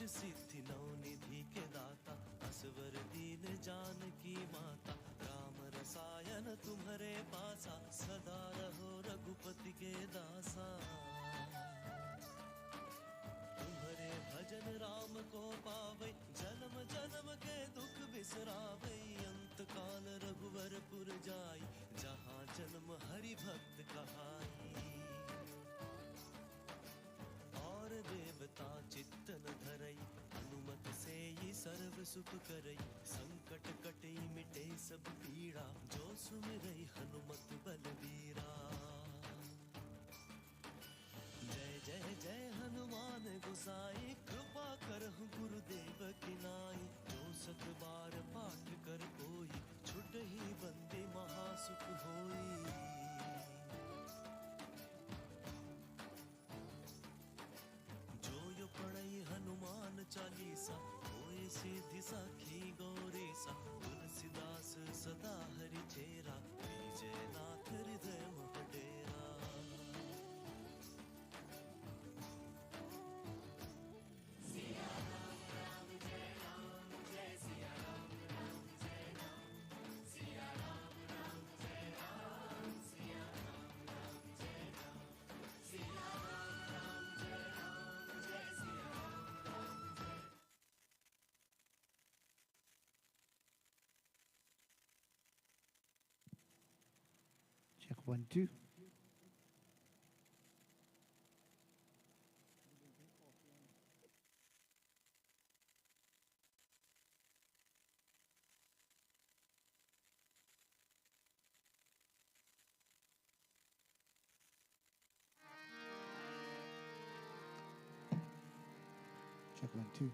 सिद्धि नवनिधि के दाता, असवर दीन जानकी माता, राम रसायन तुम्हारे पासा, सदा रहो रघुपति के दासा। तुम्हारे भजन राम को पावै, जन्म जन्म के दुख बिसरावै, अंत काल रघुवरपुर जाई, जहाँ जन्म हरि भक्त कहाई। और देवता चित्तन धरई, हनुमत से ही सर्व सुख करई, संकट कटई मिटे सब पीड़ा, जो सुमिरई हनुमत बलबीरा। जय जय जय हनुमान गोसाई, कृपा करहु गुरुदेव की नाई, जो सत बार पाठ कर कोई, छुटहि बंदे महासुख होई। जो पढ़ई हनुमान चालीसा, होए सिद्धि साखी गौरीसा, तुलसीदास सदा हरि चेरा, विजय नाथ हृदय मोह डेरा। सिया राम राम जय राम, जय सिया राम राम जय राम, सिया राम राम जय राम, सिया राम राम जय राम, सिया राम राम जय राम, जय सिया राम राम जय। Check 1 2. Check 1 2.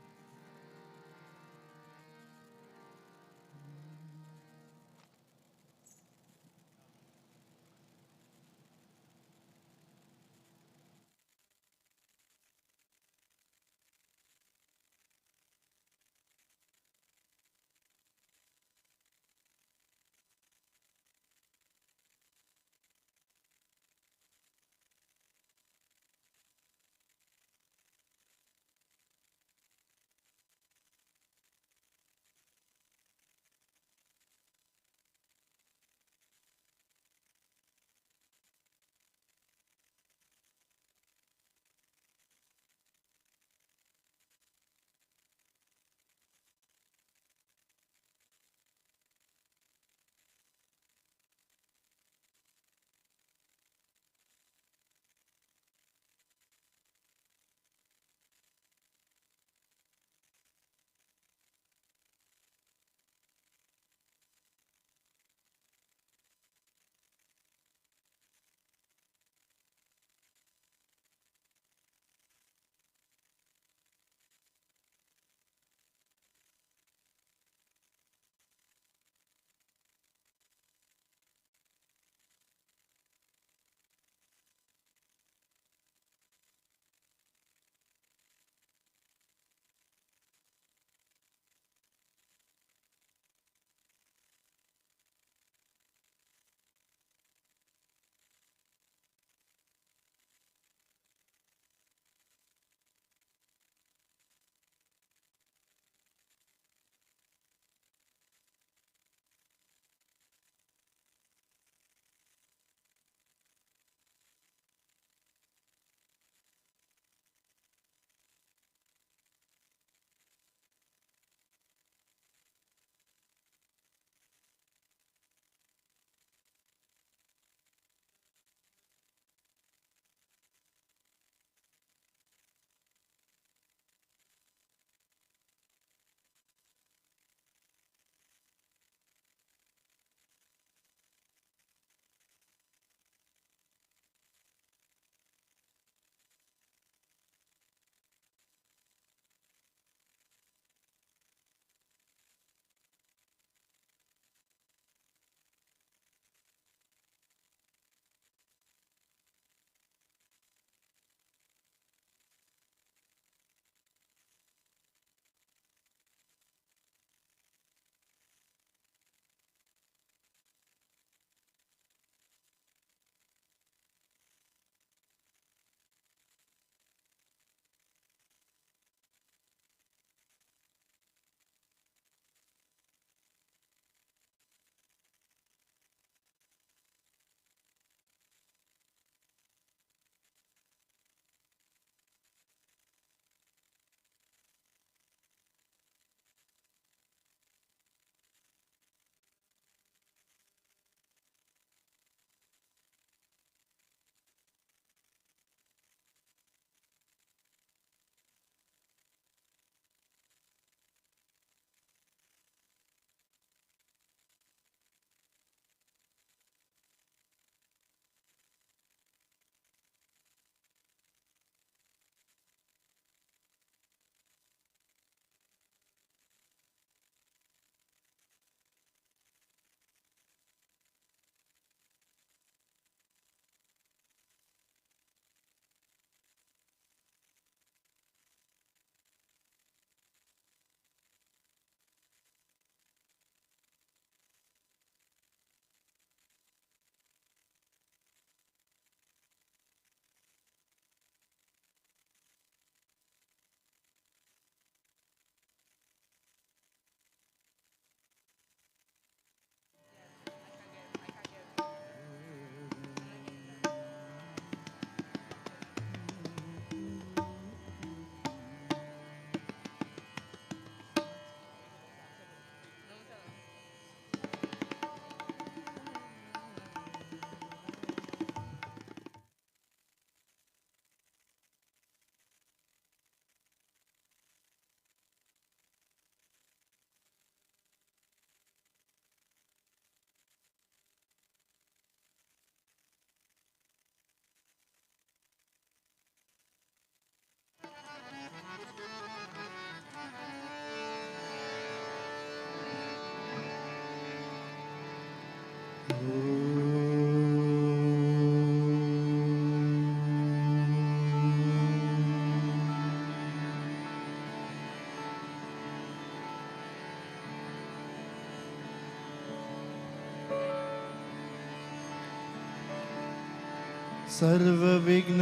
सर्वविघ्न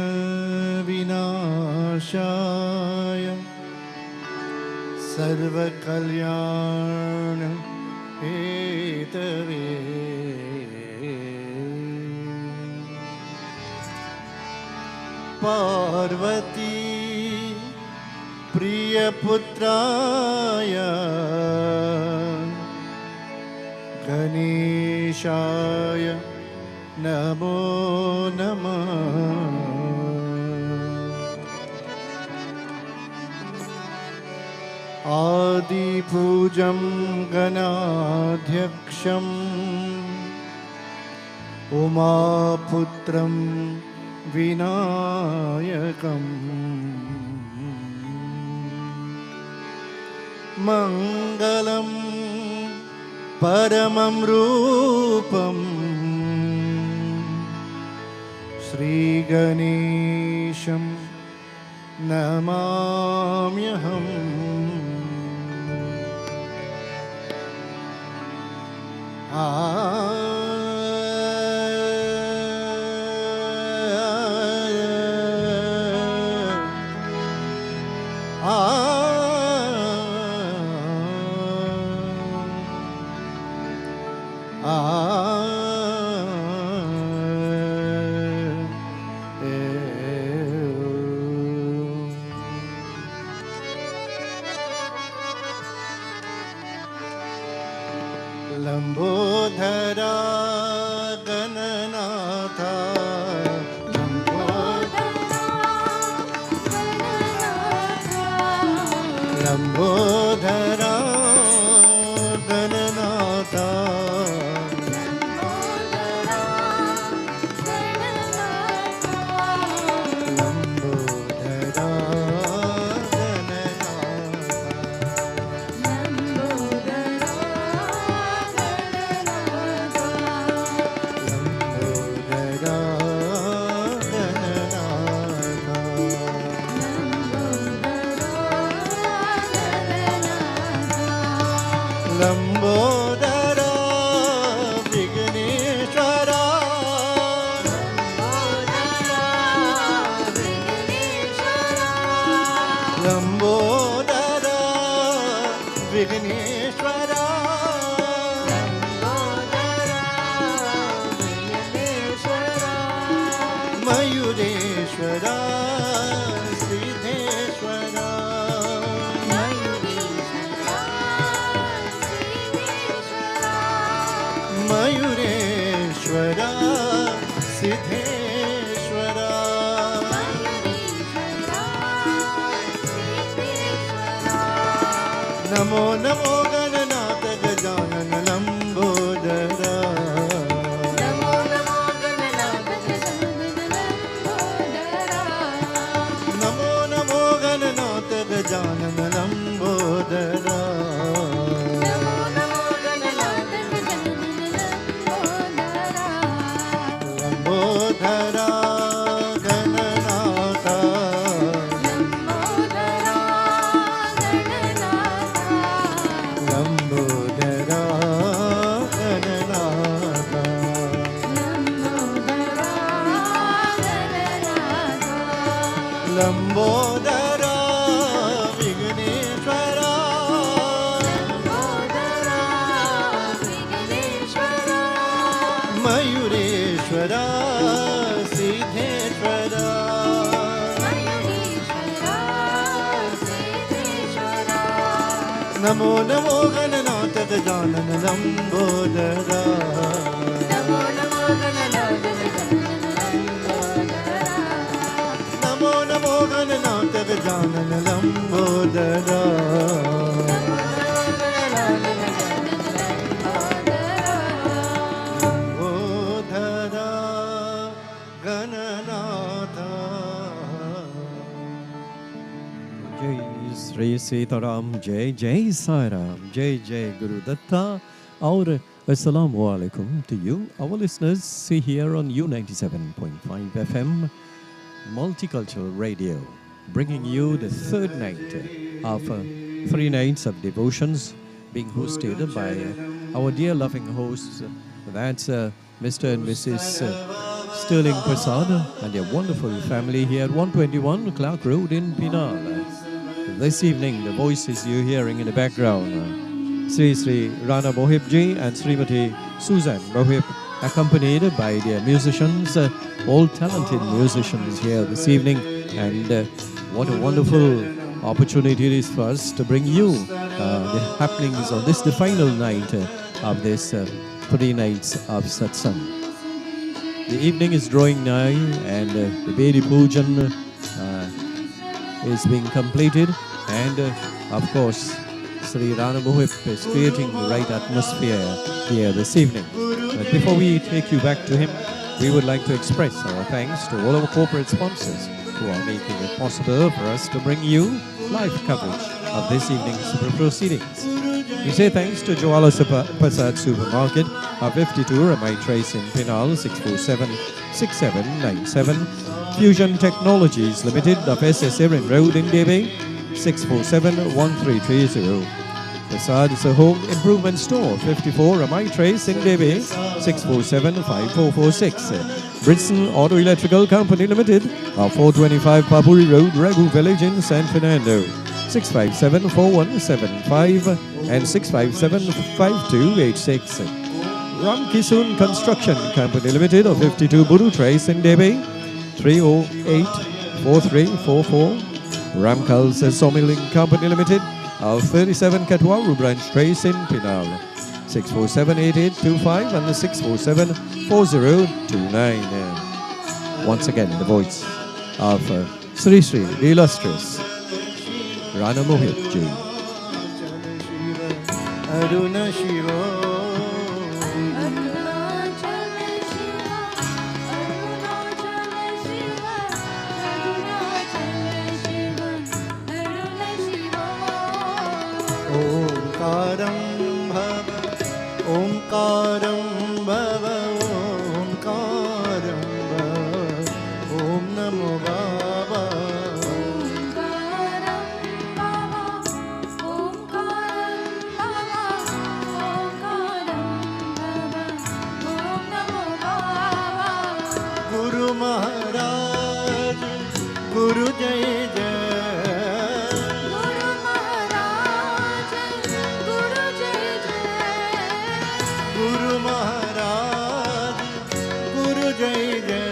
विनाशाय सर्वकल्याण हेतवे पार्वती प्रियपुत्राय गणेशाय नमो नमः। आदिपूजं गणाध्यक्षम् उमापुत्रं विनायकम् मङ्गलं परमं रूपम् श्रीगणेशं नमाम्यहम्। लंबोदरा गणनाथा लंबोदरा गणनाथा लंबोदरा विघ्नेश्वरा लंबोदरा विघ्नेश्वरा मयूरेश्वरा सिद्धेश्वरा मयूरेश्वरा सिद्धेश्वरा नमो नमो गणनाथ गजानन लंबोदरा नमो नमो गणनाथ गजानन लंबोदरा नमो नमो गणनाथ गजानन लंबोदरा लंबोदरा गणनाथा लंबोदरा गणनाथा लंबोदरा विघ्नेश्वरा मयूरेश्वरा सिद्धेश्वरा नमो नमो गणनाथ गजानन लंबोदरा नमो नमो गणनाथ नमो नमो गणनाथ गजानन लंबोदरा लंबोदरा गणनाथा। जय श्री सीताराम, जय जय साईराम, जय जय गुरुदत्ता। और Assalamu alaikum to you, our listeners, see here on U97.5 FM, Multicultural Radio, bringing you the third night of 3 nights of devotions being hosted by our dear loving hosts. That's Mr. and Mrs. Sterling Persad and their wonderful family here at 121 Clark Road in Penal. This evening, the voices you're hearing in the background, Sri Rana Mohip ji and Srimati Susan Mohip, accompanied by their musicians, all talented musicians here this evening. And what a wonderful opportunity it is for us to bring you the happenings on this, the final night of this 3 nights of Satsang. The evening is drawing nigh and the Bedi Pujan is being completed. And of course, Sri Rana Mohip is creating the right atmosphere here this evening. But before we take you back to him, we would like to express our thanks to all our corporate sponsors who are making it possible for us to bring you live coverage of this evening's proceedings. We say thanks to Joala Persad Supermarket, our 52 Ramai Trace in Penal, 647-6797. Fusion Technologies Limited of SS Erin Road in Debe, 647-1330. Persad is a home improvement store, 54 Ramai Trace in Debe, 647-5446. Britson Auto Electrical Company Limited of 425 Papuri Road, Ragu Village in San Fernando, 657-4175 and 657-5286. Ram Kisun Construction Company Limited of 52 Buru Trace in Debe, 308-4344. Ramkals Sawmilling Company Limited of 37 Katwaru Branch Trace in Penal, 647-8825 and 647-4029. Once again, the voice of Sri the illustrious Rana Mohip ji. Aruna Shiva, Omkaram Bhava, Omkaram Bhava, Omkaram Bhava, Om Namo Baba. Guru Maharaj, Guru Jai Jai. Guru Maharaj, Guru Jai Jai.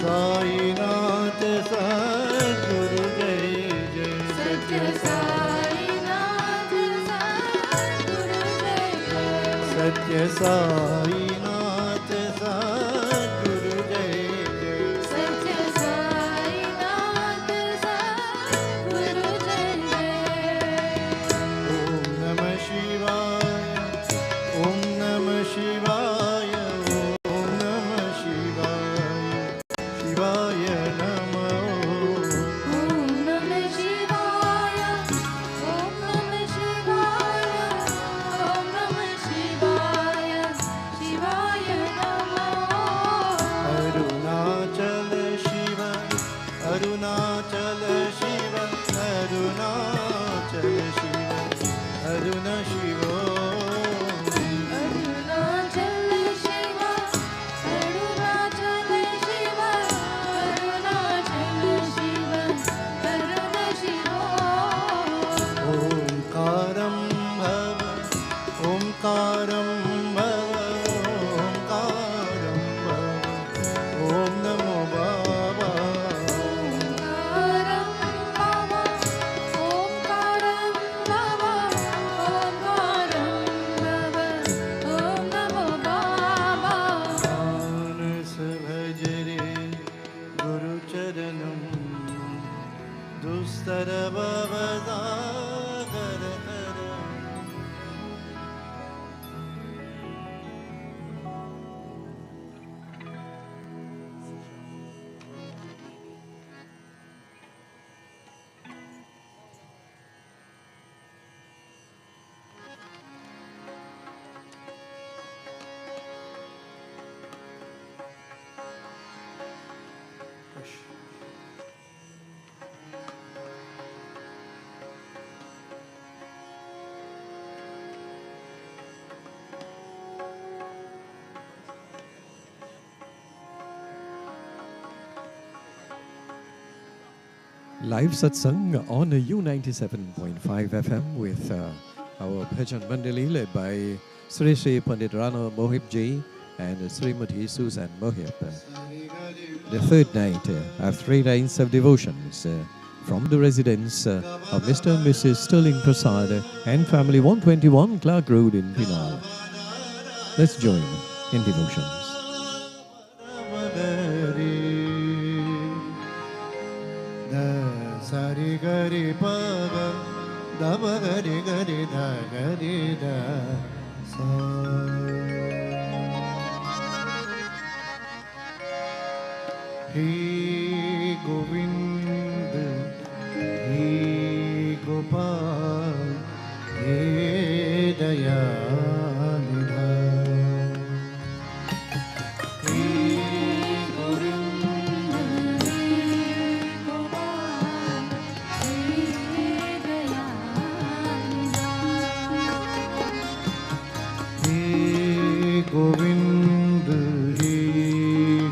Sai Nath Sat Guru Jai Jai. Satya Sai Nath Sat Guru Jai Jai. Satya Sai Nath Sat Guru Jai Jai. Satya Sai Nath Sat Guru Jai Jai. Om Namah Shivaya, Om Namah Shivaya, Om Namah Shivaya, Shivaya Namah. Om Namah Shivaya, Om Namah Shivaya, Om Namah Shivaya, Shivaya Namah. Arunachal Shiva, Arunachal Shiva, Arunachal Shiva, Aruna Shiva. Arunachal Shiva, Arunachal Shiva, Arunachal Shiva, Aruna Shiva. Omkaram Bhava, Omkaram Bhava, Omkaram Bhava, Om Namo Baba. Omkaram Bhava, Omkaram Bhava, Omkaram Bhava, Om Namo Baba. Manas bhajre Guru Charanam, Dustara Bhavada Garataram. Live Satsang on U97.5 FM with our Bhajan Mandali led by Sri Sri Pandit Rana Mohip Ji and Srimati Susan Mohip. The third night of 3 nights of devotions from the residence of Mr. and Mrs. Sterling Persad and family 121 Clark Road in Penal. Let's join in devotions. Sari gari paga da ba gari gari da gari da sa. He Govind, he Gopal, he Dayanidha. Govind, he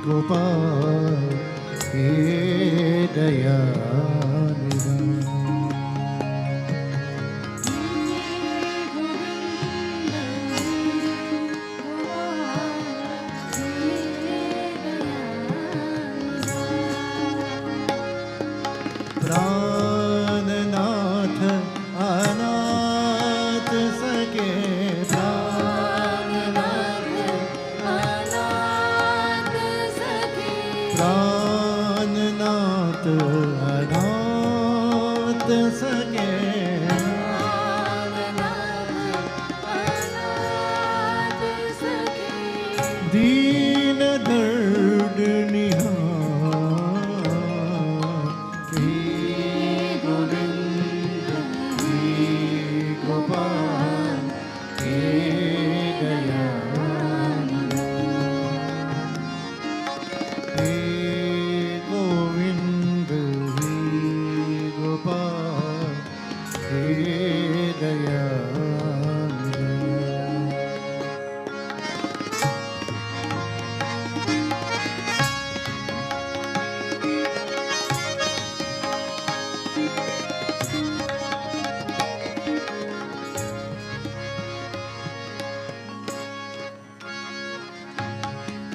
Gopal, he Dayanidha. Prananath Anath Sake. Prananath Anath Sake. Deen Dard Nihar. He Govind, he Gopal, he Dayanidha. He Govind, he Gopal, he Dayanidha.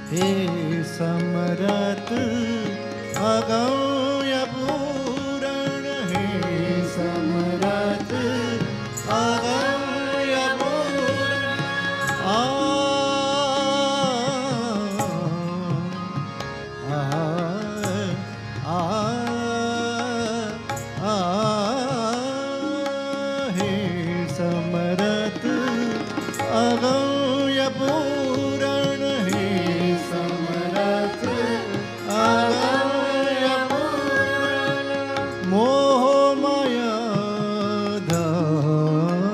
हे समरथ अगम्य पूरण, हे समरथ अगम्य पूरण। हे समरथ अगम्य पूरण, हे समरथ अगम्य पूरण। मोह माया धाम,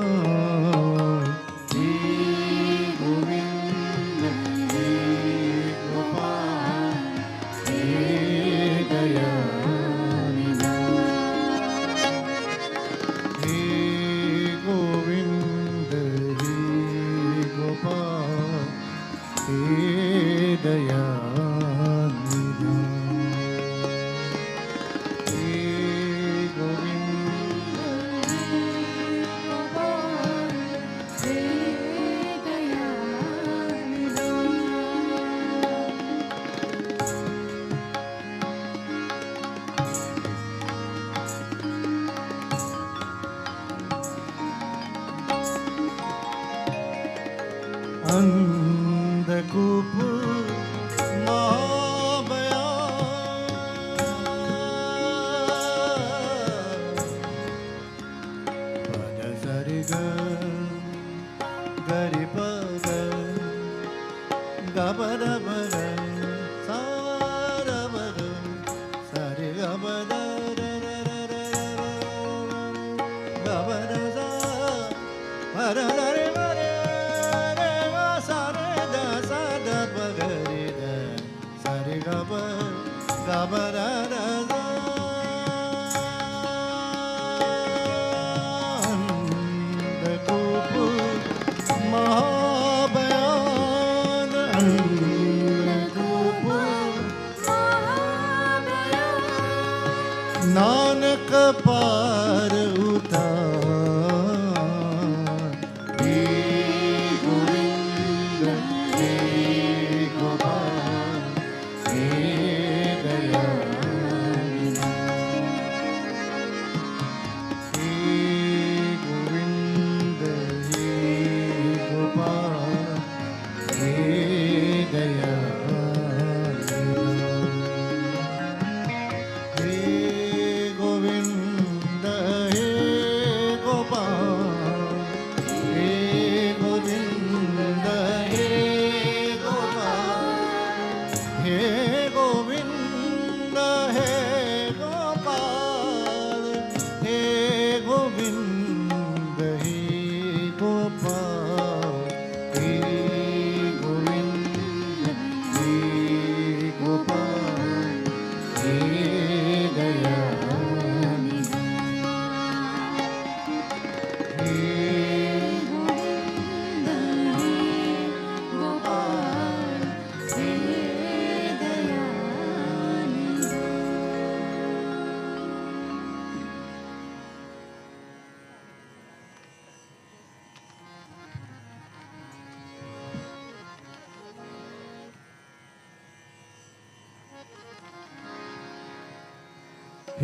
हे गोविंद, हे गोपाल, हे दयानिधा। हे गोविंद, हे गोपाल, हे दयानिधा। हे गोविंद, हे गोपाल, हे दयानिधा। अंधकूप महाबया, पद सरि ग गरि प ग ग प द प ग सा द प ग सरि ग प द द द द द ग प द सा प द द रे प रे रे ग सा रे द सा द प ग रे द सरि ग प ग प द द द। अंधकूप महाबयान, अंधकूप Nanak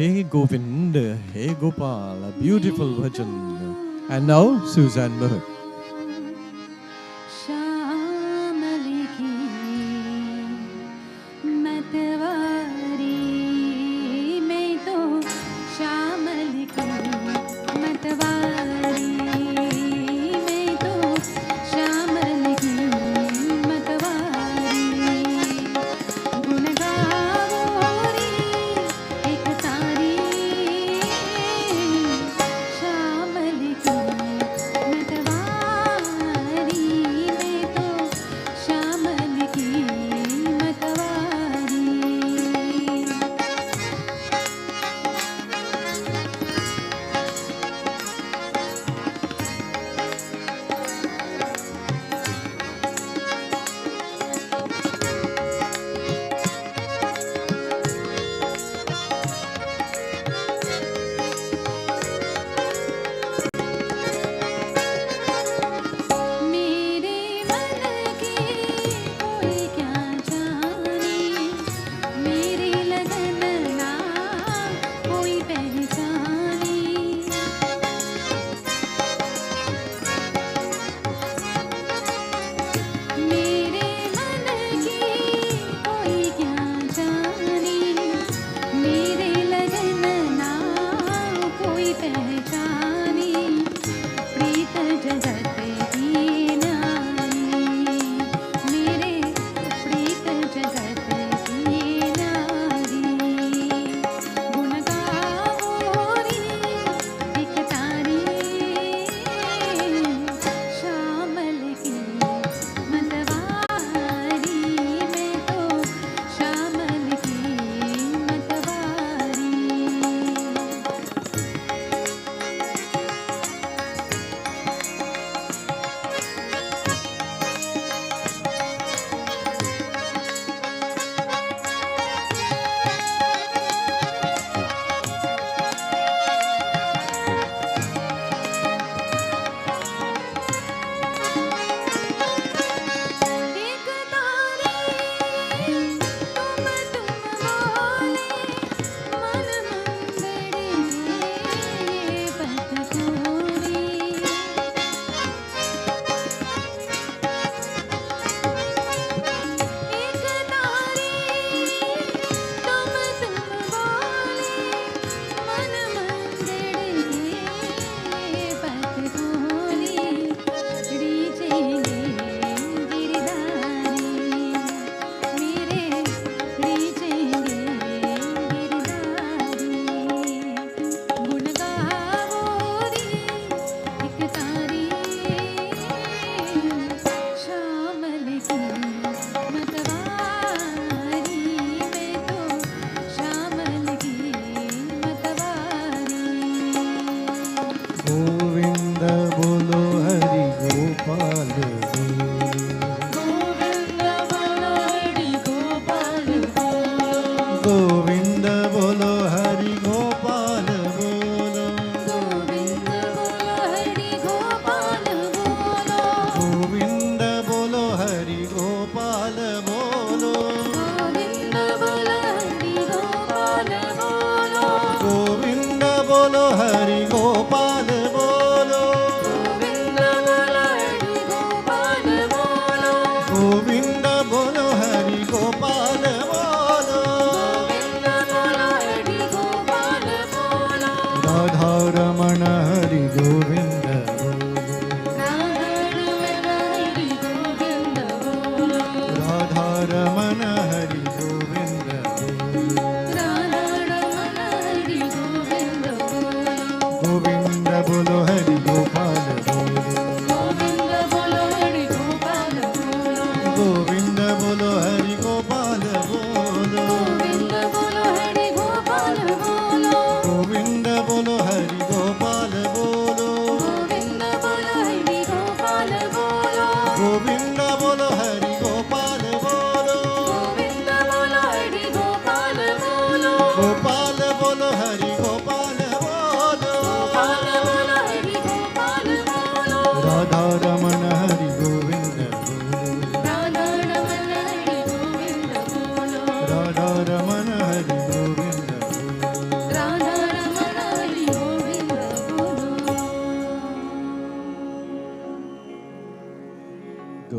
Hey Govind, Hey Gopal, a beautiful bhajan. And now Suzanne Mohip. Govind बोलो हरि गोपाल बोलो गोविंद बोलो हरि गोपाल बोलो गोविंद बोलो हरि गोपाल बोलो गोविंद बोलो हरि गोपाल बोलो गोविंद बोलो हरि गोपाल बोलो गोविंद बोलो हरि गोपाल बोलो गोविंद बोलो हरि गोपाल बोलो गोविंद बोलो हरि गोपाल बोलो राधा रमण हरि गोविंद बोलो राधा रमण हरि गोविंद बोलो राधा रमण हरि गोविंद बोलो राधा रमण हरि गोविंद बोलो गोविंद बोलो हरि गोपाल बोलो गोविंद बोलो हरि गोपाल बोलो गोविंद बोलो हरि गोपाल बोलो गोविंद बोलो हरि गोपाल बोलो गोविंद बोलो हरि गोपाल बोलो गोविंद बोलो हरि गोपाल बोलो गोविंद बोलो हरि गोपाल बोलो गोविंद बोलो हरि गोपाल बोलो गोपाल बोलो हरि गोपाल बोलो गोपाल बोलो हरि गोपाल बोलो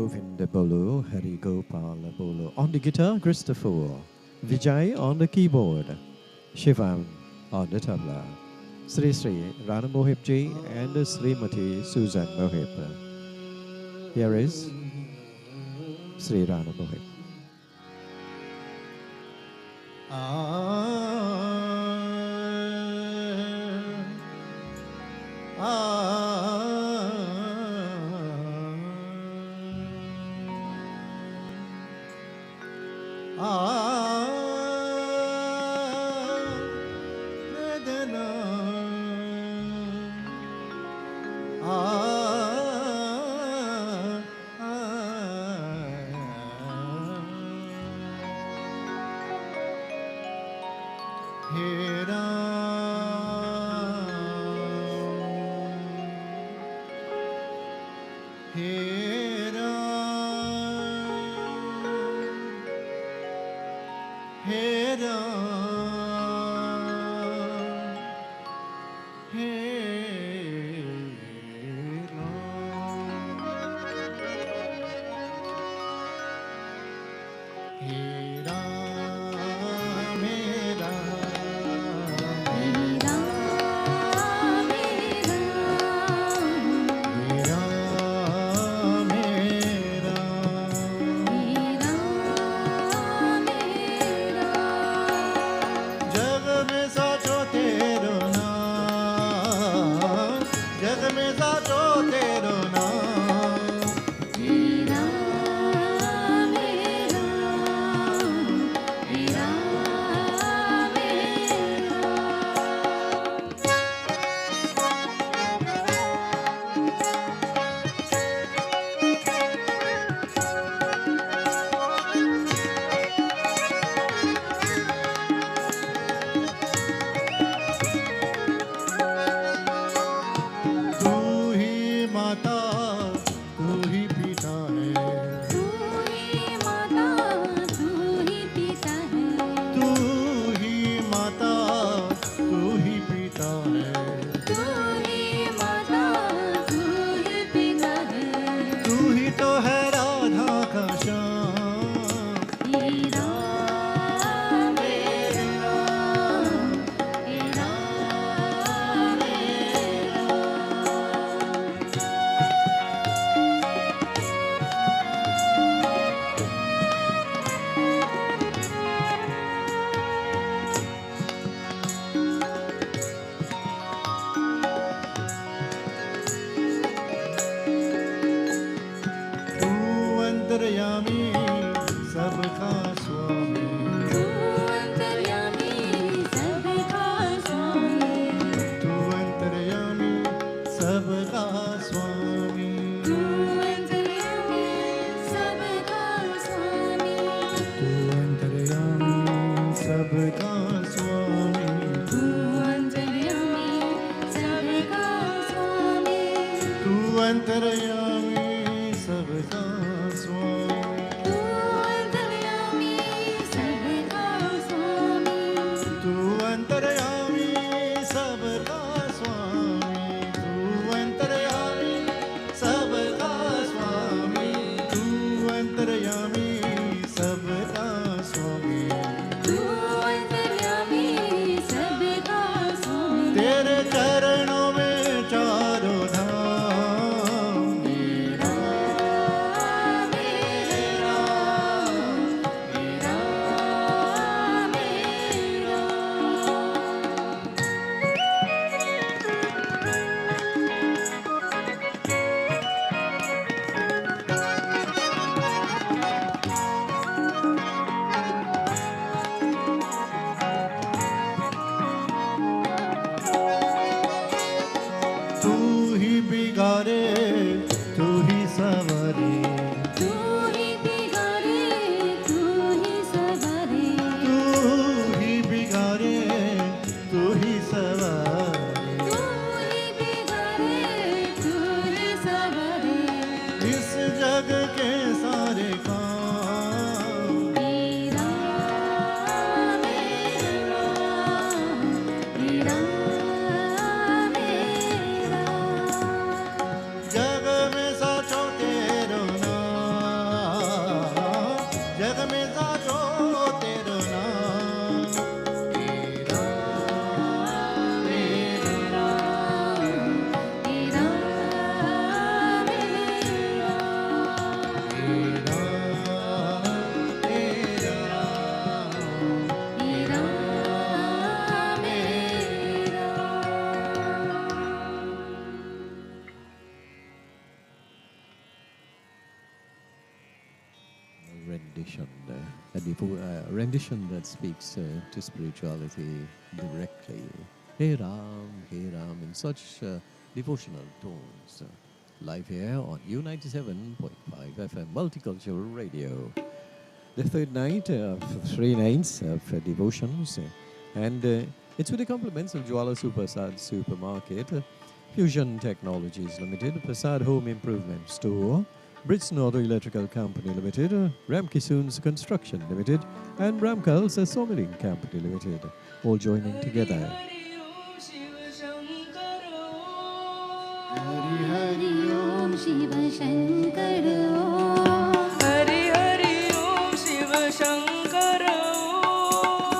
Govinda Bolo, Hari Gopal Bolo. On the guitar, Christopher. Vijay on the keyboard. Shivam on the tabla. Sri Sri Rana Mohip ji and Srimati Susan Mohip. Here is Sri Rana Mohip. rendition, rendition that speaks to spirituality directly. Hey Ram, in such devotional tones. Live here on U97.5 FM Multicultural Radio. The third night of 3 nights of devotions, and it's with the compliments of Jwala Persad Supermarket, Fusion Technologies Limited, Persad Home Improvement Store, Brits Auto Electrical Company Limited, Ramkissoon's Construction Limited, and Ramkal's Sawmilling Company Limited, all joining together. Hari Hari Om Shiva Shankar Om. Hari Hari Om Shiva Shankar Om.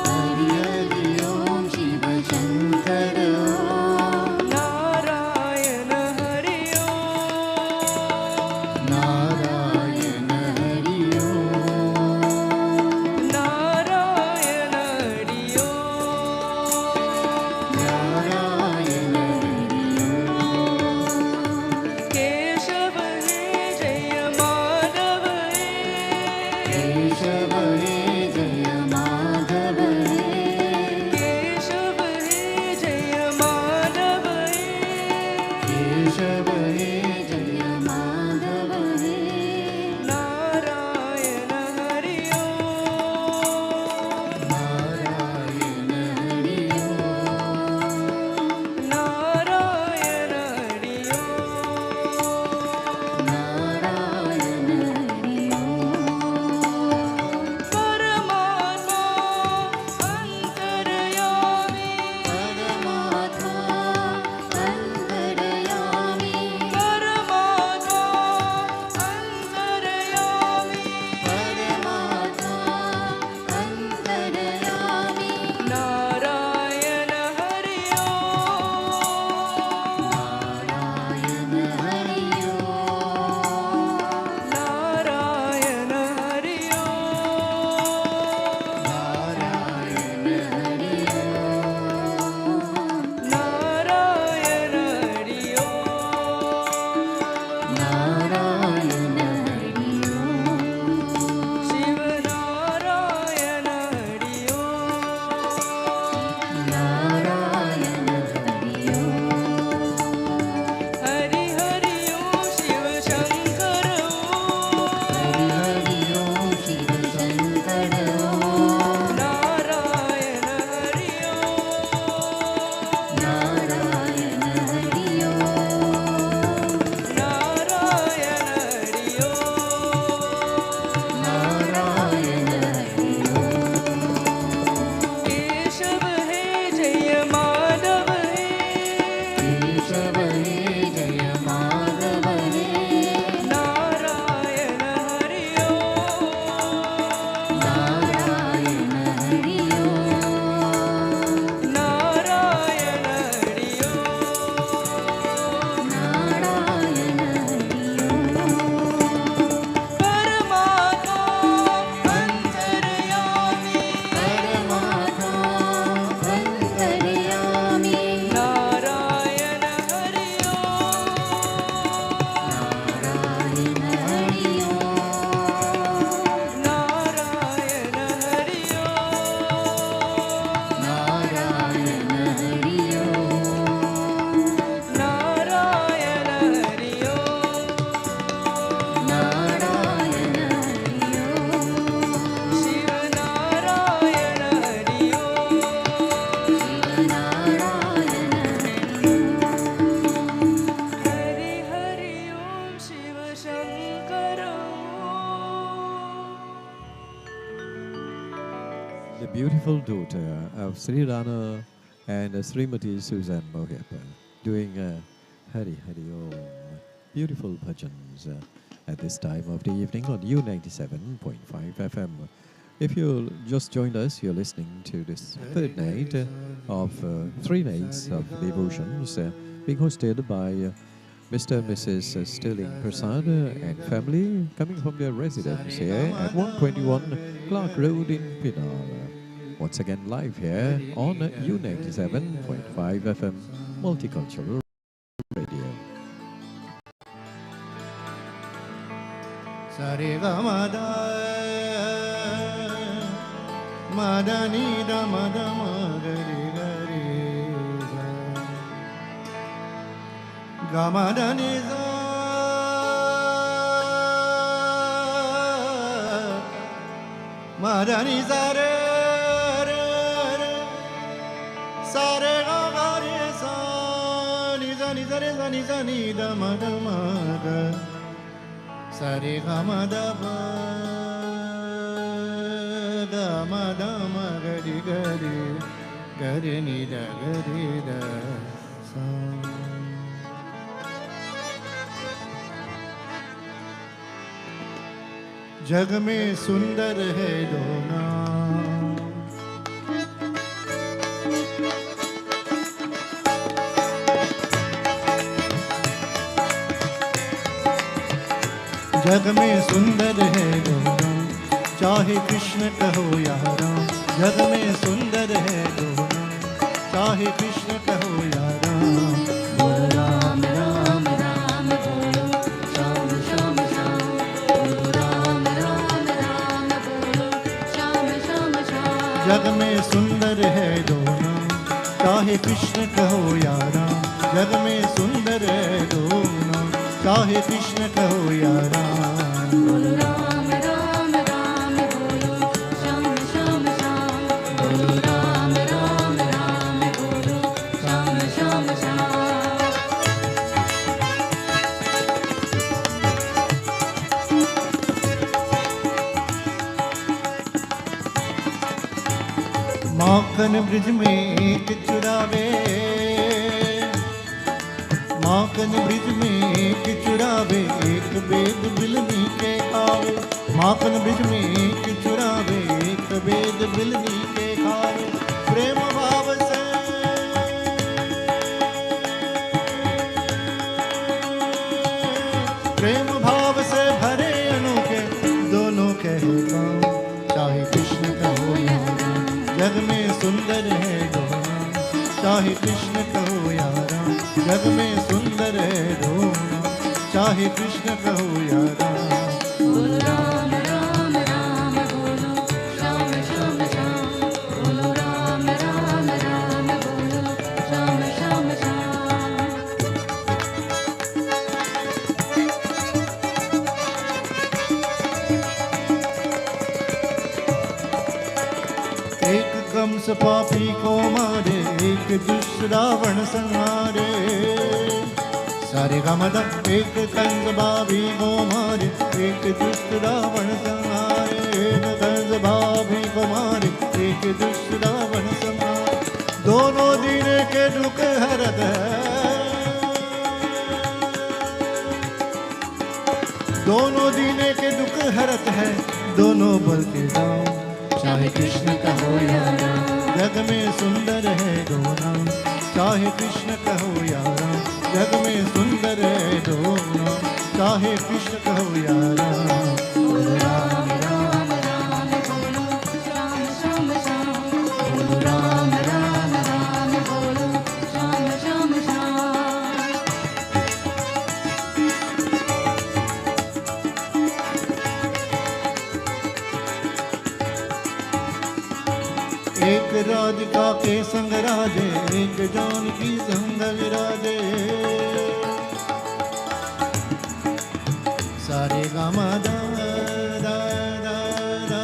Hari Hari Om Shiva Shankar Om. Narayana Hari Om. Narayana Hari Om. Narayana Hari Om. Narayana Keshav Hai Jaya Madhav Hai. Keshav Hai Jaya Madhav Hai. Keshav Hai Jaya Madhav Hai. Keshav Hai Jaya Madhav Hai. Narayana Hari Om. Narayana Hari Om. Narayana Hari Om. Narayana Hari Om. Paramatma Antaryami. Paramatma Antaryami. Paramatma Antaryami. Paramatma Antaryami. Narayana Hari Om. Narayana Hari Om. Narayana Hari Om. Narayana Hari Om. Narayana Hari Om. Narayana Hari Om. Shiva Narayana Hari Om. Narayana Hari Om. Hari Hari Om Shiva Shankar Om. Hari Hari Om Shiva Shankar Om. Narayana Hari Om. Narayana Hari Om. Narayana Hari Om. Narayana Hari Om. Keshav Hai Jaya Madhav Hai. Keshav Hai Jaya Madhav Hai. Narayana Hari Om. Narayana Hari Om. Narayana Hari Om. Narayana Hari Om. Paramatma Antaryami. Paramatma Antaryami. Narayana Hari Om. Narayana Hari Om. Narayana Hari Om. Narayana Hari Om. Narayana Hari Om. Narayana Hari Om. Shiva Narayana Hari Om. Shiva Narayana Hari Om. Hari Hari Om Shiva Shankar Om. The beautiful daughter of Sri Rana and Srimati Susan Mohip doing Hari Hari Om. Beautiful bhajans at this time of the evening on U97.5 FM. If you just joined us, you're listening to this third night of 3 nights of devotions being hosted by Mr. and Mrs. Sterling Persad and family coming from their residence here at 121 Clark Road in Penal. Once again live here on U97.5 FM Multicultural Radio. Sare Gamada Gamadani dama dama gari gari sa. Gamadani sa. Madani sa re re re. Sa re ga ga re sa. Ni sa ni sa re sa ni sa ni dama dama ga. Sa re ga ma dama. Dama dama gari gari gari ni da gari da sa. जग में सुंदर है दोना जग में सुंदर है दोना चाहे कृष्ण कहो या राम जग में सुंदर है दोना चाहे कृष्ण कहो या राम बोलो राम राम राम बोलो श्याम श्याम श्याम बोलो राम राम राम बोलो श्याम श्याम श्याम जग में सुंदर है दोना चाहे कृष्ण कहो या राम जग में सुंदर है दोना चाहे कृष्ण कहो या राम बोलो राम राम राम बोलो श्याम श्याम श्याम बोलो राम राम राम बोलो श्याम श्याम श्याम माखन ब्रिज में एक चुरावे माखन ब्रिज में एक चुरावे एक बेद बिलनी के खावे माखन ब्रिज में एक चुरावे एक बेद बिलनी के खावे प्रेम भाव से प्रेम भाव से भरे अनोखे दोनों कहे गाँव चाहे कृष्ण कहो या राम जग में सुंदर है दोना चाहे कृष्ण कहो या राम जग में सुंदर है दोना चाहे कृष्ण कहो या राम बोलो राम राम राम बोलो श्याम श्याम श्याम बोलो राम राम राम बोलो श्याम श्याम श्याम एक कंस पापी को मारे एक दुष्ट रावण संहारे सारे गमदम एक कंस भाभी को मारे एक दुष्ट रावण संहारे एक कंस भाभी को मारे एक दुष्ट रावण संहारे दोनों दिन के दुख हरत है दोनों दिन के दुख हरत है दोनों बल के दाम चाहे कृष्ण कहो या राम जग में सुंदर है दोना चाहे कृष्ण कहो या राम जग में सुंदर है दोना चाहे कृष्ण कहो या राम बोलो राम राम राम बोलो श्याम श्याम श्याम बोलो राम राम राम बोलो श्याम श्याम श्याम एक राधिका के संग राजे एक जानकी संग विराजे सारे गामा दा दा दा दा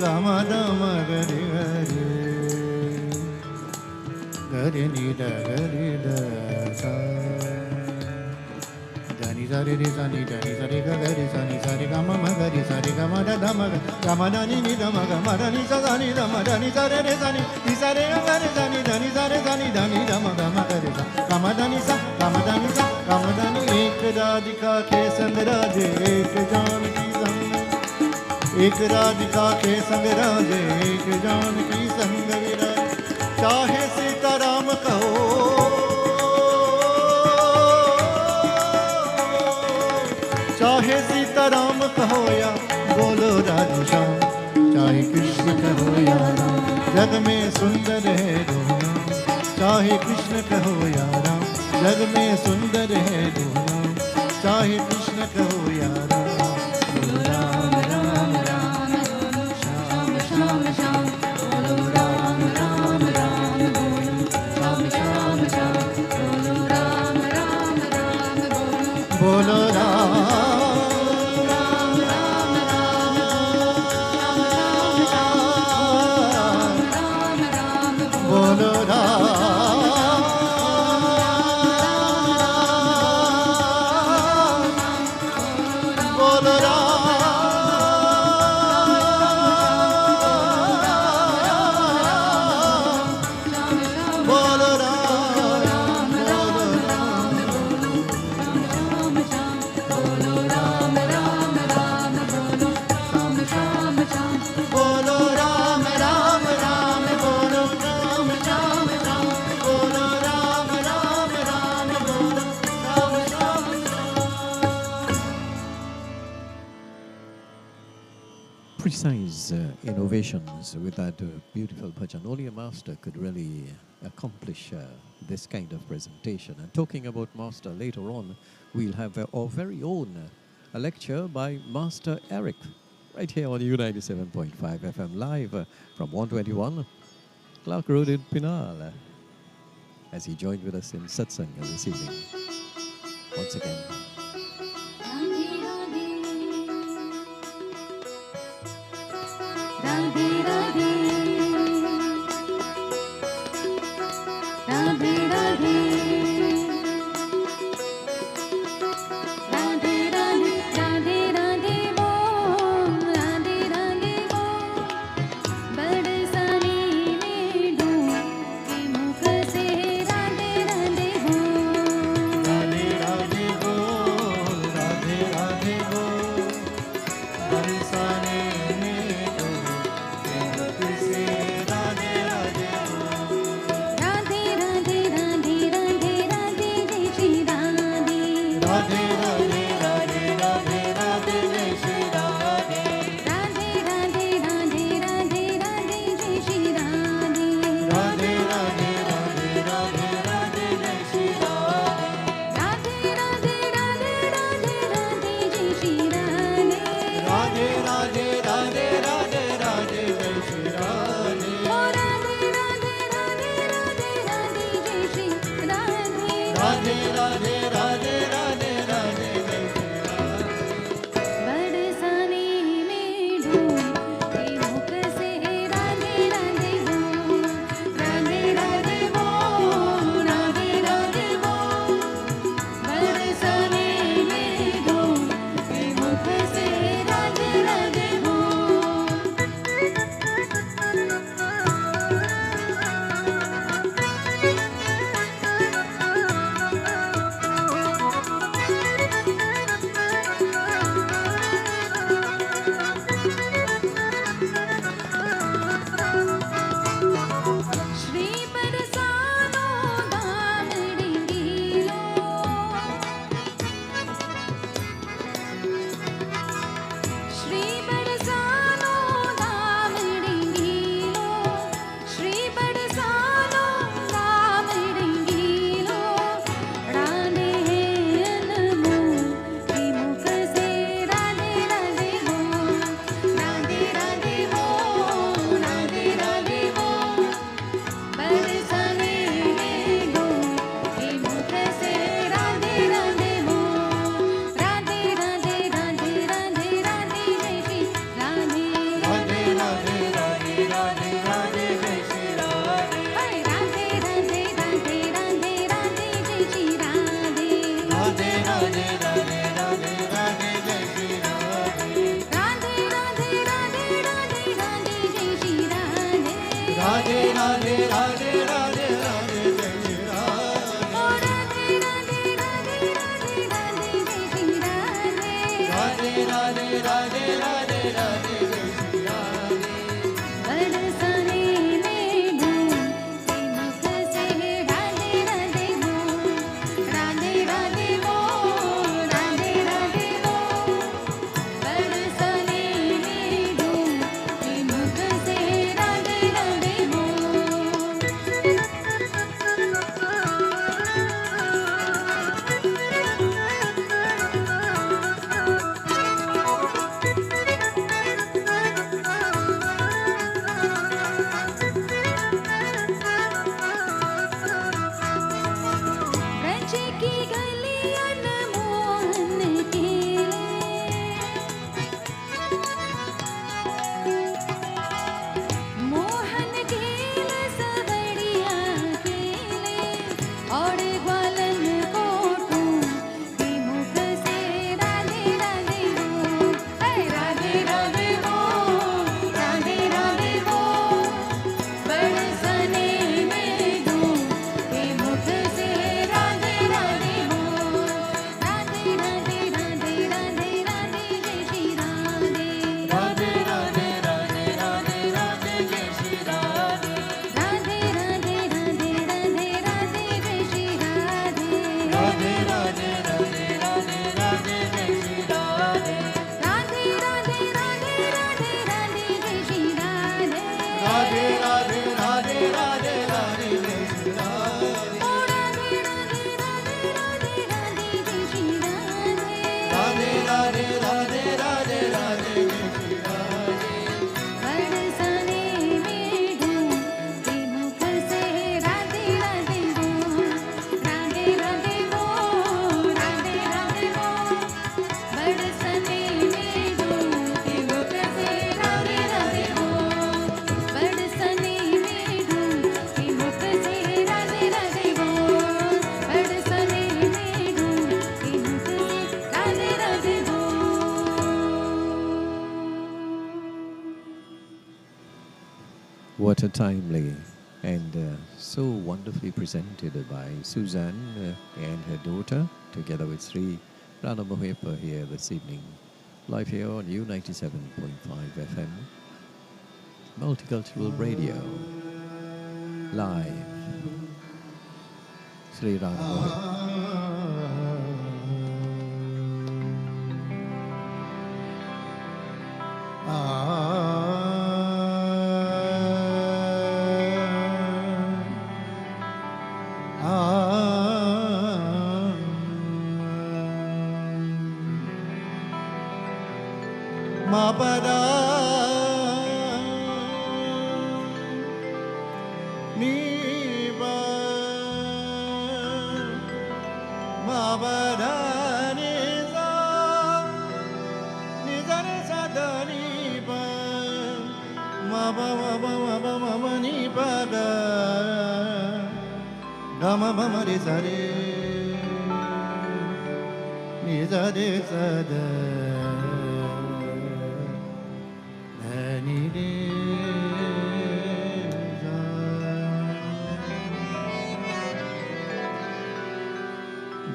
गामा दा मगरे गरे गरे नी दा गरे दा सा नी सा रे सा नी दा नी सा रे गा रे सा नी सा रे गा मा गा रे सा रे गा मा दा मा दा नी नी दा मा दा नी सा दा नी दा मा दा नी सा रे सा नी सा रे गा रे सा नी सा रे सा नी दा नी दा मा गा रे सा गा मा दा नी सा गा मा दा नी सा गा मा दा नी एक राधिका के संग राजे एक जानकी संग एक राधिका के संग राजे एक जानकी संग विराजे चाहे सीताराम कहो चाहे सीताराम कहो या बोलो राधे श्याम चाहे कृष्ण कहो या राम जग में सुंदर है दोना चाहे कृष्ण कहो या राम जग में सुंदर है दोना चाहे कृष्ण कहो या राम बोलो precise innovations with that beautiful bhajan. Only a master could really accomplish this kind of presentation. And talking about master, later on we'll have our very own lecture by Master Eric, right here on U97.5 FM live from 121 Clark Road in Penal, as he joined with us in Satsang this evening. Once again. so timely and so wonderfully presented by Suzanne and her daughter, together with Sri Rana Mohip here this evening, live here on U97.5 FM, Multicultural Radio, live. Sri Rana Mohip. Mapada Niba Mapada Niza Niza Niza Niba Maba Maba Maba Maba Niba Gama Mama Niza Niza Niza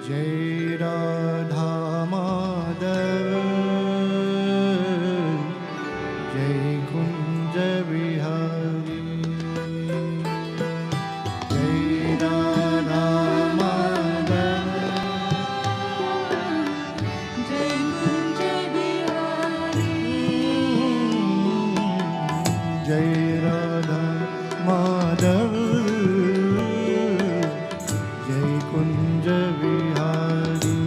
Jai Radha Madhav Jai Kunja Vihari Jai Radha Madhav Jai Kunja Vihari Jai Radha Madhav Jai Kunja Vihari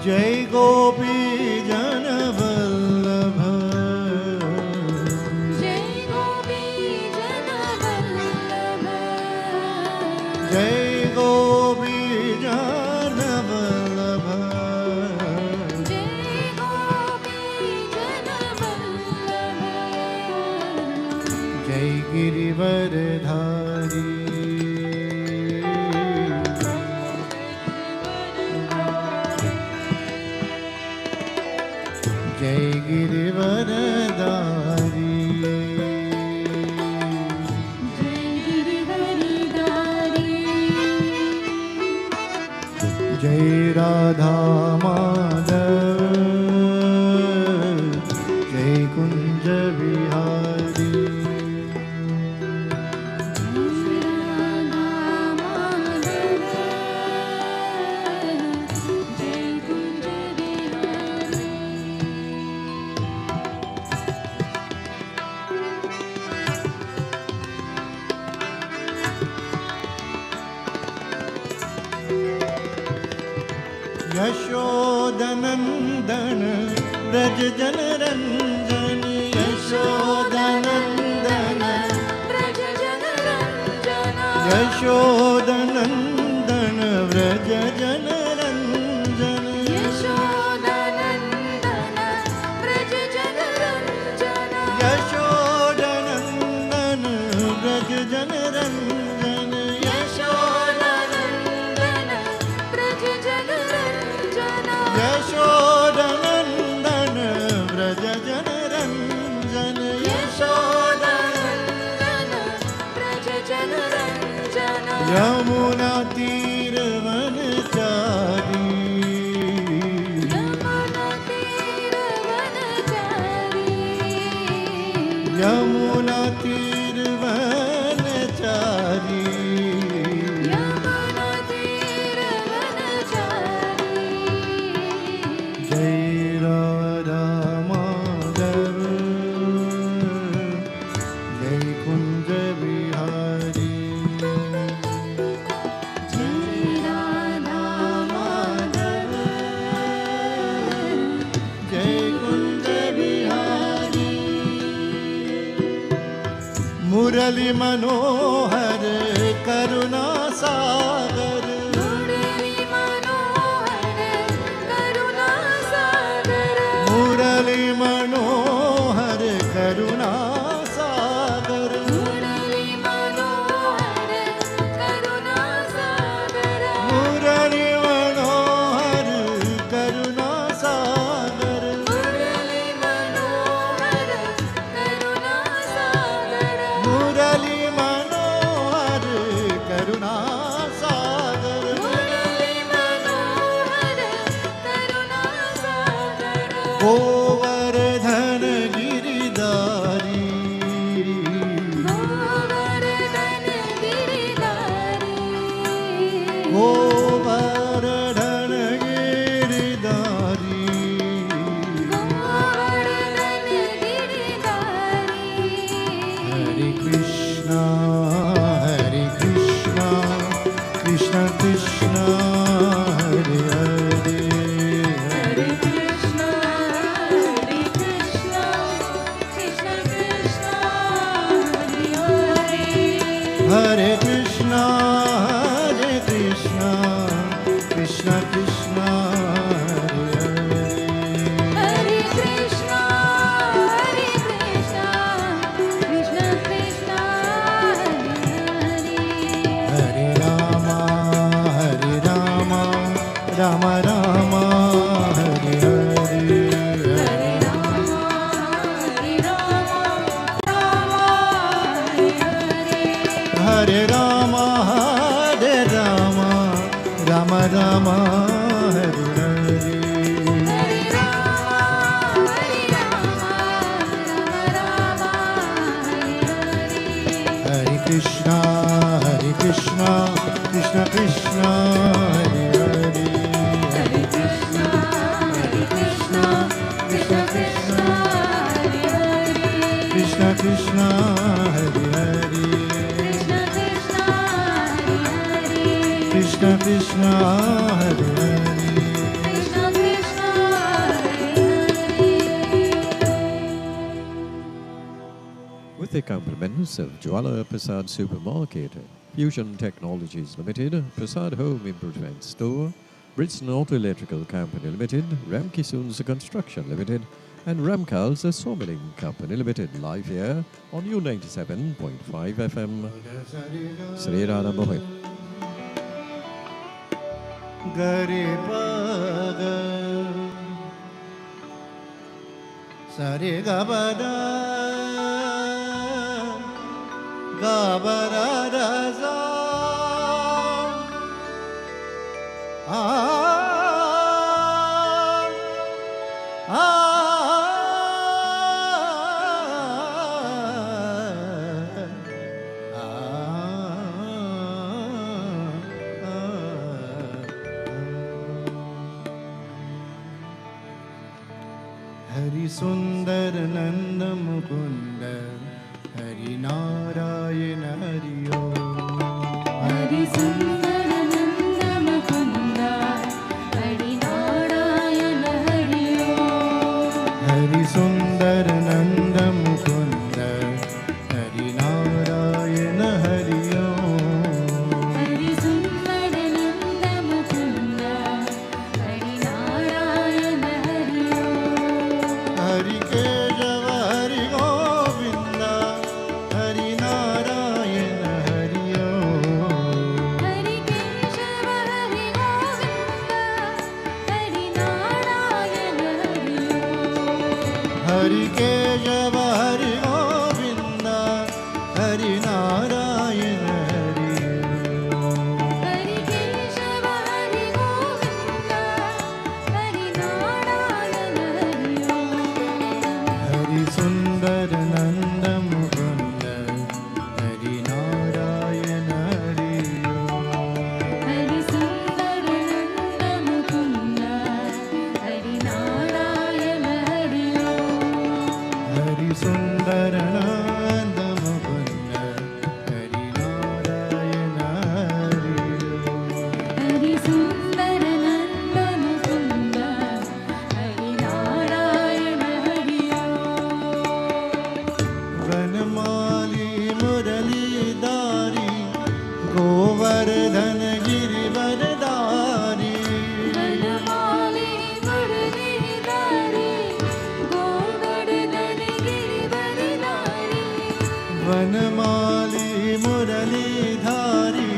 Jai Gopi Jana Vallabha Jai Gopi Jana Vallabha Jai Gopi Jana Vallabha Jai Gopi Jana Vallabha Jai Girivardhari Jai Girivardhari Jai Girivardhari Jai Radha Madhav Jai Kunja Vihari Yashodanandan Braj Janaranjan Yashodanandan Braj Janaranjan Yashodanandan Braj Janaranjan Yashodanandan Braj Janaranjan Yashodanandan Braj Janaranjan Yashodanandan Braj Janaranjan Yashodanandan Braj Janaranjan Yashodanandan Braj Janaranjan Yamuna Tir Vanachari Yamuna Tir Vanachari Yamuna Tir Vanachari Yamuna Tir Vanachari Jai Radha Madhav Jai Kunja Vihari Jai Radha Madhav Jai Kunja Vihari Murali Manohar Karuna Sagar Murali Manohar Karuna Sagar Murali Manohar Karuna Sagar Murali Manohar Govardhan Giridhari Govardhan Giridhari Govardhan Giridhari Govardhan Giridhari Hare Krishna Krishna Krishna Hare Hare Hare Krishna Krishna Krishna Hare Hare Hare Krishna Krishna Krishna Hare Hare Hare Krishna Krishna Krishna Hare Hare Hare Ram Ram Ram Hare Hare Hare Ram Ram Hare Hare Hare Ram Ram Ram Hare Hare Hare Ram Ram Hare Hare Hare Krishna Krishna Krishna Hare Hare Hare Krishna Krishna Krishna Hare Hare Krishna Krishna Hare Hare Krishna Krishna Hare Hare Krishna Krishna Hare Hare Krishna Krishna Hare Hare With the compliments of Jwala Persad Supermarket, Fusion Technologies Limited, Persad Home Improvement Store, Britston Auto Electrical Company Limited, Ramkissoon's Construction Limited, and Ramkal's Sawmilling Company Limited, live here on U97.5 FM. Sri Rana Mohip. गरे पग सरे गबरा गबरा रजा आ हरि सुंदर नंद मुकुंद हरि नारायण हरि ओम हरि सुंदर नंद मुकुंद हरि नारायण हरि ओम हरि सुंदर नंद मुकुंद हरि नारायण हरि ओम हरि सुंदर नंद मुकुंद हरि नारायण हरि ओम हरि केशव हरि गोविंद हरि नारायण हरि ओम हरि केशव हरि गोविंद हरि नारायण हरि ओम हरि केशव हरि गोविंद हरि नारायण हरि ओम हरि केशव हरि गोविंद हरि नारायण हरि ओम हरि सुंदर नंद मुकुंद हरि नारायण हरि ओम हरि सुंदर नंद मुकुंद हरि नारायण हरि ओम हरि सुंदर नंद मुकुंद हरि नारायण हरि ओम हरि सुंदर नंद मुकुंद हरि नारायण हरि ओम वनमाली मुरलीधारी गोवर्धन गिरिवरधारी वनमाली मुरलीधारी गोवर्धन गिरिवरधारी वनमाली मुरलीधारी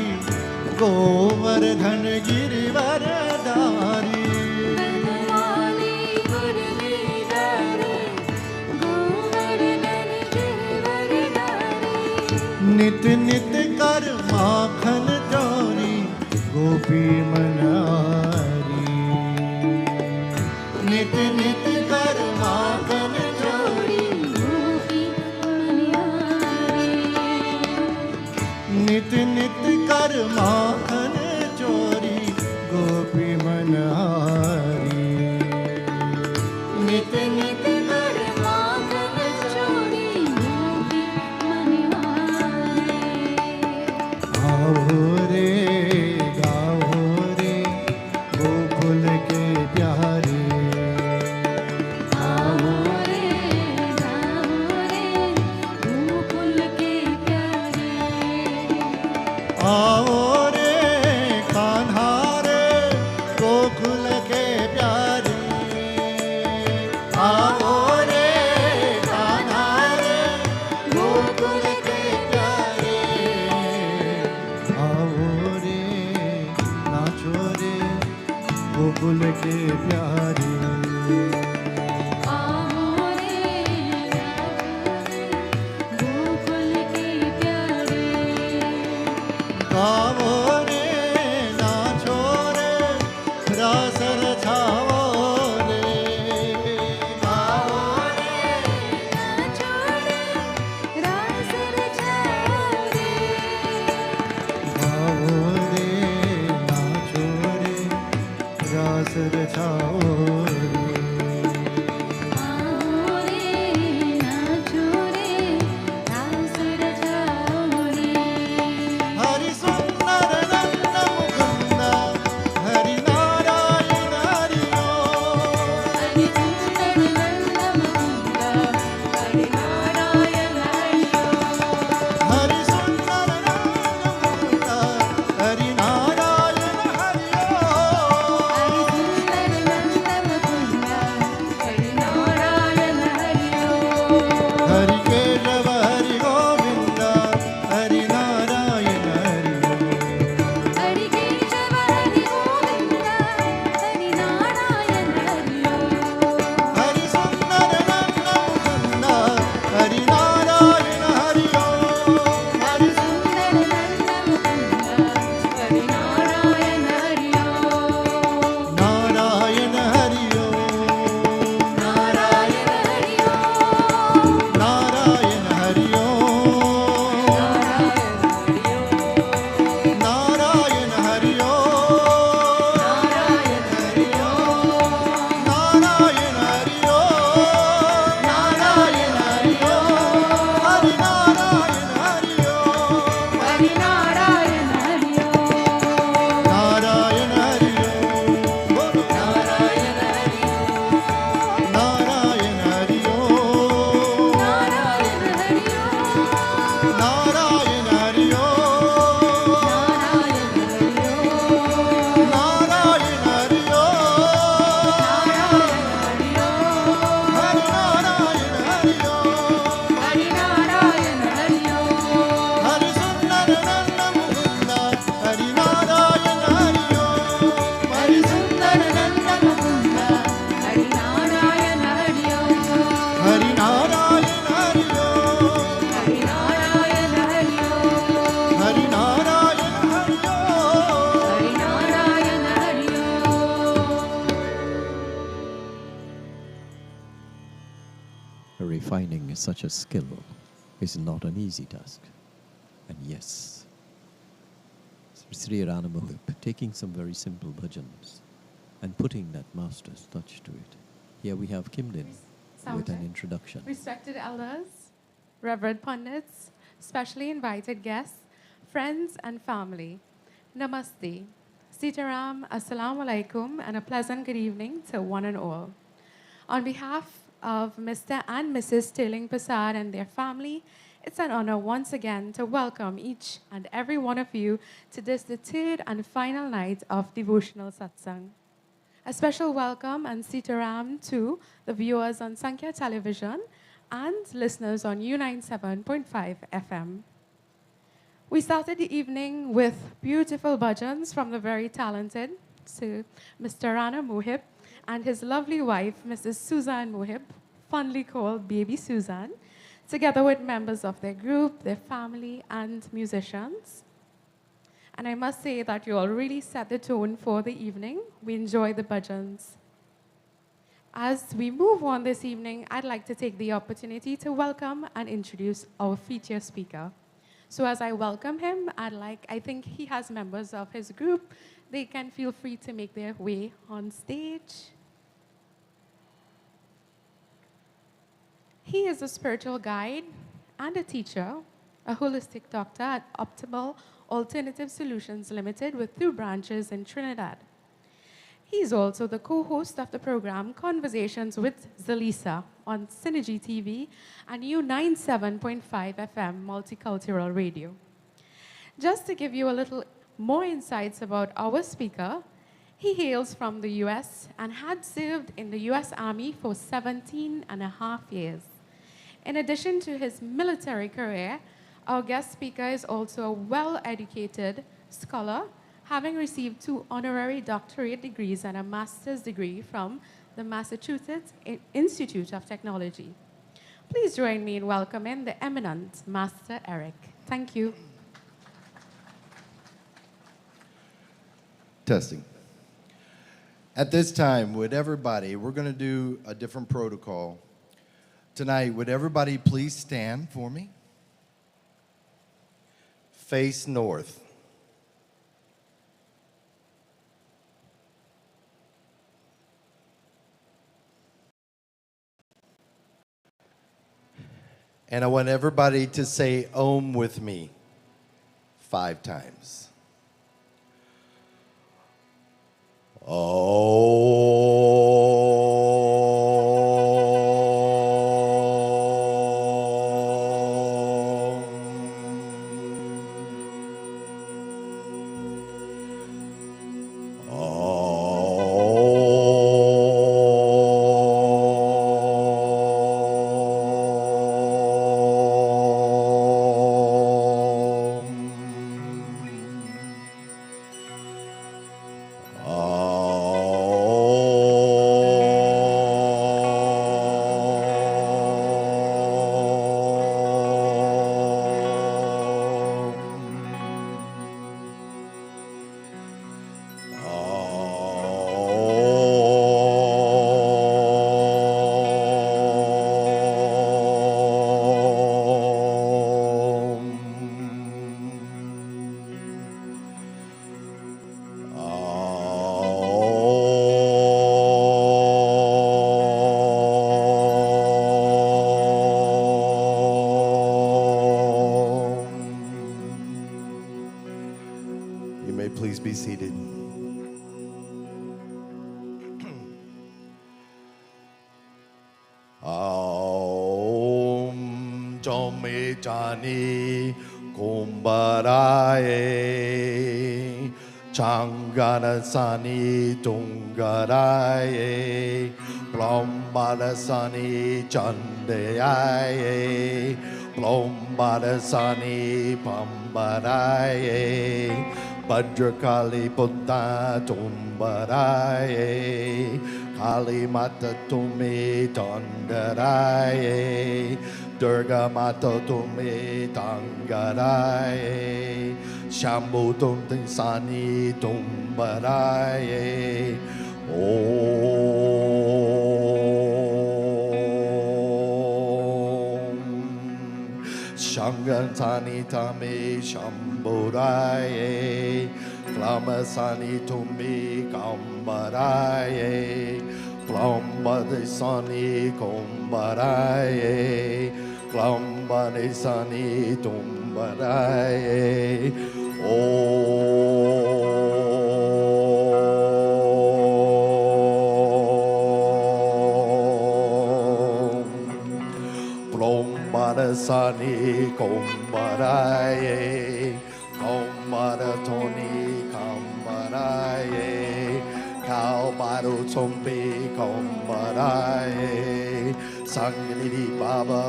गोवर्धन गिरिवरधारी वनमाली मुरलीधारी गोवर्धन गिरिवरधारी नित नित कर माखन चोरी गोपी मनारी नित नित कर गोकुल के प्यारे आओ रे गोकुल के प्यारे गावो रे नाचो रे रास रचाओ रे गावो रे नाचो रे रास रचाओ रे गावो रे नाचो रे रास रचाओ रे आओ रे नाचो रे रास रचाओ रे हरि सुंदर नंद मुकुंद हरि नारायण हरि हरि सुंदर नंद मुकुंद हरि नारायण हरि हरि सुंदर नंद मुकुंद हरि नारायण हरि हरि सुंदर नंद मुकुंद हरि नारायण हरि हरि केशव हरि गोविंद हरि नारायण हरि हरि केशव हरि गोविंद हरि नारायण हरि हरि सुंदर नंद मुकुंद हरि नारायण हरि हरि सुंदर नंद मुकुंद हरि नारायण हरि नारायण हरि नारायण हरि नारायण हरि नारायण हरि नारायण हरि नारायण हरि नारायण हरि हरि नारायण हरि हरि नारायण हरि नारायण हरि बोलो नारायण हरि नारायण हरि नारायण हरि नारायण हरि नारायण हरि नारायण हरि हरि नारायण हरि हरि नारायण हरि हरि सुंदर नंद मुकुंद हरि नारायण हरि हरि सुंदर नंद Mukund Hari Narayan Hari Hari Narayan Hari Hari Narayan Hari Hari Narayan Hari Hari Narayan Hari Refining such a skill is not an easy task. And yes, Sri Rana Mohip taking some very simple bhajans and putting that master's touch to it. Here we have Kimlin with an introduction. Respected elders, reverend pundits, specially invited guests, friends and family, Namaste, Sitaram, Assalamu Alaikum, and a pleasant good evening to one and all. On behalf of Mr. and Mrs. Sterling Persad and their family, it's an honor once again to welcome each and every one of you to this, the third and final night of Devotional Satsangh. A special welcome and Sitaram to the viewers on Sankhya Television and listeners on U97.5 FM. We started the evening with beautiful bhajans from the very talented Mr. Rana Mohip and his lovely wife, Mrs. Suzanne Mohip, fondly called Baby Suzanne, together with members of their group, their family, and musicians. And I must say that you all really set the tone for the evening. We enjoyed the bhajans. As we move on this evening, I'd like to take the opportunity to welcome and introduce our featured speaker. So as I welcome him, I think he has members of his group. They can feel free to make their way on stage. He is a spiritual guide and a teacher, a holistic doctor at Optimal Alternative Solutions Limited with 2 branches in Trinidad. He is also the co-host of the program Conversations with Zalisa on Synergy TV and U97.5 FM Multicultural Radio. Just to give you a little more insights about our speaker, he hails from the US and had served in the US Army for 17 and a half years. In addition to his military career, our guest speaker is also a well-educated scholar, having received 2 honorary doctorate degrees and a master's degree from the Massachusetts Institute of Technology. Please join me in welcoming the eminent Master Eric. Thank you. Testing. At this time, would everybody, we're going to do a different protocol. Tonight, would everybody please stand for me? Face north. And I want everybody to say Om with me 5 times. You may please be seated. Om Jomi Jani Kumbaraye Changanasani Tungaraye Plombarasani Chandayaye Plombarasani Pambaraye Bhadrakali Buddha Tumbaraye Kali Mata Tumi Tandaraye Durga Mata Tumi Tangaraye Shambhu Tumtinsani Tumbaraye Om Shangansani Tami Shambhuraye Klamasani Tumi Kambaraye Klambadisani Kumbaraye Klambadisani Tumbaraye Plombarasani Kumbaraye Kumbaratoni Kambaraye Kalbaru Tumbi Kumbaraye Sangri Baba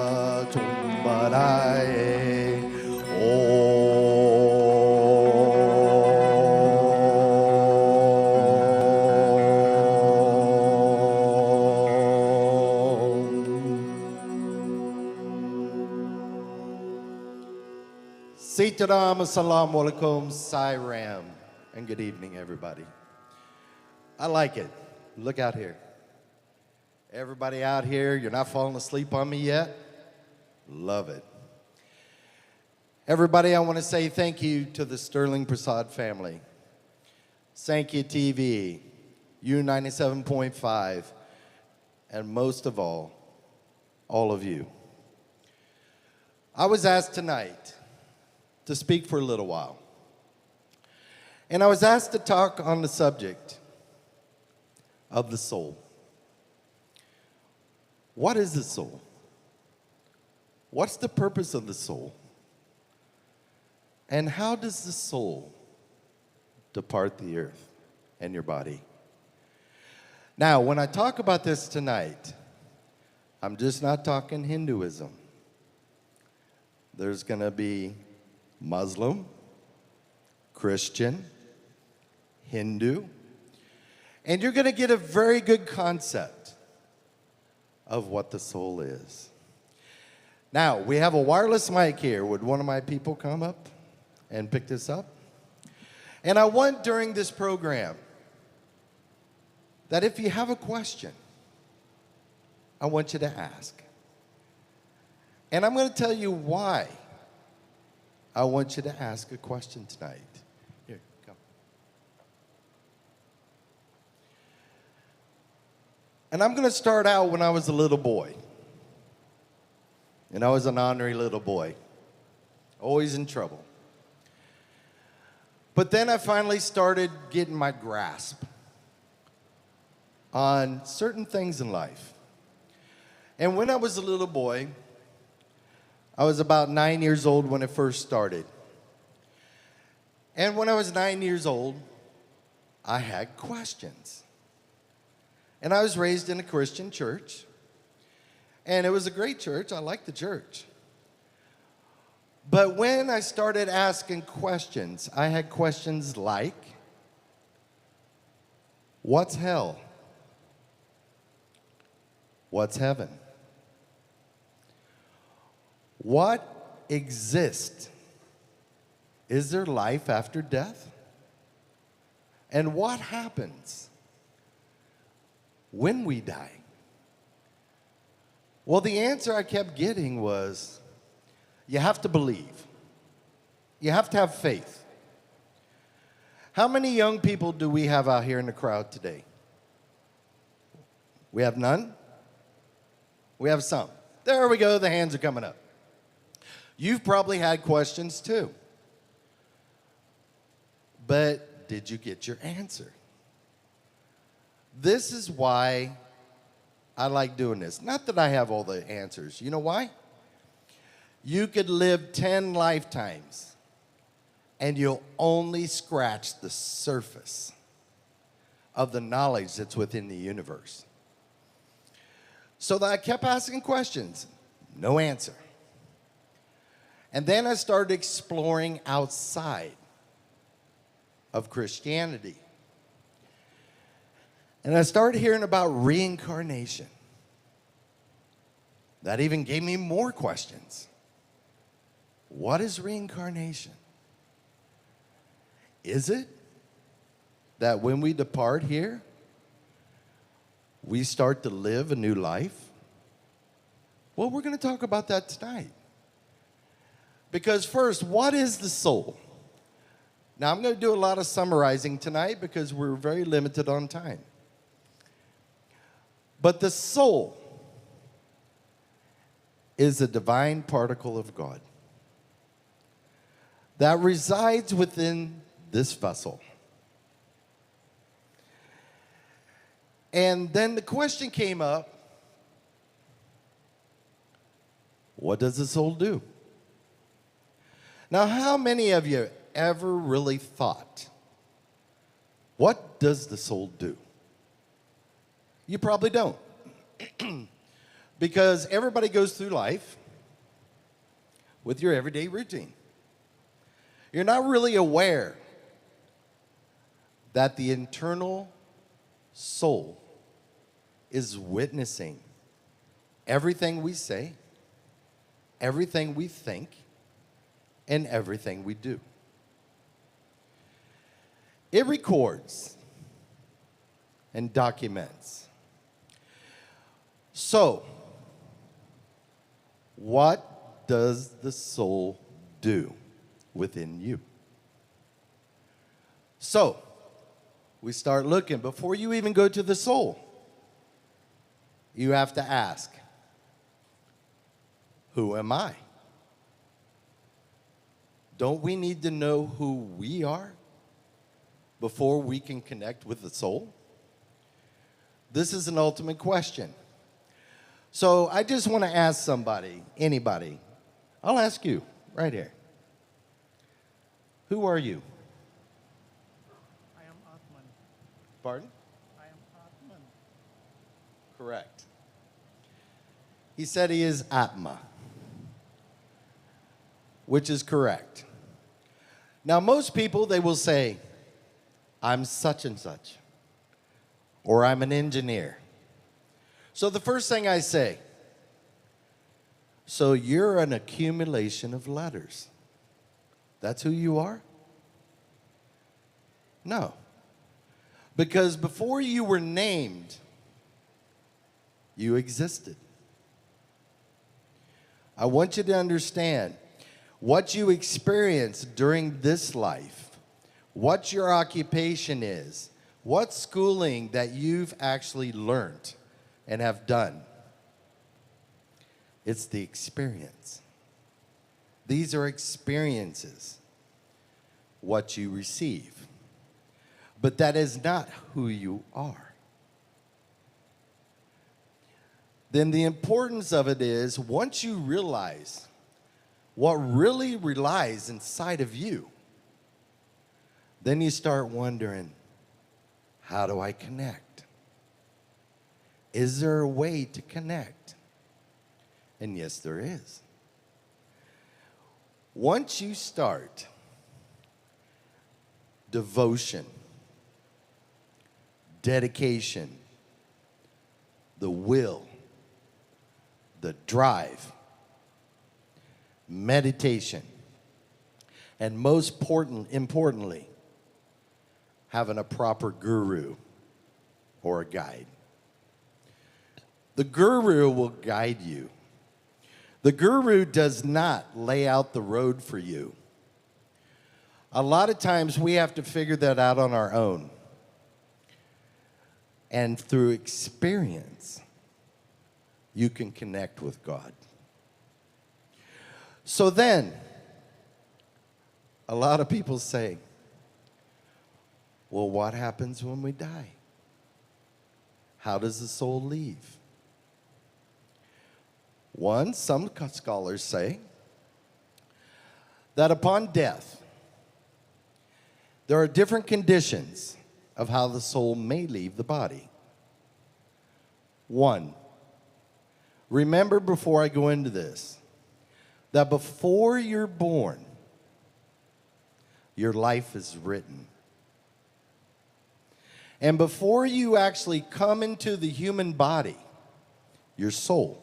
Tumbaraye Sitaram, Assalamu Alaikum, Sairam, and good evening, everybody. I like it. Look out here. Everybody out here, you're not falling asleep on me yet? Love it. Everybody, I want to say thank you to the Sterling Persad family. Sankya TV, U97.5, and most of all of you. I was asked tonight to speak for a little while. And I was asked to talk on the subject of the soul. What is the soul? What's the purpose of the soul? And how does the soul depart the earth and your body? Now, when I talk about this tonight, I'm just not talking Hinduism. There's going to be Muslim, Christian, Hindu, and you're going to get a very good concept of what the soul is. Now, we have a wireless mic here. Would one of my people come up and pick this up? And I want during this program that if you have a question, I want you to ask. And I'm going to tell you why I want you to ask a question tonight. Here, come. And I'm going to start out when I was a little boy. And I was an ornery little boy, always in trouble. But then I finally started getting my grasp on certain things in life. And when I was a little boy, I was about 9 years old when it first started. And when I was 9 years old, I had questions. And I was raised in a Christian church. And it was a great church. I liked the church. But when I started asking questions, I had questions like, what's hell? What's heaven? What exists? Is there life after death? And what happens when we die? Well, the answer I kept getting was, you have to believe. You have to have faith. How many young people do we have out here in the crowd today? We have none? We have some. There we go, the hands are coming up. You've probably had questions too. But did you get your answer? This is why I like doing this. Not that I have all the answers. You know why? You could live 10 lifetimes and you'll only scratch the surface of the knowledge that's within the universe. So that I kept asking questions, no answer. And then I started exploring outside of Christianity. And I started hearing about reincarnation. That even gave me more questions. What is reincarnation? Is it that when we depart here, we start to live a new life? Well, we're going to talk about that tonight. Because first, what is the soul? Now, I'm going to do a lot of summarizing tonight because we're very limited on time. But the soul is a divine particle of God that resides within this vessel. And then the question came up, what does the soul do? Now, how many of you ever really thought, what does the soul do? You probably don't. Because everybody goes through life with your everyday routine. You're not really aware that the internal soul is witnessing everything we say, everything we think, and everything we do. It records and documents. So, what does the soul do within you? So, we start looking. Before you even go to the soul, you have to ask, who am I? Don't we need to know who we are before we can connect with the soul? This is an ultimate question. So I just want to ask somebody, anybody. I'll ask you right here. Who are you? I am Atman. Pardon? I am Atman. Correct. He said he is Atma, which is correct. Now, most people, they will say, I'm such and such, or I'm an engineer. So the first thing I say, so you're an accumulation of letters. That's who you are? No. Because before you were named, you existed. I want you to understand what you experience during this life, what your occupation is, what schooling that you've actually learned and have done. It's the experience. These are experiences, what you receive. But that is not who you are. Then the importance of it is, once you realize what really relies inside of you, then you start wondering, how do I connect? Is there a way to connect? And yes, there is. Once you start devotion, dedication, the will, the drive, meditation, and most importantly, having a proper guru or a guide. The guru will guide you. The guru does not lay out the road for you. A lot of times we have to figure that out on our own. And through experience, you can connect with God. So then, a lot of people say, well, what happens when we die? How does the soul leave? One, some scholars say that upon death, there are different conditions of how the soul may leave the body. One, remember before I go into this, that before you're born, your life is written. And before you actually come into the human body, your soul,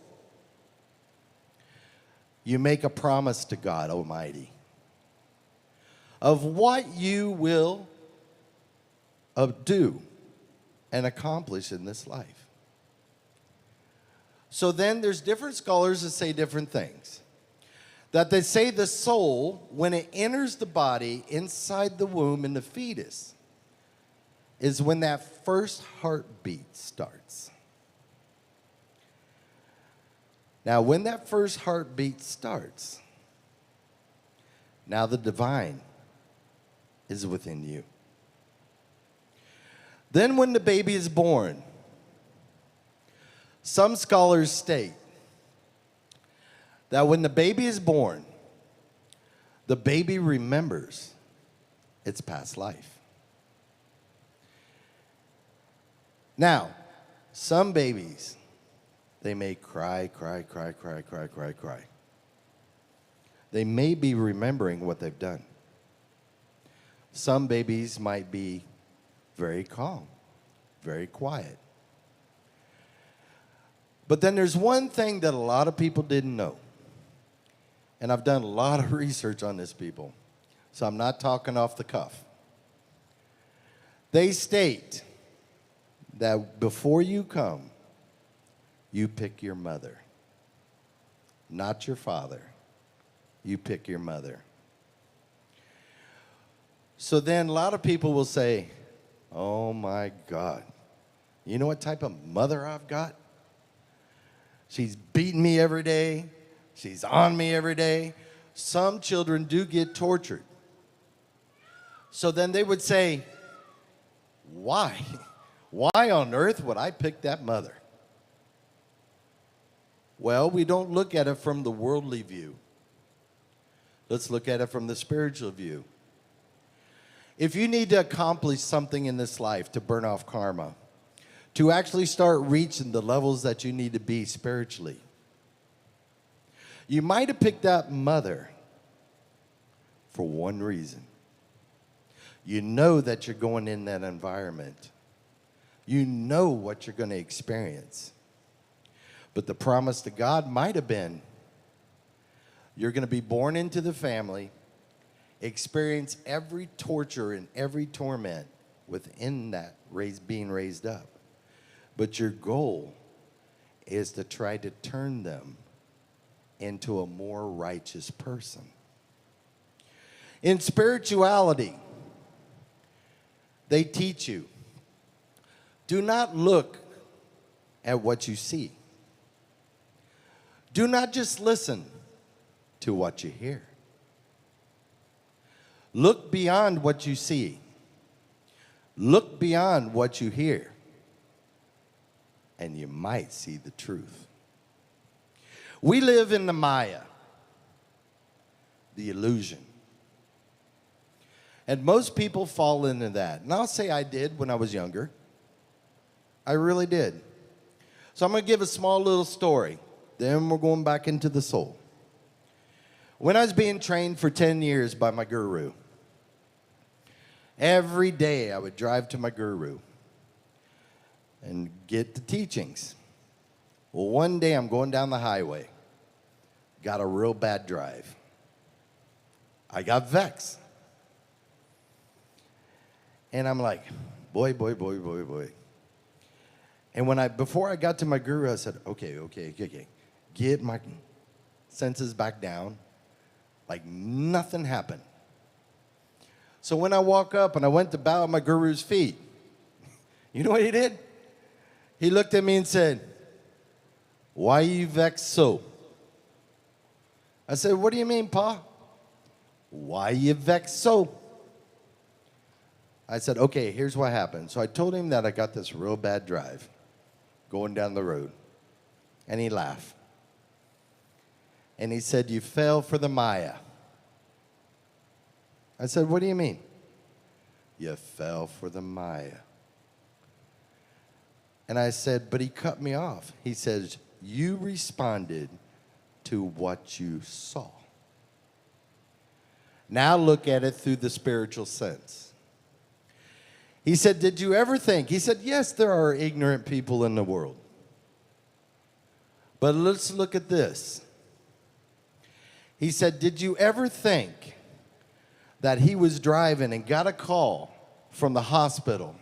you make a promise to God Almighty of what you will do and accomplish in this life. So then there's different scholars that say different things. That they say the soul, when it enters the body inside the womb in the fetus, is when that first heartbeat starts. Now, when that first heartbeat starts, now the divine is within you. Then when the baby is born, some scholars state that when the baby is born, the baby remembers its past life. Now, some babies, they may cry. They may be remembering what they've done. Some babies might be very calm, very quiet. But then there's one thing that a lot of people didn't know. And I've done a lot of research on this, people. So I'm not talking off the cuff. They state that before you come, you pick your mother, not your father. You pick your mother. So then a lot of people will say, oh my God, you know what type of mother I've got? She's beating me every day. She's on me every day. Some children do get tortured. So then they would say, why? Why on earth would I pick that mother? Well, we don't look at it from the worldly view. Let's look at it from the spiritual view. If you need to accomplish something in this life to burn off karma, to actually start reaching the levels that you need to be spiritually, you might have picked that mother for one reason. You know that you're going in that environment. You know what you're going to experience. But the promise to God might have been, you're going to be born into the family, experience every torture and every torment within that being raised up. But your goal is to try to turn them into a more righteous person. In spirituality, they teach you, do not look at what you see. Do not just listen to what you hear. Look beyond what you see. Look beyond what you hear. And you might see the truth. We live in the Maya, the illusion. And most people fall into that. And I'll say I did when I was younger. I really did. So I'm going to give a small little story. Then we're going back into the soul. When I was being trained for 10 years by my guru, every day I would drive to my guru and get the teachings. Well, one day I'm going down the highway. Got a real bad drive. I got vexed. And I'm like, boy. And before I got to my guru, I said, okay. Get my senses back down. Like nothing happened. So when I walk up and I went to bow at my guru's feet, you know what he did? He looked at me and said, why you vexed so? I said, what do you mean, Pa? Why you vexed so? I said, okay, here's what happened. So I told him that I got this real bad drive going down the road. And he laughed. And he said, you fell for the Maya. I said, what do you mean? You fell for the Maya. And I said, but he cut me off. He says, you responded to what you saw. Now look at it through the spiritual sense. He said, did you ever think? He said, yes, there are ignorant people in the world. But let's look at this. He said, did you ever think that he was driving and got a call from the hospital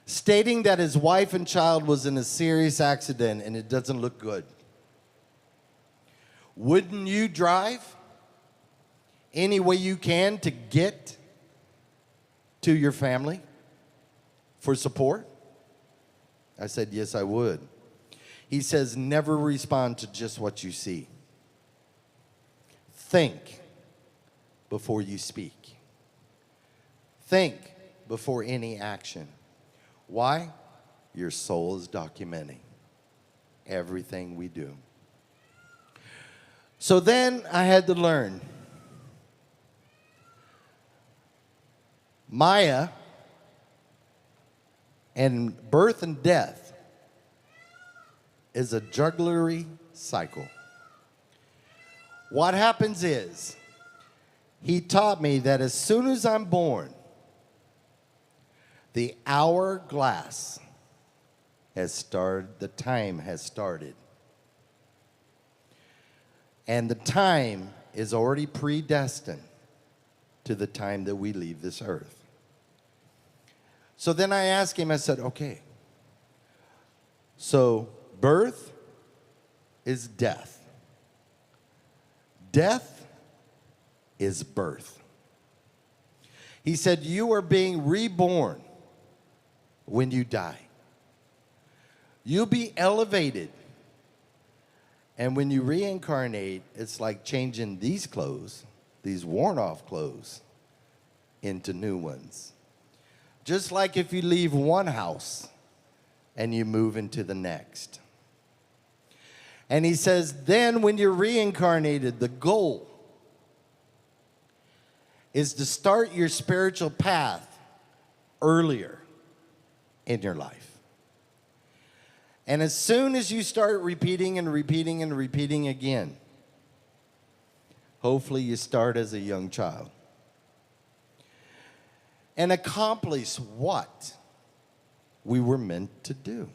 stating that his wife and child was in a serious accident and it doesn't look good? Wouldn't you drive any way you can to get to your family for support? I said, yes, I would. He says, never respond to just what you see. Think before you speak. Think before any action. Why? Your soul is documenting everything we do. So then I had to learn. Maya and birth and death is a jugglery cycle. What happens is, he taught me that as soon as I'm born, the hourglass has started, the time has started. And the time is already predestined to the time that we leave this earth. So then I asked him, I said, okay, so birth is death. Death is birth. He said, you are being reborn when you die. You'll be elevated. And when you reincarnate, it's like changing these clothes, these worn off clothes, into new ones. Just like if you leave one house and you move into the next. And he says, then when you're reincarnated, the goal is to start your spiritual path earlier in your life. And as soon as you start repeating and repeating and repeating again, hopefully you start as a young child. and accomplish what we were meant to do.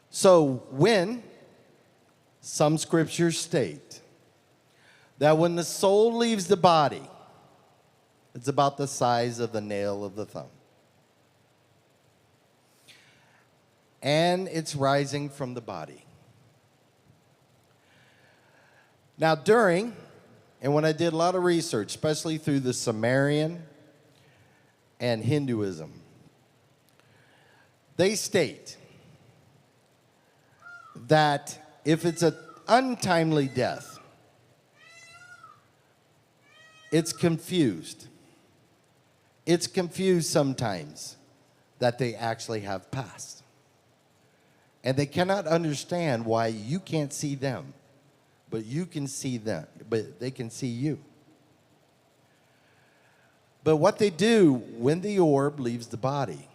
So when some scriptures state that when the soul leaves the body, it's about the size of the nail of the thumb. And it's rising from the body. Now, and when I did a lot of research, especially through the Sumerian and Hinduism, they state that if it's an untimely death, it's confused. It's confused sometimes that they actually have passed. And they cannot understand why you can't see them, but you can see them, but they can see you. But what they do when the orb leaves the body,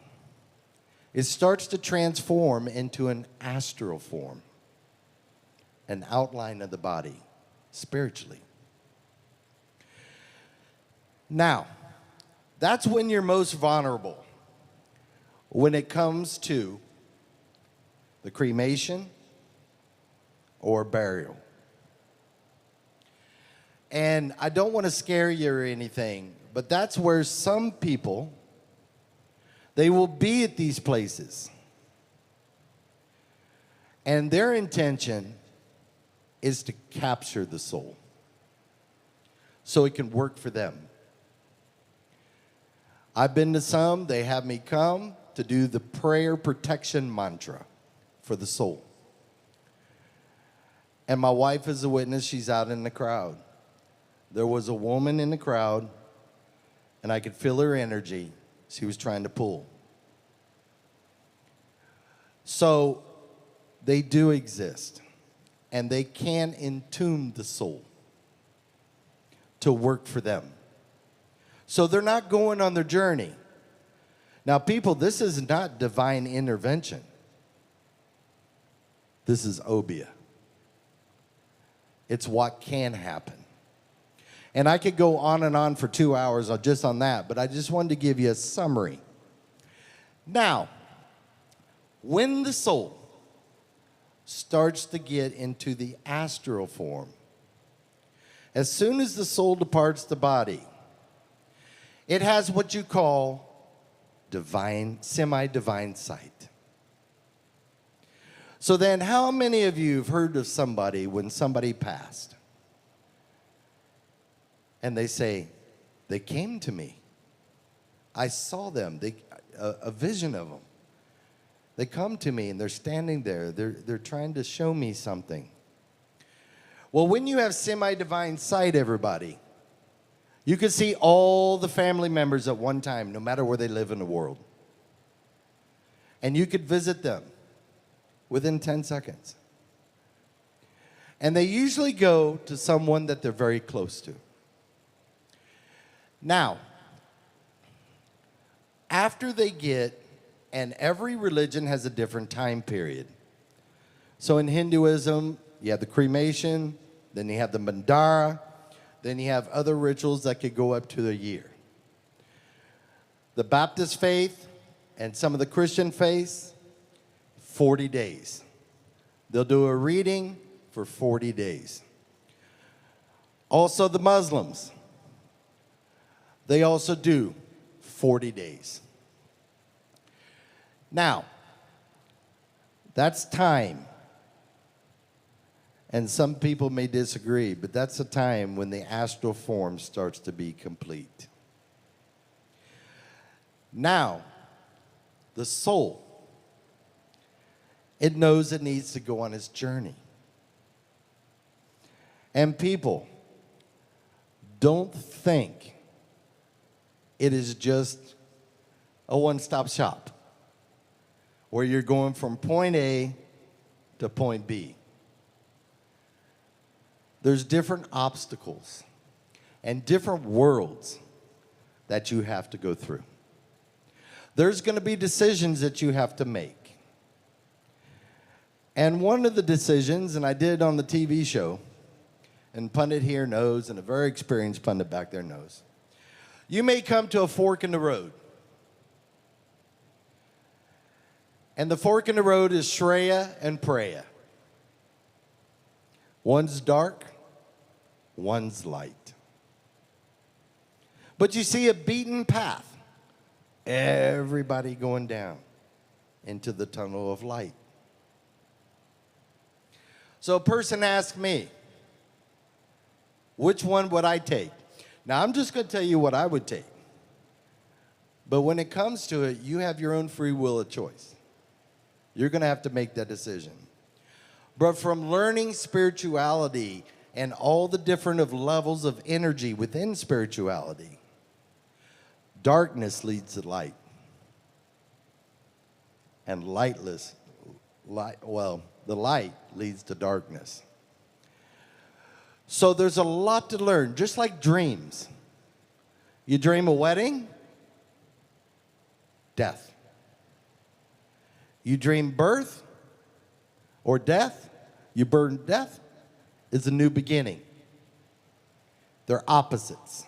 it starts to transform into an astral form, an outline of the body spiritually. Now, that's when you're most vulnerable, when it comes to the cremation or burial. And I don't want to scare you or anything, but that's where some people, they will be at these places. And their intention is to capture the soul so it can work for them. I've been to some, they have me come to do the prayer protection mantra for the soul. And my wife is a witness, she's out in the crowd. There was a woman in the crowd, and I could feel her energy. She was trying to pull. So they do exist, and they can entomb the soul to work for them. So they're not going on their journey. Now, people, this is not divine intervention. This is obia. It's what can happen. And I could go on and on for 2 hours just on that, but I just wanted to give you a summary. Now, when the soul starts to get into the astral form, as soon as the soul departs the body, it has what you call semi-divine sight. So then, how many of you have heard of somebody when somebody passed? And they say, they came to me. I saw them, a vision of them. They come to me and they're standing there. They're trying to show me something. Well, when you have semi-divine sight, everybody, you can see all the family members at one time, no matter where they live in the world. And you could visit them within 10 seconds. And they usually go to someone that they're very close to. Now, after they get, and every religion has a different time period. So in Hinduism, you have the cremation, then you have the mandara, then you have other rituals that could go up to a year. The Baptist faith and some of the Christian faiths, 40 days. They'll do a reading for 40 days. Also the Muslims, they also do 40 days. Now, that's time. And some people may disagree, but that's the time when the astral form starts to be complete. Now, the soul, it knows it needs to go on its journey. And people, don't think it is just a one-stop shop where you're going from point A to point B. There's different obstacles and different worlds that you have to go through. There's going to be decisions that you have to make. And one of the decisions, and I did it on the TV show, and pundit here knows, and a very experienced pundit back there knows, You may come to a fork in the road. And the fork in the road is Shreya and Preya. One's dark, one's light. But you see a beaten path. Everybody going down into the tunnel of light. So a person asked me, which one would I take? Now, I'm just going to tell you what I would take. But when it comes to it, you have your own free will of choice. You're going to have to make that decision. But from learning spirituality and all the different of levels of energy within spirituality, darkness leads to light. And the light leads to darkness. So there's a lot to learn, just like dreams. You dream a wedding, death. You dream birth or death, you burn death, is a new beginning. They're opposites.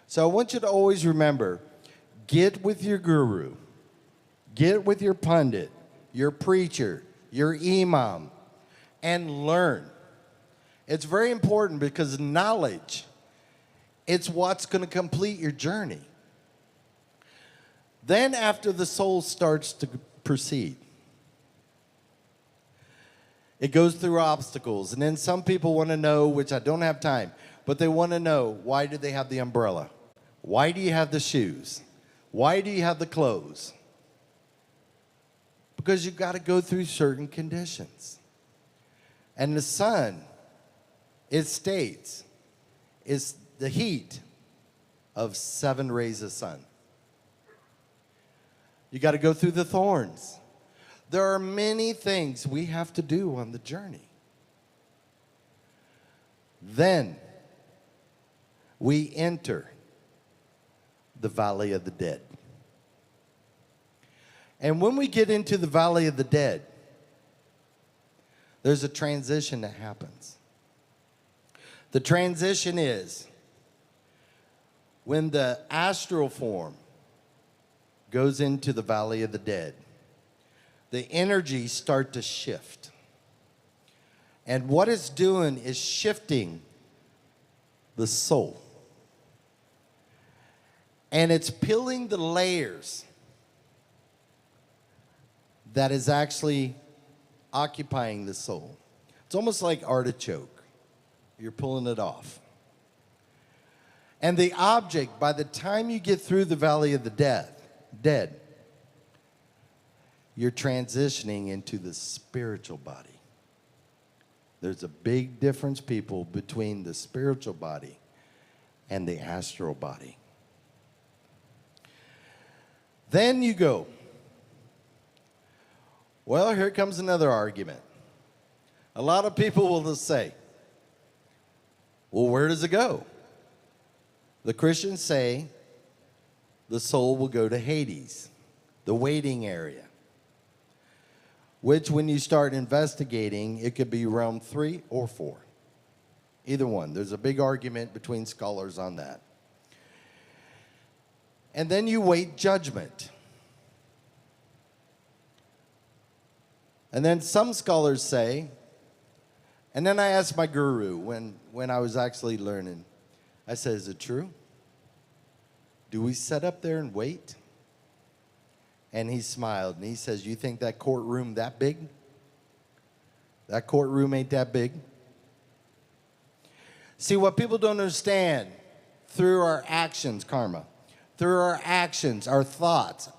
So I want you to always remember, get with your guru, get with your pundit, your preacher, your imam, and learn. It's very important because knowledge, it's what's going to complete your journey. Then after the soul starts to proceed, it goes through obstacles. And then some people want to know, which I don't have time, but they want to know, why do they have the umbrella? Why do you have the shoes? Why do you have the clothes? Because you've got to go through certain conditions. And the sun, it states, is the heat of 7 rays of sun. You got to go through the thorns. There are many things we have to do on the journey. Then we enter the valley of the dead. And when we get into the valley of the dead, there's a transition that happens. The transition is when the astral form goes into the valley of the dead, the energies start to shift. And what it's doing is shifting the soul. And it's peeling the layers that is actually occupying the soul. It's almost like artichoke. You're pulling it off. And the object, by the time you get through the valley of the dead, you're transitioning into the spiritual body. There's a big difference, people, between the spiritual body and the astral body. Then you go, well, here comes another argument. A lot of people will just say, well, where does it go? The Christians say the soul will go to Hades, the waiting area, which when you start investigating, it could be realm 3 or 4. Either one. There's a big argument between scholars on that. And then you wait judgment. And then some scholars say, and then I asked my guru when I was actually learning, I said, is it true? Do we sit up there and wait? And he smiled and he says, you think that courtroom that big? That courtroom ain't that big. See, what people don't understand, through our actions, karma, through our actions, our thoughts,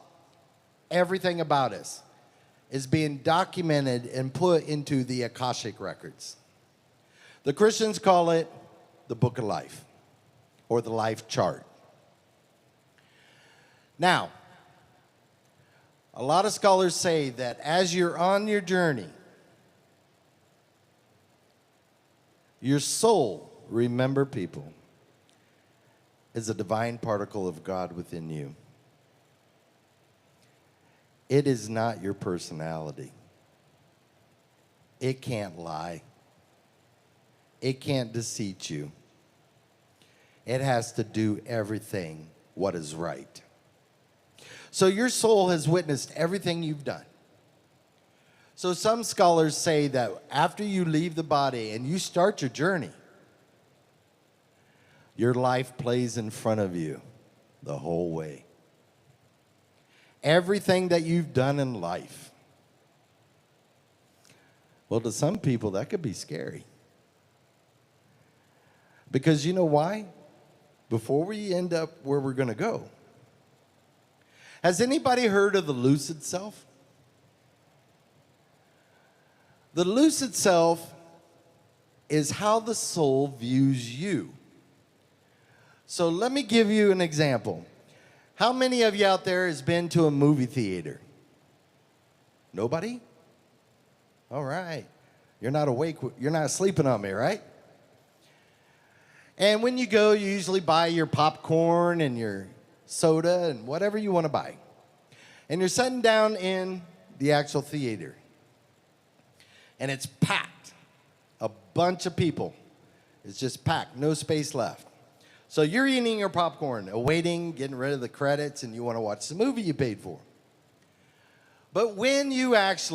everything about us is being documented and put into the Akashic records. The Christians call it the Book of Life or the life chart. Now, a lot of scholars say that as you're on your journey, your soul, remember people, is a divine particle of God within you. It is not your personality. It can't lie. It can't deceive you. it has to do everything what is right. So your soul has witnessed everything you've done. So some scholars say that after you leave the body and you start your journey, your life plays in front of you the whole way. Everything that you've done in life. Well, to some people, that could be scary. Because you know why? Before we end up where we're going to go, has anybody heard of the lucid self? The lucid self is how the soul views you. So let me give you an example. How many of you out there has been to a movie theater? Nobody? All right. You're not awake. You're not sleeping on me, right? And when you go, you usually buy your popcorn and your soda and whatever you want to buy. And you're sitting down in the actual theater. And it's packed. A bunch of people. It's just packed. No space left. So you're eating your popcorn, awaiting, getting rid of the credits, and you want to watch the movie you paid for. But when the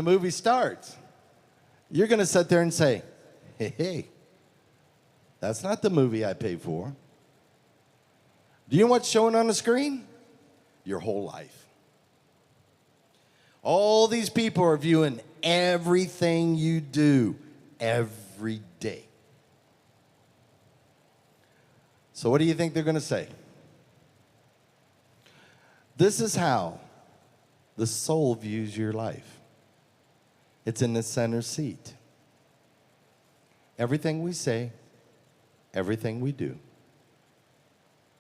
movie starts, you're going to sit there and say, hey, that's not the movie I paid for. Do you know what's showing on the screen? Your whole life. All these people are viewing everything you do every day. So what do you think they're going to say? This is how the soul views your life. It's in the center seat. Everything we say, everything we do,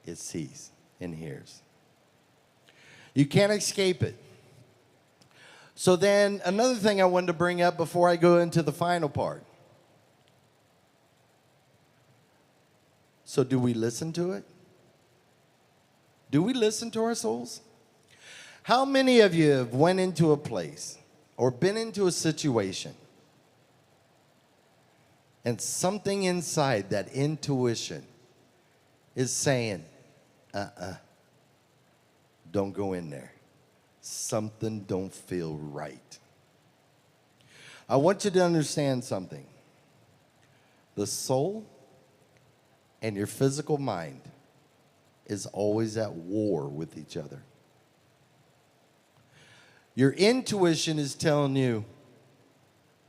it sees and hears. You can't escape it. So then another thing I wanted to bring up before I go into the final part. So do we listen to it? Do we listen to our souls? How many of you have went into a place or been into a situation and something inside that intuition is saying, don't go in there. Something don't feel right. I want you to understand something. The soul and your physical mind is always at war with each other. Your intuition is telling you,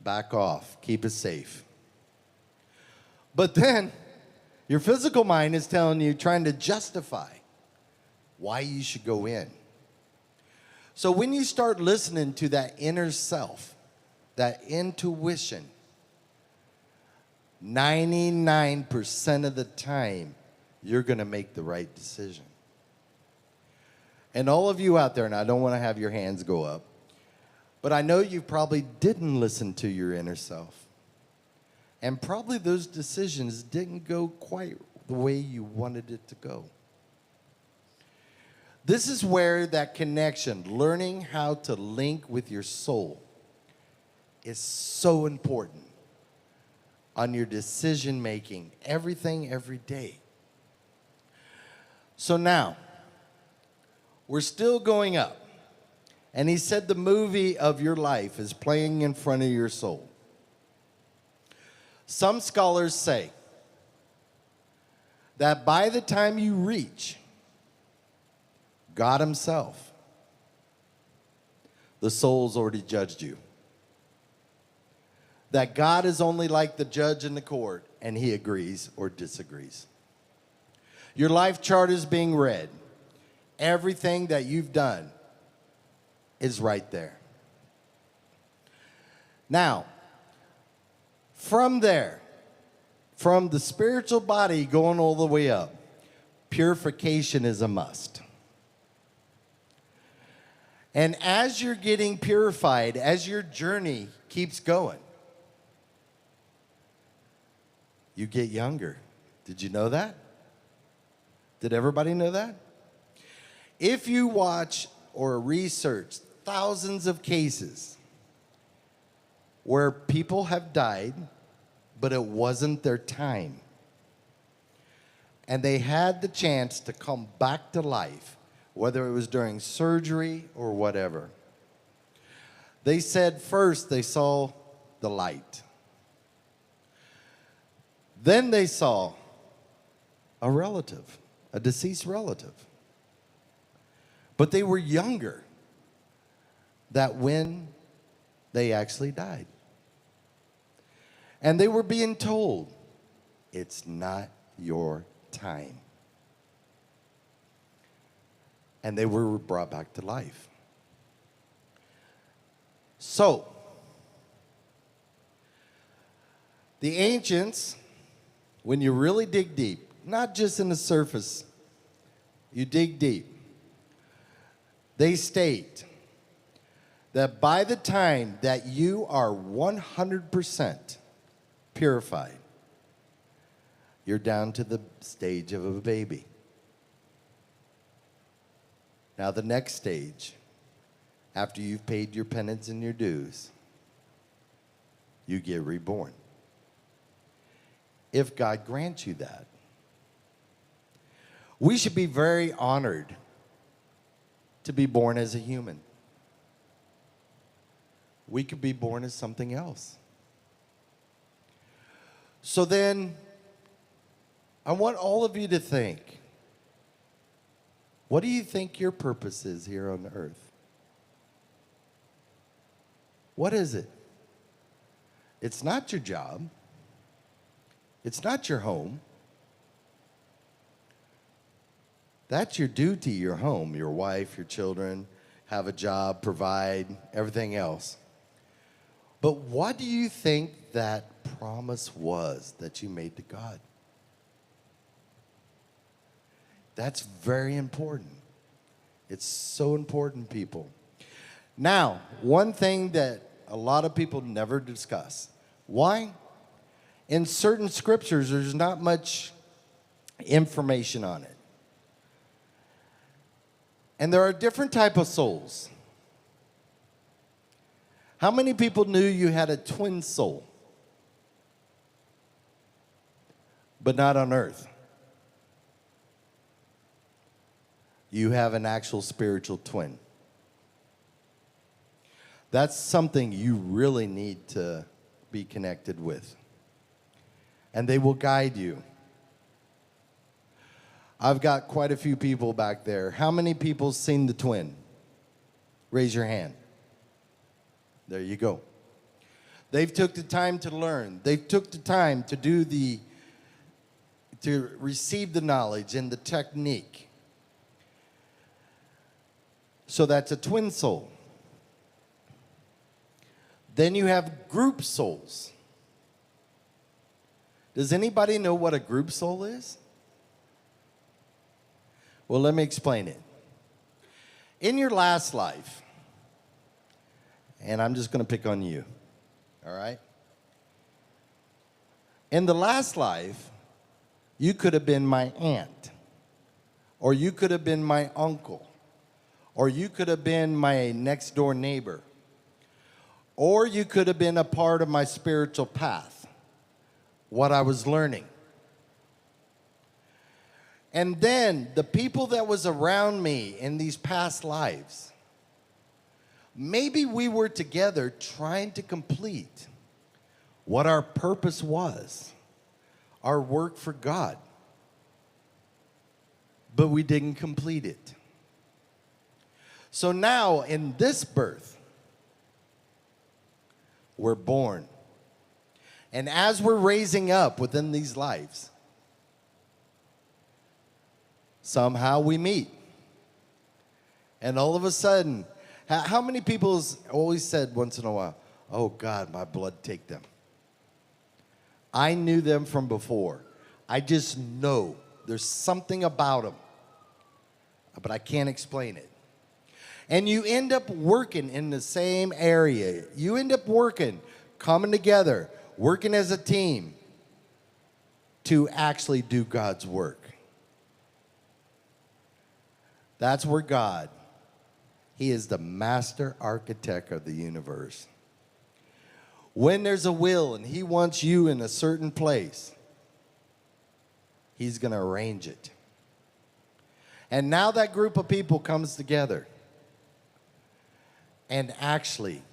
back off, keep it safe. But then, your physical mind is telling you, trying to justify why you should go in. So when you start listening to that inner self, that intuition, 99% of the time, you're going to make the right decision. And all of you out there, and I don't want to have your hands go up, but I know you probably didn't listen to your inner self. And probably those decisions didn't go quite the way you wanted it to go. This is where that connection, learning how to link with your soul, is so important on your decision making, everything, every day. So now, we're still going up. And he said the movie of your life is playing in front of your soul. Some scholars say that by the time you reach God himself, the soul's already judged you. That God is only like the judge in the court, and he agrees or disagrees. Your life chart is being read. Everything that you've done is right there. Now, from there, from the spiritual body going all the way up, purification is a must. And as you're getting purified, as your journey keeps going, you get younger. Did you know that? Did everybody know that? If you watch or research thousands of cases where people have died, but it wasn't their time, and they had the chance to come back to life, whether it was during surgery or whatever. They said first they saw the light. Then they saw a relative, a deceased relative. But they were younger that when they actually died. And they were being told, it's not your time. And they were brought back to life. So, the ancients, when you really dig deep, not just in the surface, you dig deep, they state that by the time that you are 100% purified, you're down to the stage of a baby. Now the next stage, after you've paid your penance and your dues, you get reborn. If God grants you that. We should be very honored to be born as a human. We could be born as something else. So then, I want all of you to think, what do you think your purpose is here on the earth? What is it? It's not your job. It's not your home. That's your duty, your home, your wife, your children, have a job, provide, everything else. But what do you think that promise was that you made to God? That's very important. It's so important, people. Now, one thing that a lot of people never discuss. Why? In certain scriptures, there's not much information on it. And there are different type of souls. How many people knew you had a twin soul? But not on earth. You have an actual spiritual twin. That's something you really need to be connected with. And they will guide you. I've got quite a few people back there. How many people seen the twin? Raise your hand. There you go. They've took the time to learn. They've took the time to to receive the knowledge and the technique. So that's a twin soul. Then you have group souls. Does anybody know what a group soul is? Well, let me explain it. In your last life, and I'm just going to pick on you, all right? In the last life, you could have been my aunt, or you could have been my uncle, or you could have been my next door neighbor, or you could have been a part of my spiritual path, what I was learning. And then the people that was around me in these past lives, maybe we were together trying to complete what our purpose was, our work for God, but we didn't complete it. So now in this birth, we're born. And as we're raising up within these lives, somehow we meet. And all of a sudden, how many people always said once in a while, oh God, my blood take them. I knew them from before. I just know there's something about them, but I can't explain it. And you end up working in the same area. You end up working, coming together, working as a team to actually do God's work. That's where God, He is the master architect of the universe. When there's a will and He wants you in a certain place, He's going to arrange it. And now that group of people comes together and actually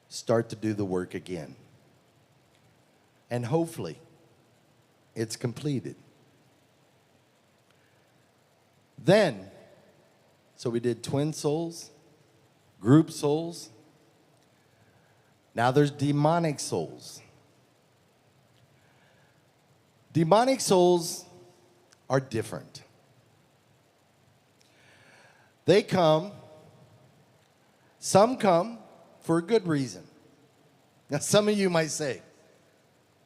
start to do the work again. And hopefully, it's completed. Then, so we did twin souls, group souls. Now there's demonic souls. Demonic souls are different. They come, some come for a good reason. Now some of you might say,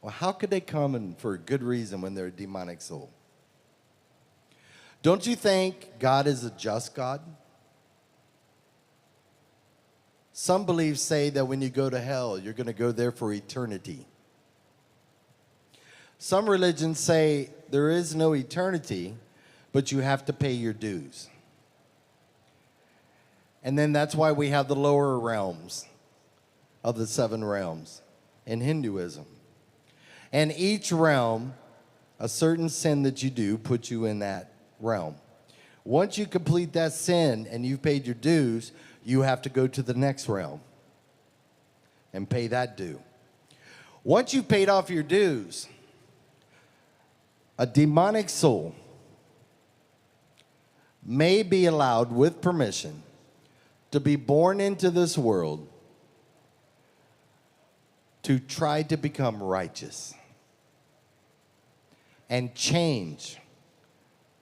well, how could they come and for a good reason when they're a demonic soul? Don't you think God is a just God? Some beliefs say that when you go to hell, you're going to go there for eternity. Some religions say there is no eternity, but you have to pay your dues. And then that's why we have the lower realms of the 7 realms in Hinduism. And each realm, a certain sin that you do puts you in that realm. Once you complete that sin and you've paid your dues, you have to go to the next realm and pay that due. Once you've paid off your dues, a demonic soul may be allowed with permission to be born into this world to try to become righteous and change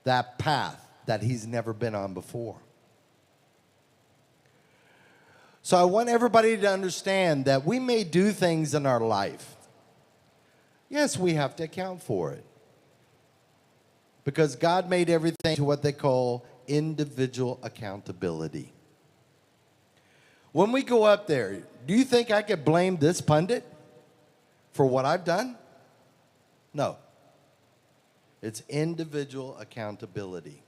that path that he's never been on before. So I want everybody to understand that we may do things in our life. Yes, we have to account for it. Because God made everything to what they call individual accountability. When we go up there, do you think I could blame this pundit for what I've done? No. It's individual accountability.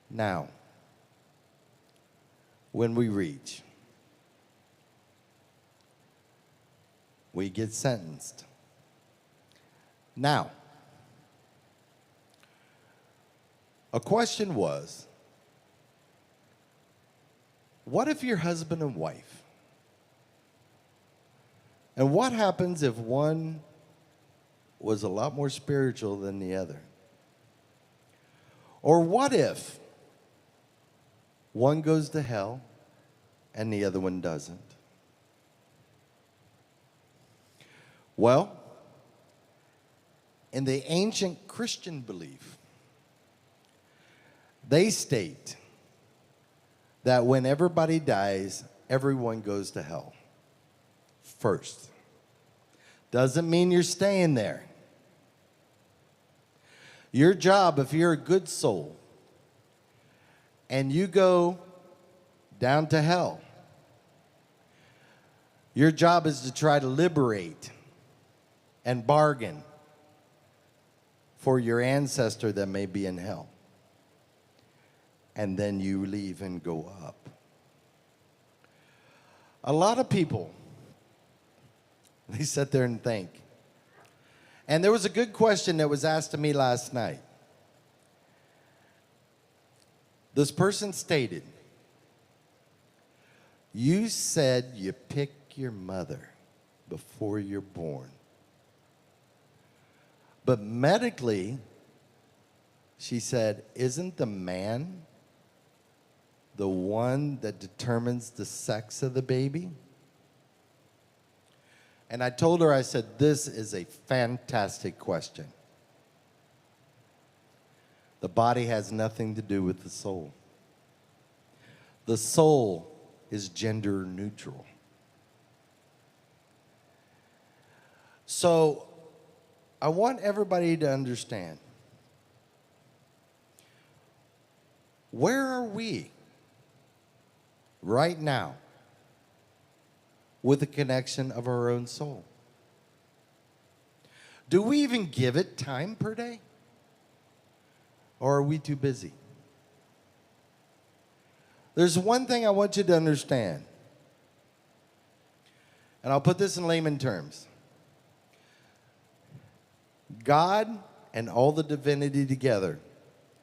Now, when we reach, we get sentenced. Now, a question was, what if you're husband and wife? And what happens if one was a lot more spiritual than the other? Or what if one goes to hell and the other one doesn't? Well, in the ancient Christian belief, they state that when everybody dies, everyone goes to hell first. Doesn't mean you're staying there. Your job, if you're a good soul, and you go down to hell, your job is to try to liberate and bargain for your ancestor that may be in hell. And then you leave and go up. A lot of people, they sit there and think. And there was a good question that was asked to me last night. This person stated, you said you pick your mother before you're born. But medically, she said, isn't the man the one that determines the sex of the baby? And I told her, I said, this is a fantastic question. The body has nothing to do with the soul. The soul is gender neutral. So I want everybody to understand, where are we right now with the connection of our own soul? Do we even give it time per day? Or are we too busy? There's one thing I want you to understand, and I'll put this in layman terms. God and all the divinity together,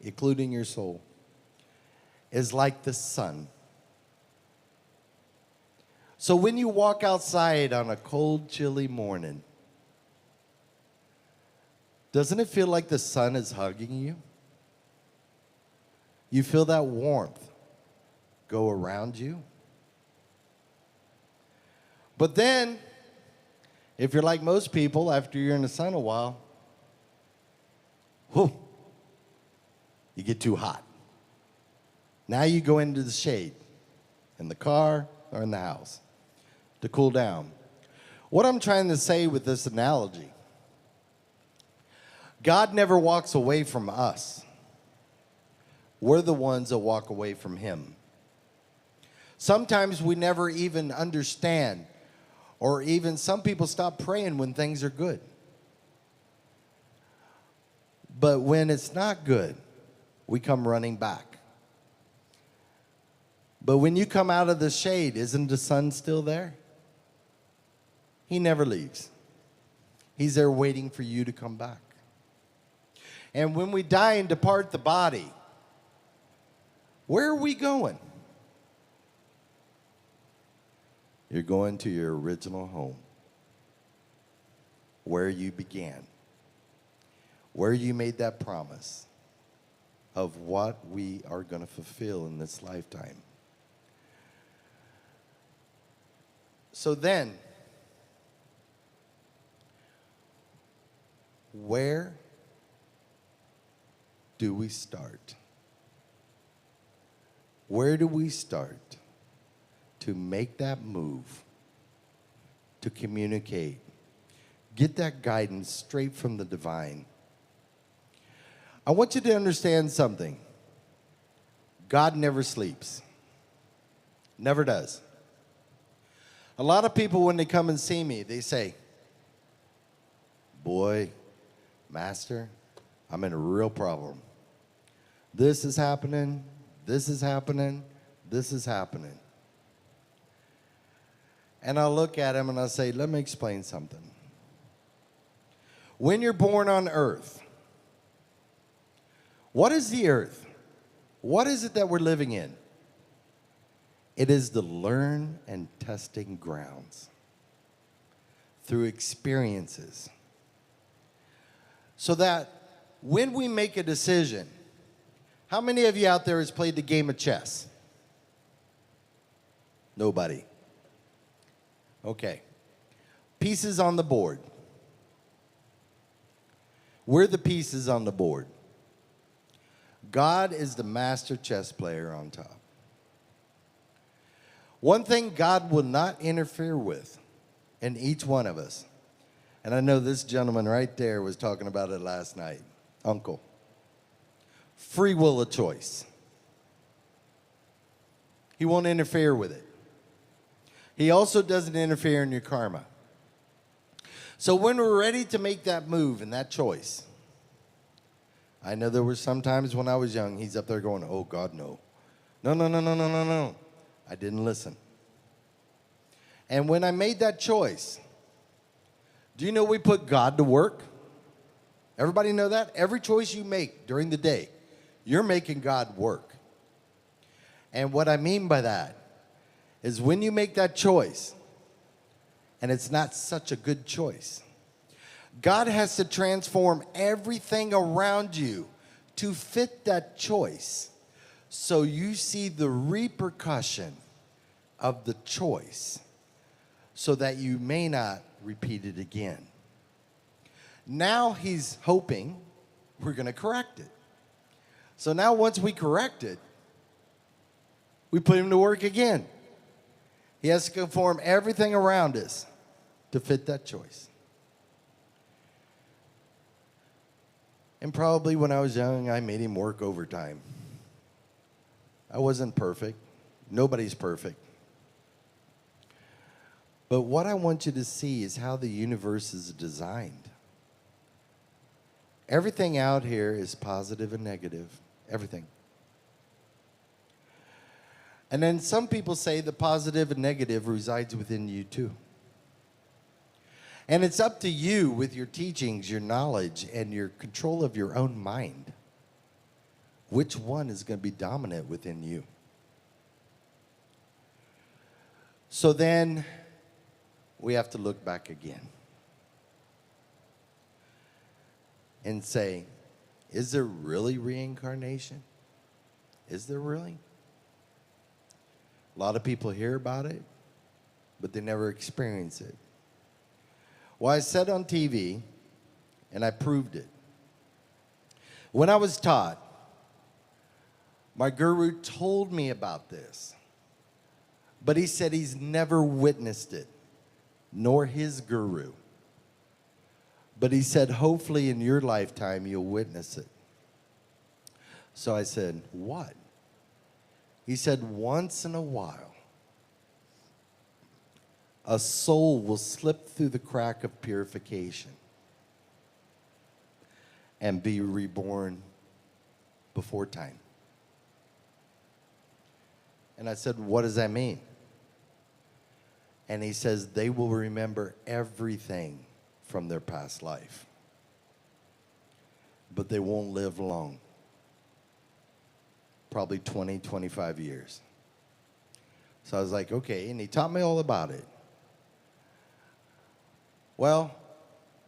including your soul, is like the sun. So when you walk outside on a cold, chilly morning, doesn't it feel like the sun is hugging you? You feel that warmth go around you. But then, if you're like most people, after you're in the sun a while, whew, you get too hot. Now you go into the shade, in the car or in the house, to cool down. What I'm trying to say with this analogy, God never walks away from us. We're the ones that walk away from him. Sometimes we never even understand, or even some people stop praying when things are good. But when it's not good, we come running back. But when you come out of the shade, isn't the sun still there? He never leaves. He's there waiting for you to come back. And when we die and depart the body, where are we going? You're going to your original home, where you began, where you made that promise of what we are going to fulfill in this lifetime. So then, where do we start? Where do we start to make that move, to communicate, get that guidance straight from the divine? I want you to understand something. God never sleeps. Never does. A lot of people, when they come and see me, they say, boy, Master, I'm in a real problem. This is happening, this is happening, this is happening. And I'll look at him and I'll say, let me explain something. When you're born on earth, what is the earth? What is it that we're living in? It is the learn and testing grounds through experiences. So that when we make a decision, how many of you out there has played the game of chess? Nobody. Okay. Pieces on the board. We're the pieces on the board. God is the master chess player on top. One thing God will not interfere with in each one of us, and I know this gentleman right there was talking about it last night, Uncle. Free will of choice. He won't interfere with it. He also doesn't interfere in your karma. So when we're ready to make that move and that choice, I know there were some times when I was young, he's up there going, oh God, no. No, no, no, no, no, no, no. I didn't listen. And when I made that choice, do you know we put God to work? Everybody know that? Every choice you make during the day, you're making God work. And what I mean by that is when you make that choice, and it's not such a good choice, God has to transform everything around you to fit that choice. So you see the repercussion of the choice so that you may not repeat it again. Now he's hoping we're going to correct it. So now once we correct it, we put him to work again. He has to conform everything around us to fit that choice. And probably when I was young, I made him work overtime. I wasn't perfect. Nobody's perfect. But what I want you to see is how the universe is designed. Everything out here is positive and negative. Everything. And then some people say the positive and negative resides within you too. And it's up to you with your teachings, your knowledge, and your control of your own mind. Which one is going to be dominant within you? So then we have to look back again and say, is there really reincarnation? Is there really? A lot of people hear about it, but they never experience it. Well, I said on TV, and I proved it. When I was taught, my guru told me about this, but he said he's never witnessed it, nor his guru. But he said, hopefully in your lifetime, you'll witness it. So I said, what? He said, once in a while, a soul will slip through the crack of purification and be reborn before time. And I said, what does that mean? And he says, they will remember everything from their past life, but they won't live long. Probably 20, 25 years. So I was like, okay, and he taught me all about it. Well,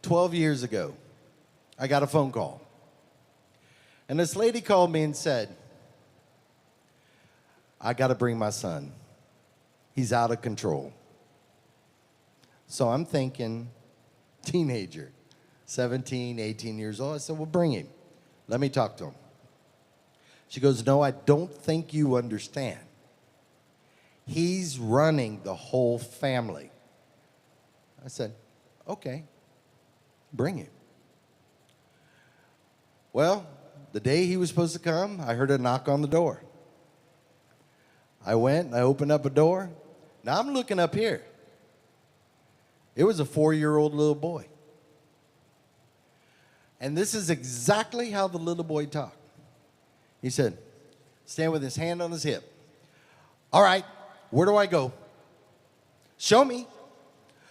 12 years ago, I got a phone call. And this lady called me and said, I got to bring my son. He's out of control. So I'm thinking, teenager, 17, 18 years old. I said, well, bring him. Let me talk to him. She goes, no, I don't think you understand. He's running the whole family. I said, okay, bring him. Well, the day he was supposed to come, I heard a knock on the door. I went, I opened up a door. Now I'm looking up here. It was a 4-year-old little boy. And this is exactly how the little boy talked. He said, stand with his hand on his hip. All right, where do I go? Show me,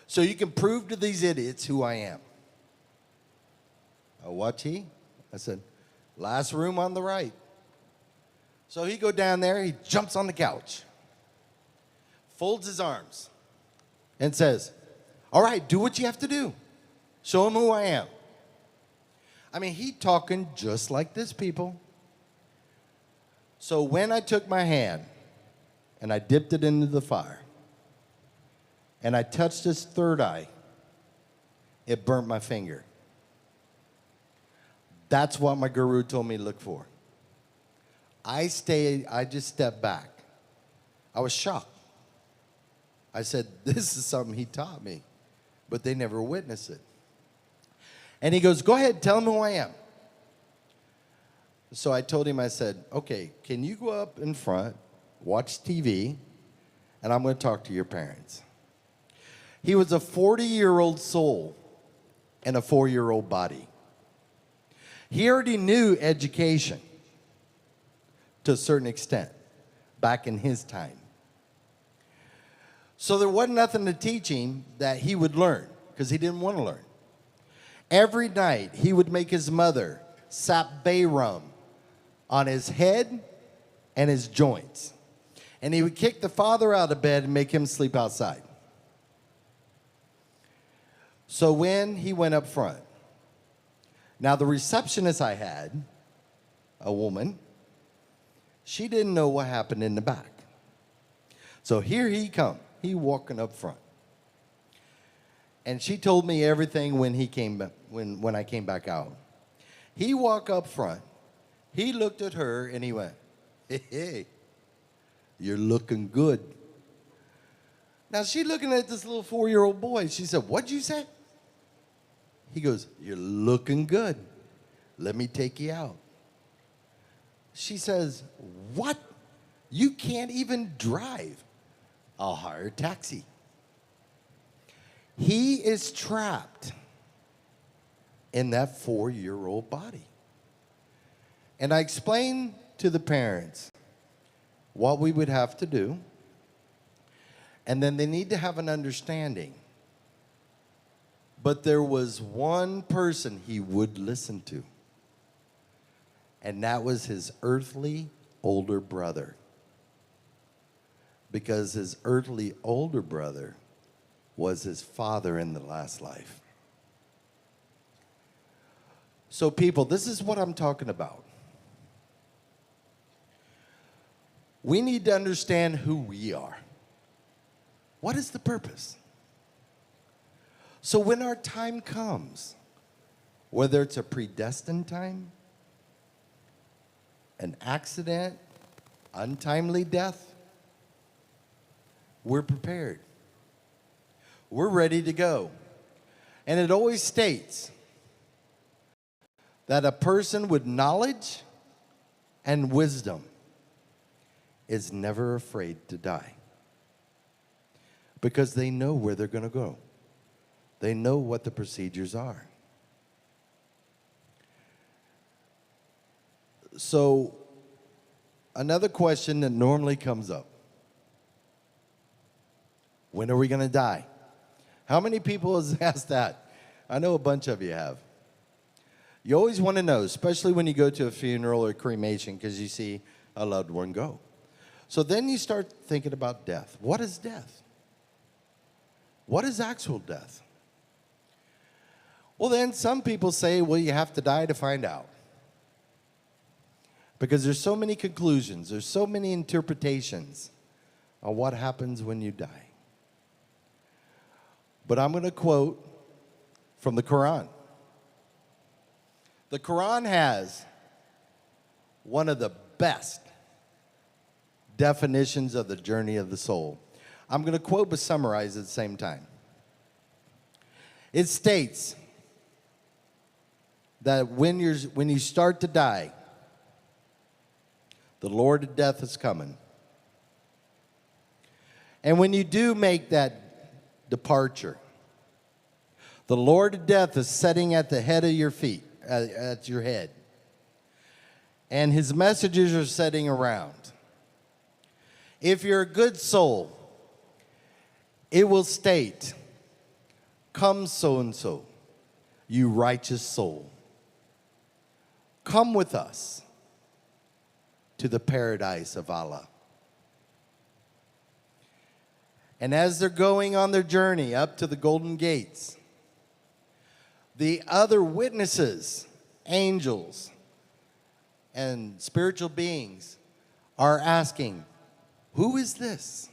so you can prove to these idiots who I am. What he? I said, last room on the right. So he go down there, he jumps on the couch, folds his arms, and says, all right, do what you have to do. Show him who I am. I mean, he talking just like this, people. So when I took my hand and I dipped it into the fire and I touched his third eye, it burnt my finger. That's what my guru told me to look for. I just stepped back. I was shocked. I said, this is something he taught me, but they never witnessed it. And he goes, go ahead, tell him who I am. So I told him, I said, okay, can you go up in front, watch TV, and I'm going to talk to your parents. He was a 40-year-old soul in a 4-year-old body. He already knew education to a certain extent back in his time. So there wasn't nothing to teach him that he would learn, because he didn't want to learn. Every night, he would make his mother sap bay rum on his head and his joints. And he would kick the father out of bed and make him sleep outside. So when he went up front, now the receptionist I had, a woman, she didn't know what happened in the back. So here he come, he walking up front. And she told me everything when I came back out. He walked up front. He looked at her and he went, hey, you're looking good. Now she looking at this little 4-year-old boy. She said, what'd you say? He goes, you're looking good. Let me take you out. She says, what? You can't even drive. I'll hire a taxi. He is trapped in that 4-year-old body. And I explained to the parents what we would have to do. And then they need to have an understanding But there was one person he would listen to, and that was his earthly older brother. Because his earthly older brother was his father in the last life. So people, this is what I'm talking about. We need to understand who we are. What is the purpose? So when our time comes, whether it's a predestined time, an accident, untimely death, we're prepared. We're ready to go. And it always states that a person with knowledge and wisdom is never afraid to die, because they know where they're going to go. They know what the procedures are. So, another question that normally comes up: when are we going to die? How many people has asked that? I know a bunch of you have. You always want to know, especially when you go to a funeral or cremation, because you see a loved one go. So then you start thinking about death. What is death? What is actual death? Well, then some people say, well, you have to die to find out. Because there's so many conclusions, there's so many interpretations on what happens when you die. But I'm going to quote from the Quran. The Quran has one of the best definitions of the journey of the soul. I'm going to quote but summarize at the same time. It states that when you start to die, the Lord of death is coming. And when you do make that departure, the Lord of death is sitting at the head of your feet, at your head. And his messengers are sitting around. If you're a good soul, it will state, come so-and-so, you righteous soul. Come with us to the paradise of Allah. And as they're going on their journey up to the golden gates, the other witnesses, angels, and spiritual beings are asking, who is this?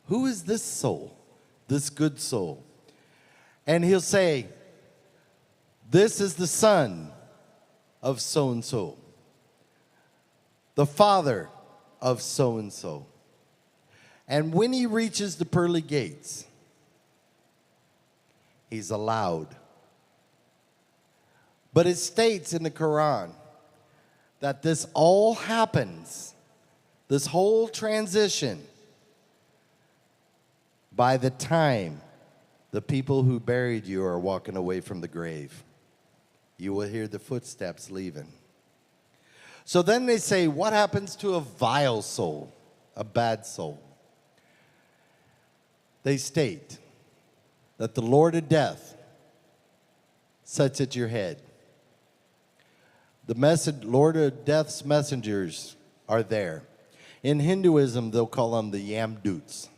Who is this soul, this good soul? And he'll say, this is the son of so-and-so, the father of so-and-so. And when he reaches the pearly gates, he's allowed. But it states in the Quran that this all happens, this whole transition, by the time the people who buried you are walking away from the grave. You will hear the footsteps leaving. So then they say, what happens to a vile soul, a bad soul? They state that the Lord of death sits at your head. The Lord of death's messengers are there. In Hinduism, they'll call them the Yamdoots.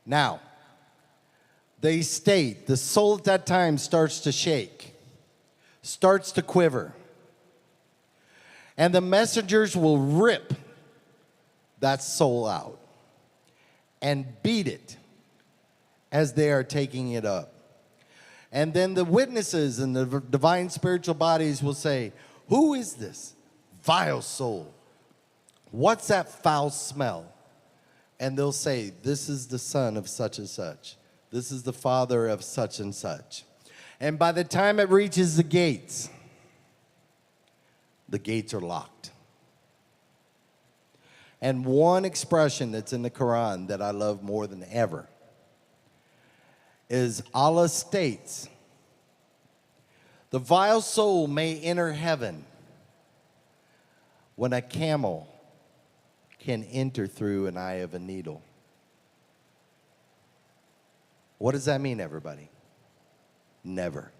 Now, they state the soul at that time starts to shake, starts to quiver. And the messengers will rip that soul out and beat it as they are taking it up. And then the witnesses and the divine spiritual bodies will say, who is this vile soul? What's that foul smell? And they'll say, this is the son of such and such. This is the father of such and such. And by the time it reaches the gates are locked. And one expression that's in the Quran that I love more than ever is Allah states, the vile soul may enter heaven when a camel can enter through an eye of a needle. What does that mean, everybody? Never.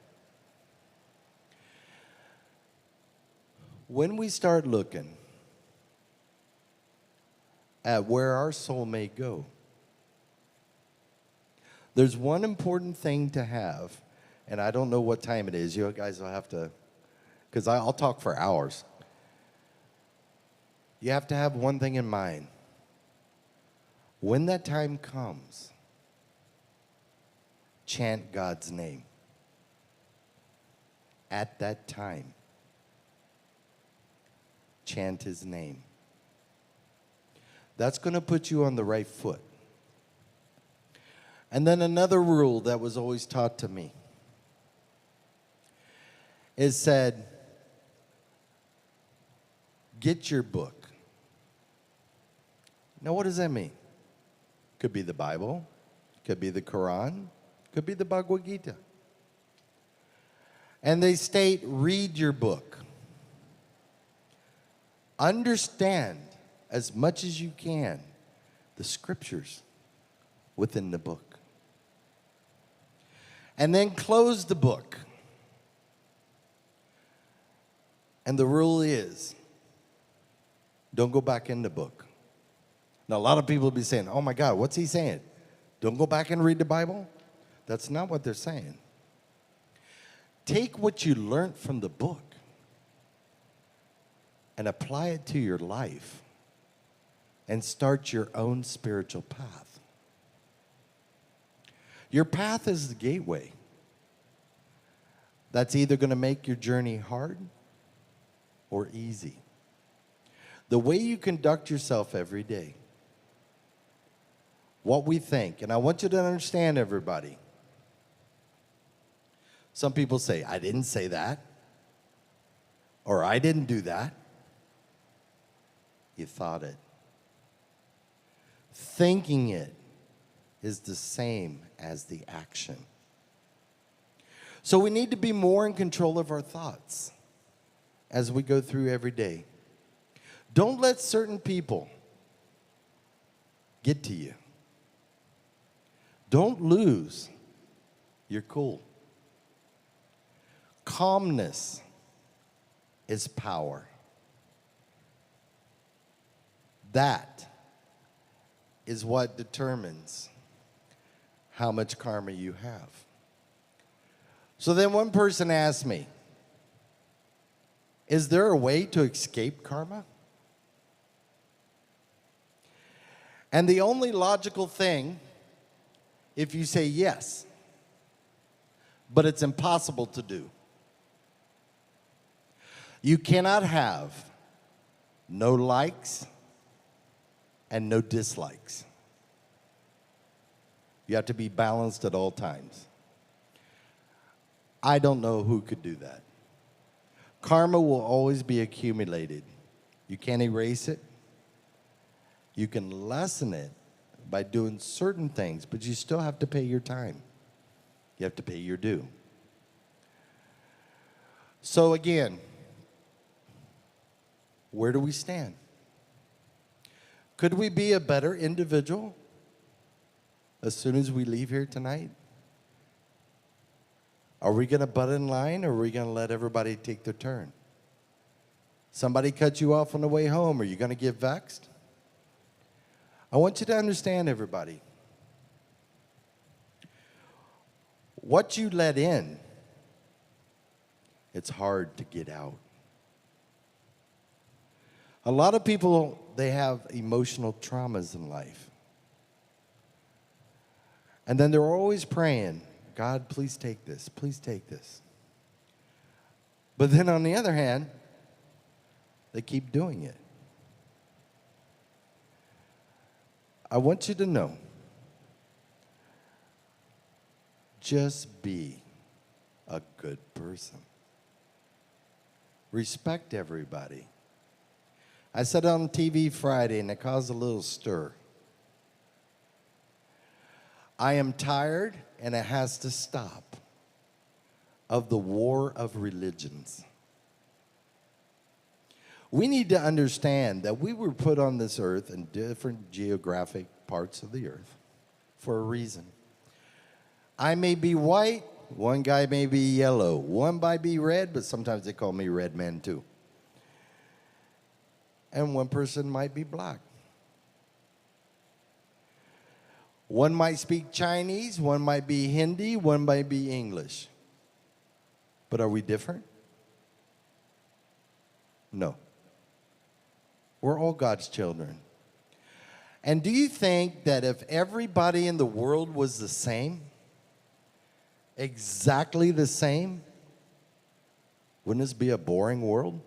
When we start looking at where our soul may go, there's one important thing to have, and I don't know what time it is. You guys will have to, because I'll talk for hours. You have to have one thing in mind. When that time comes, chant God's name. At that time, chant his name. That's going to put you on the right foot. And then another rule that was always taught to me is said, get your book. Now, what does that mean? Could be the Bible, could be the Quran, could be the Bhagavad Gita. And they state, read your book. Understand as much as you can the scriptures within the book. And then close the book. And the rule is, don't go back in the book. Now, a lot of people will be saying, oh my God, what's he saying? Don't go back and read the Bible? That's not what they're saying. Take what you learned from the book and apply it to your life and start your own spiritual path. Your path is the gateway. That's either going to make your journey hard or easy. The way you conduct yourself every day, what we think, and I want you to understand, everybody. Some people say, I didn't say that, or I didn't do that. You thought it. Thinking it is the same as the action. So we need to be more in control of our thoughts as we go through every day. Don't let certain people get to you. Don't lose your cool. Calmness is power. That is what determines how much karma you have. So then one person asked me, is there a way to escape karma? And the only logical thing, if you say yes, but it's impossible to do. You cannot have no likes and no dislikes. You have to be balanced at all times. I don't know who could do that. Karma will always be accumulated. You can't erase it. You can lessen it by doing certain things, but you still have to pay your time. You have to pay your due. So again, where do we stand? Could we be a better individual as soon as we leave here tonight? Are we going to butt in line, or are we going to let everybody take their turn? Somebody cut you off on the way home. Are you going to get vexed? I want you to understand, everybody. What you let in, it's hard to get out. A lot of people, they have emotional traumas in life. And then they're always praying, God, please take this. Please take this. But then on the other hand, they keep doing it. I want you to know, just be a good person. Respect everybody. I said it on TV Friday, and it caused a little stir. I am tired, and it has to stop, of the war of religions. We need to understand that we were put on this earth in different geographic parts of the earth for a reason. I may be white, one guy may be yellow, one might be red, but sometimes they call me red man too. And one person might be black. One might speak Chinese, one might be Hindi, one might be English. But are we different? No. We're all God's children. And do you think that if everybody in the world was the same, exactly the same, wouldn't this be a boring world?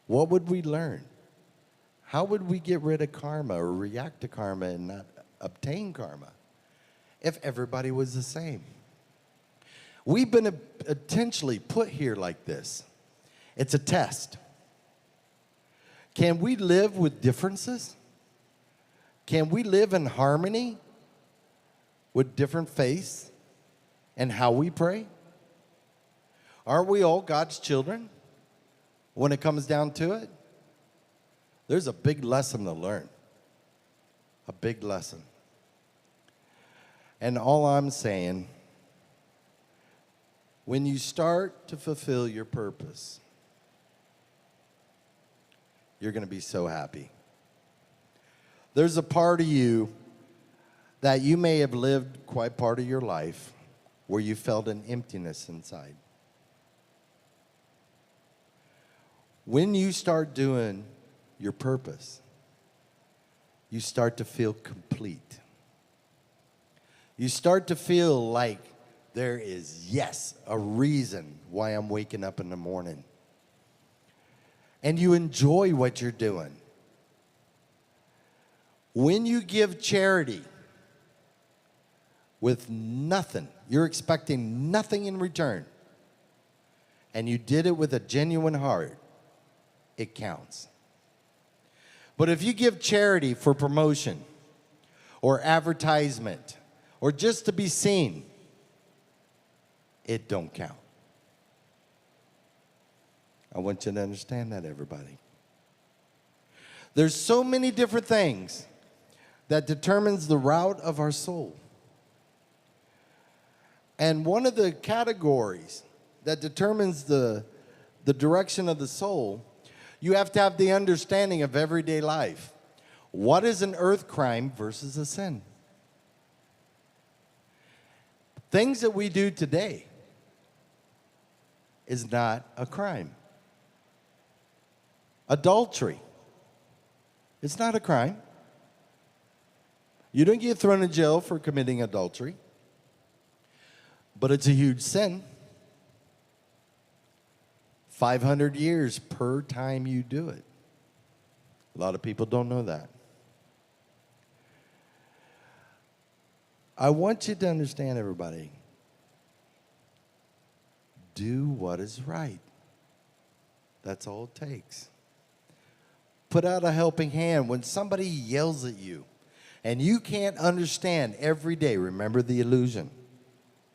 What would we learn? How would we get rid of karma or react to karma and not obtain karma if everybody was the same? We've been intentionally put here like this. It's a test. Can we live with differences? Can we live in harmony with different faiths and how we pray? Aren't we all God's children when it comes down to it? There's a big lesson to learn. A big lesson. And all I'm saying, when you start to fulfill your purpose, you're going to be so happy. There's a part of you that you may have lived quite part of your life where you felt an emptiness inside. When you start doing your purpose, you start to feel complete. You start to feel like there is, yes, a reason why I'm waking up in the morning. And you enjoy what you're doing. When you give charity with nothing, you're expecting nothing in return, and you did it with a genuine heart, it counts. But if you give charity for promotion or advertisement or just to be seen, it don't count. I want you to understand that, everybody. There's so many different things that determines the route of our soul. And one of the categories that determines the direction of the soul, you have to have the understanding of everyday life. What is an earth crime versus a sin? Things that we do today is not a crime. Adultery, it's not a crime. You don't get thrown in jail for committing adultery, but it's a huge sin. 500 years per time you do it. A lot of people don't know that. I want you to understand, everybody, do what is right. That's all it takes. Put out a helping hand when somebody yells at you and you can't understand every day. Remember the illusion.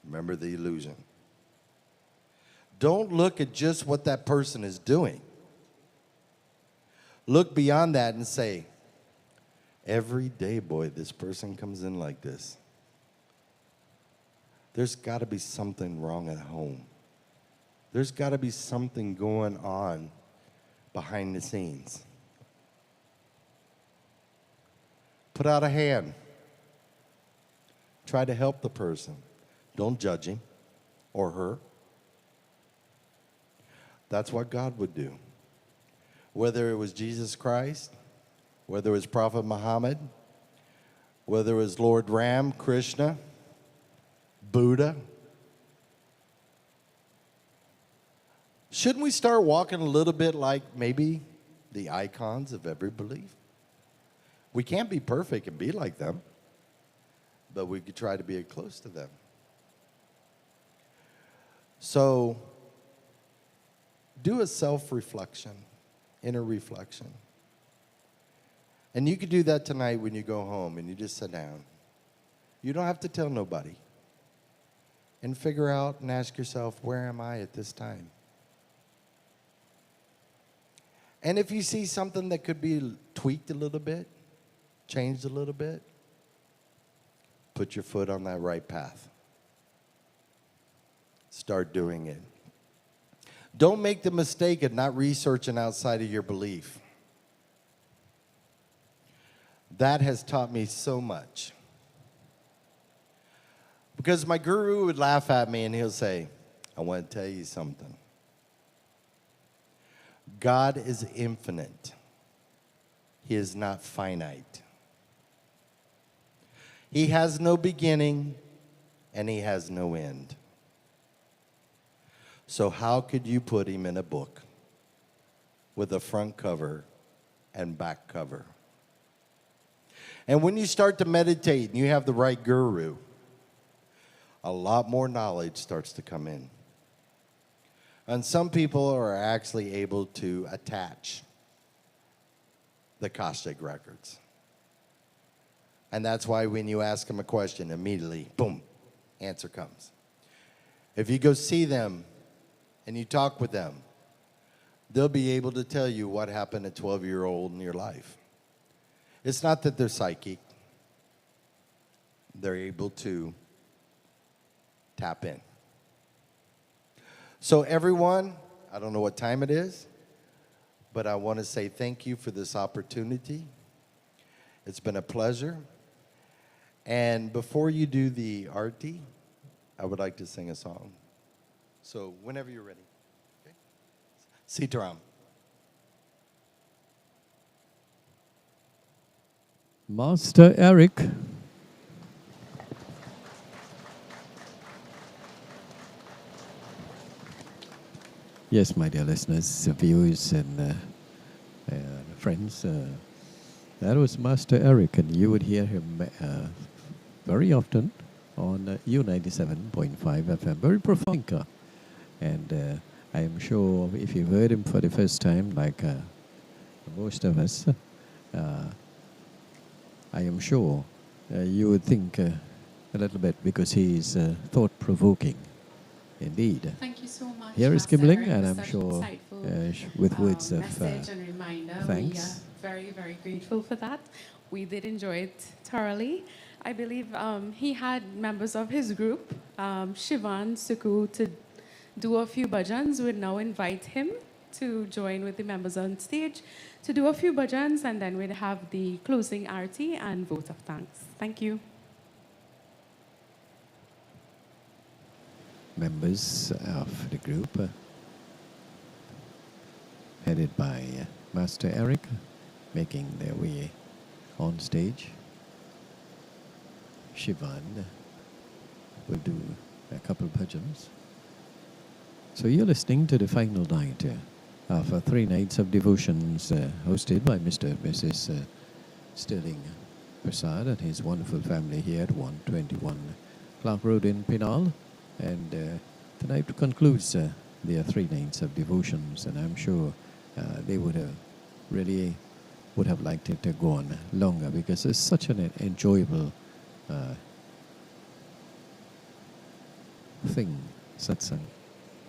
Remember the illusion. Don't look at just what that person is doing. Look beyond that and say, every day, boy, this person comes in like this. There's got to be something wrong at home. There's got to be something going on behind the scenes. Put out a hand. Try to help the person. Don't judge him or her. That's what God would do. Whether it was Jesus Christ, whether it was Prophet Muhammad, whether it was Lord Ram, Krishna, Buddha. Shouldn't we start walking a little bit like maybe the icons of every belief? We can't be perfect and be like them, but we could try to be close to them. So, do a self-reflection, inner reflection. And you could do that tonight when you go home and you just sit down. You don't have to tell nobody. And figure out and ask yourself, where am I at this time? And if you see something that could be tweaked a little bit, changed a little bit, put your foot on that right path. Start doing it. Don't make the mistake of not researching outside of your belief. That has taught me so much. Because my guru would laugh at me and he'll say, I want to tell you something. God is infinite. He is not finite. He has no beginning and he has no end. So how could you put him in a book with a front cover and back cover? And when you start to meditate and you have the right guru, a lot more knowledge starts to come in. And some people are actually able to attach the Akashic records. And that's why when you ask them a question, immediately, boom, answer comes. If you go see them and you talk with them, they'll be able to tell you what happened at 12-year-old in your life. It's not that they're psychic. They're able to tap in. So everyone, I don't know what time it is, but I want to say thank you for this opportunity. It's been a pleasure. And before you do the arti, I would like to sing a song. So whenever you're ready. Okay? Sitaram. Master Eric. Yes, my dear listeners, viewers, and friends, that was Master Eric, and you would hear him very often on U97.5 FM. Very profound thinker. And I am sure if you've heard him for the first time, like most of us, I am sure you would think a little bit, because he is thought-provoking indeed. Thank you so much. Here is Master Kimling, Eric, and for I'm such sure insightful, with words of message and reminder. thanks. We are very, very grateful for that. We did enjoy it thoroughly. I believe he had members of his group, Shivan, Suku, to do a few bhajans. We'd now invite him to join with the members on stage to do a few bhajans, and then we'd have the closing arti and vote of thanks. Thank you. Members of the group, headed by Master Eric, making their way on stage. Shivan will do a couple bhajans. So you're listening to the final night of 3 nights of devotions hosted by Mr. and Mrs. Sterling Persad and his wonderful family here at 121 Clark Road in Penal. And tonight concludes their 3 nights of devotions, and I'm sure they would have really would have liked it to go on longer, because it's such an enjoyable thing, satsang.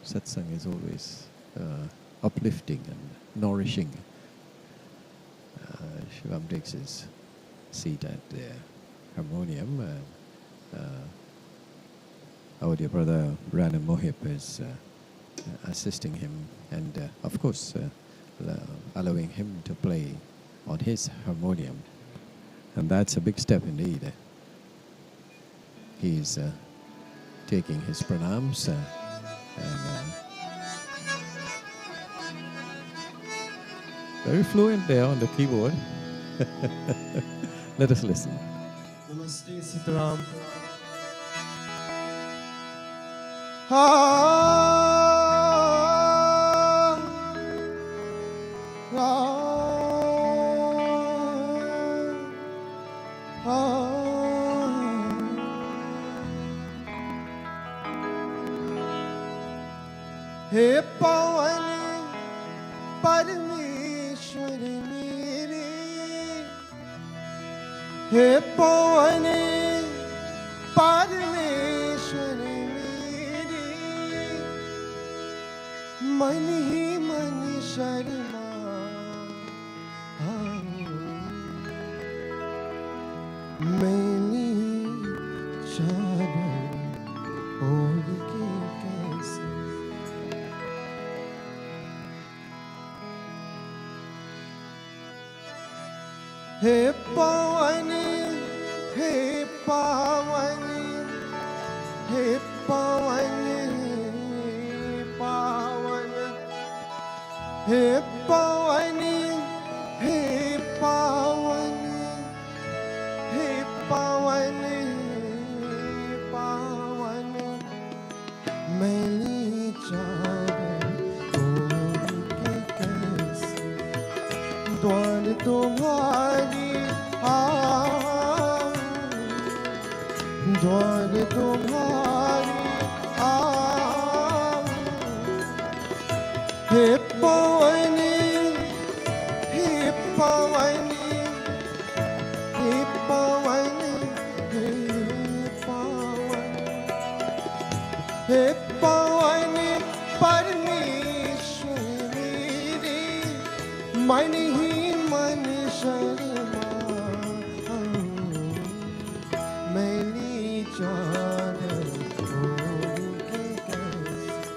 Satsang is always uplifting and nourishing. Shivam takes his seat at the harmonium. Our dear brother Rana Mohip is assisting him, and of course allowing him to play on his harmonium. And that's a big step indeed. He's taking his pranams and very fluent there on the keyboard. Let us listen. Namaste, Sitaram. हे पवन परमेश्वर मेरे, हे पवन परमेश्वर मेरे, मन ही मन शर्मा मैंने हे पवन हे पावन हे पवन पावन हे पवन हे पावन हे पवन पावन मैली चादर ओढ़ के कैसे द्वार तुम्हारी आऊं, द्वार तुम्हारी आऊं। हे पवन हे पवन हे पवन हे पवन हे पवन परमेश्वर मेरे मन ही मन शर्मा मैली चादर ओढ़ के कैसे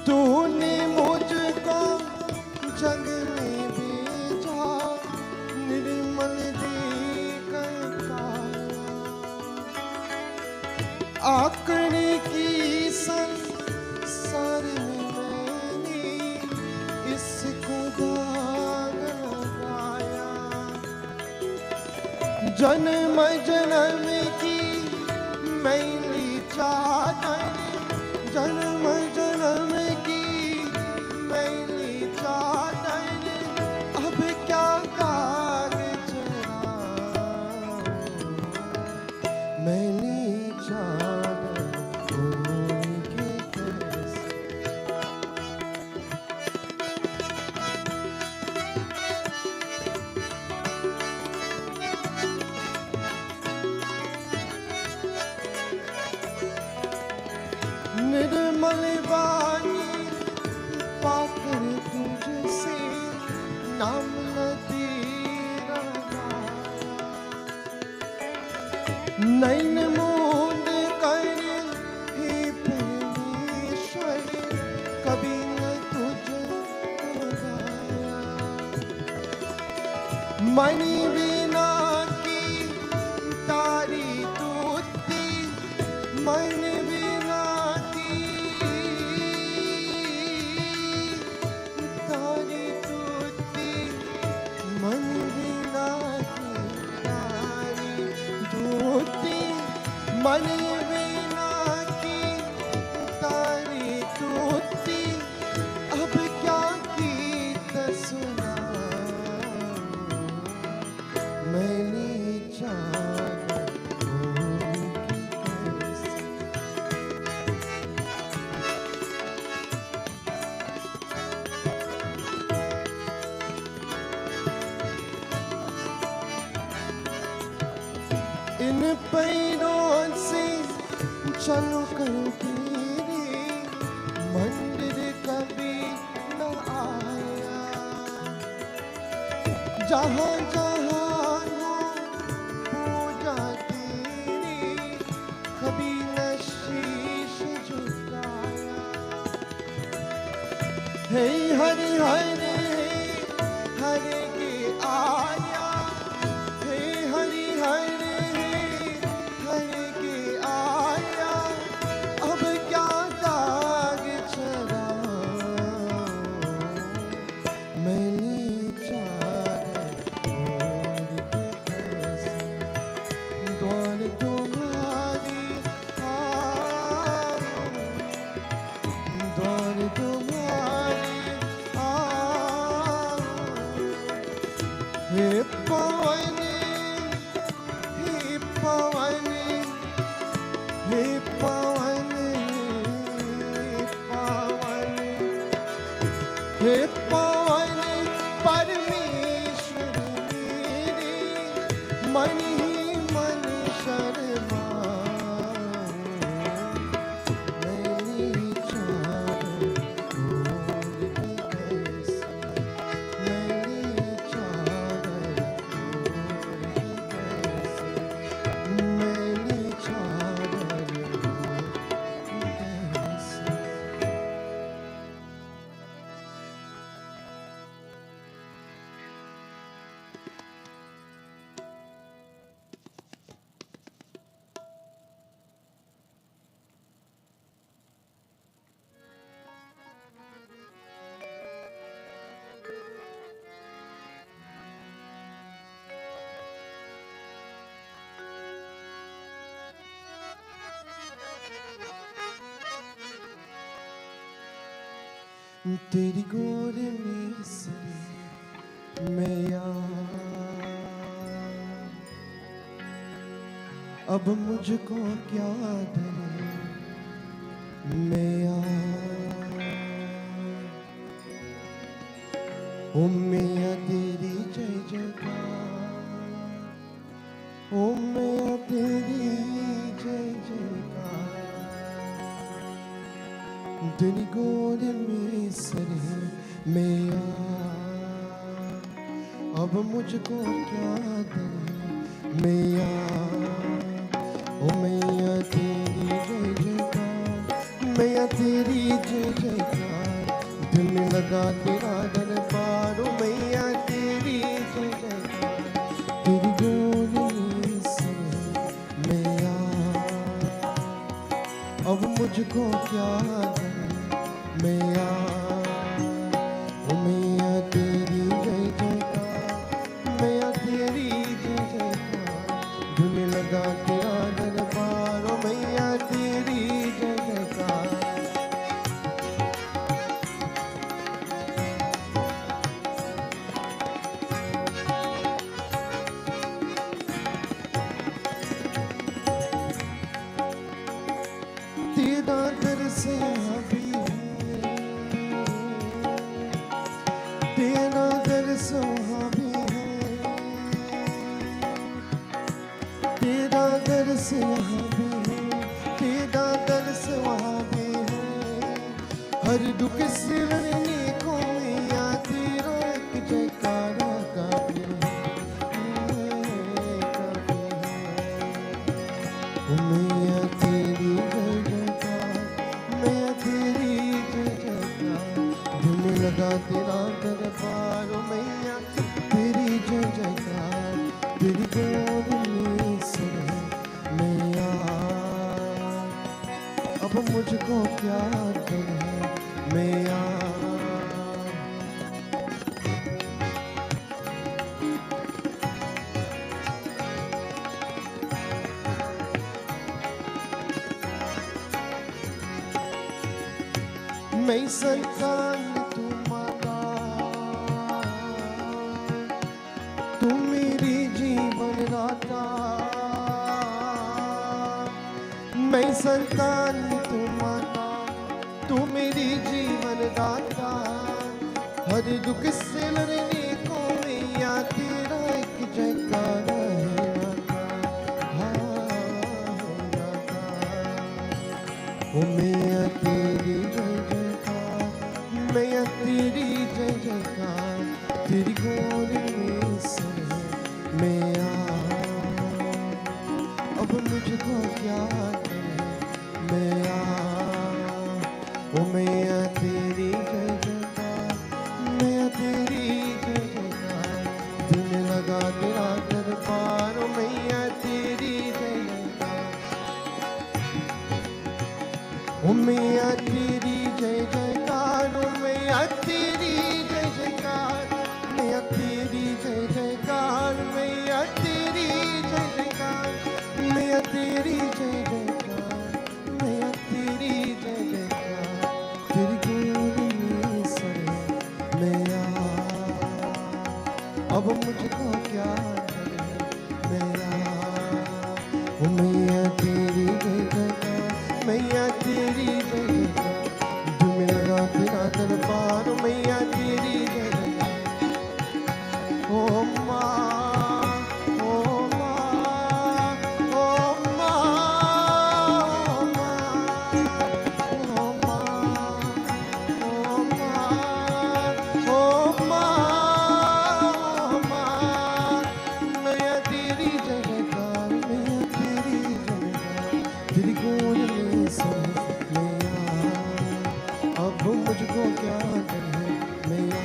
तूने मुझको जग में भेजा निर्मल देकर काया आकड़े की संसार में मैंने इसको दाग लगाया जन्म जन्म की मैली चादर जन्म जन्म की मैली चादर अब क्या काग चढ़ाऊं मैली चादर ओढ़ के कैसे निर्मल वाणी पाकर तुझसे नाम न तेरा गाया नैन मूंद कर हे परमेश्वर कभी न तुझको गाया मणि बिना की तारी तूती मन बिना की तारी तूती मन बिना की तारी तूती मन बिना की तारी तूती अब क्या गीत सुनाऊं मैली चादर ओढ़ के कैसे इन पैरों से चलो कर तेरे मंदिर कभी न आया जहाँ जहाँ हो पूजा तेरी कभी न शीश झुकाया हे हरि हरे हरे के आया हे हरि हरे हरे के आया अब क्या दाग चढ़ाऊं मैली चादर ओढ़ के कैसे द्वार तुम्हारी आऊं, द्वार तुम्हारी आऊं। हे पवन हे पवन हे पवन पावन हे पवन परमेश्वर मेरे मन ही मन शर्मा मैली चादर ओढ़ के कैसे मैली चादर ओढ़ के कैसे तेरी गोद में सरे मैया, अब मुझको क्या डरे मैया। ओ मैया तेरी जय जयकार, ओ मैया तेरी जय जयकार। तेरी गोद में सरे मैया, अब मुझको क्या डरे मैया। ओ मैया तेरी जय जयकार, मैया तेरी जय जयकार। दिल में लगा तेरा दरबार, ओ मैया तेरी जय जयकार। तेरी गोद में सरे मैया, अब मुझको क्या डरे मैया। ओ मैया तेरी जय जयकार, मैया तेरी जय जयकार। दिल में लगा तेरा दरबार, ओ मैया तेरी जय जयकार। तेरा दर्स भी है, तेरा दर्स भी है, तेरा दर्स यहाँ भी है, तेरा दर्स वहाँ भी है। हर दुख से लड़ने को मैया तेरा एक जयकारा काफी है, काफी है। ओ मैया तेरी जय जयकार, मैया तेरी जय जयकार। दिल में लगा तेरा दरबार, ओ मैया तेरी जय जयकार। तेरी गोद में सरे मैया, अब मुझको क्या डरे मैया। मैं संतान तू माता, तू मेरी जीवन दाता। मैं संतान तू माता, तू मेरी जीवन दाता। हर दुख से लड़ने को मैया तेरा एक जयकारा है नाता, हाँ है नाता। ओ मैया तेरी जय जयकार, मैया तेरी जय जयकार। तेरी गोद में सरे मैया, अब मुझको क्या डरे मैया। ओ मैया तेरी जय जयकार, मैया तेरी जय जयकार। दिल में लगा तेरा दरबार, ओ मैया तेरी जय जयकार। ओ मैया तेरी जय जयकार, ओ मैया तेरी जय जयकार। मैया तेरी जय जयकार, मैया तेरी जय जयकार। मैया तेरी जय जयकार, मैया तेरी जय जयकार। तेरी गोद में सरे मैया, अब मुझको क्या डरे मैया। ओ मैया तेरी जय जयकार, मैया तेरी जय जयकार। दिल में लगा तेरा दरबार, ओ मैया तेरी जय जयकार। ओ माँ, ओ माँ, ओ माँ, ओ माँ, ओ माँ, ओ माँ, ओ माँ, ओ माँ। मैया तेरी जय जयकार, मैया तेरी जय जयकार। तेरी गोद में सरे मैया, अब मुझको क्या डरे मैया।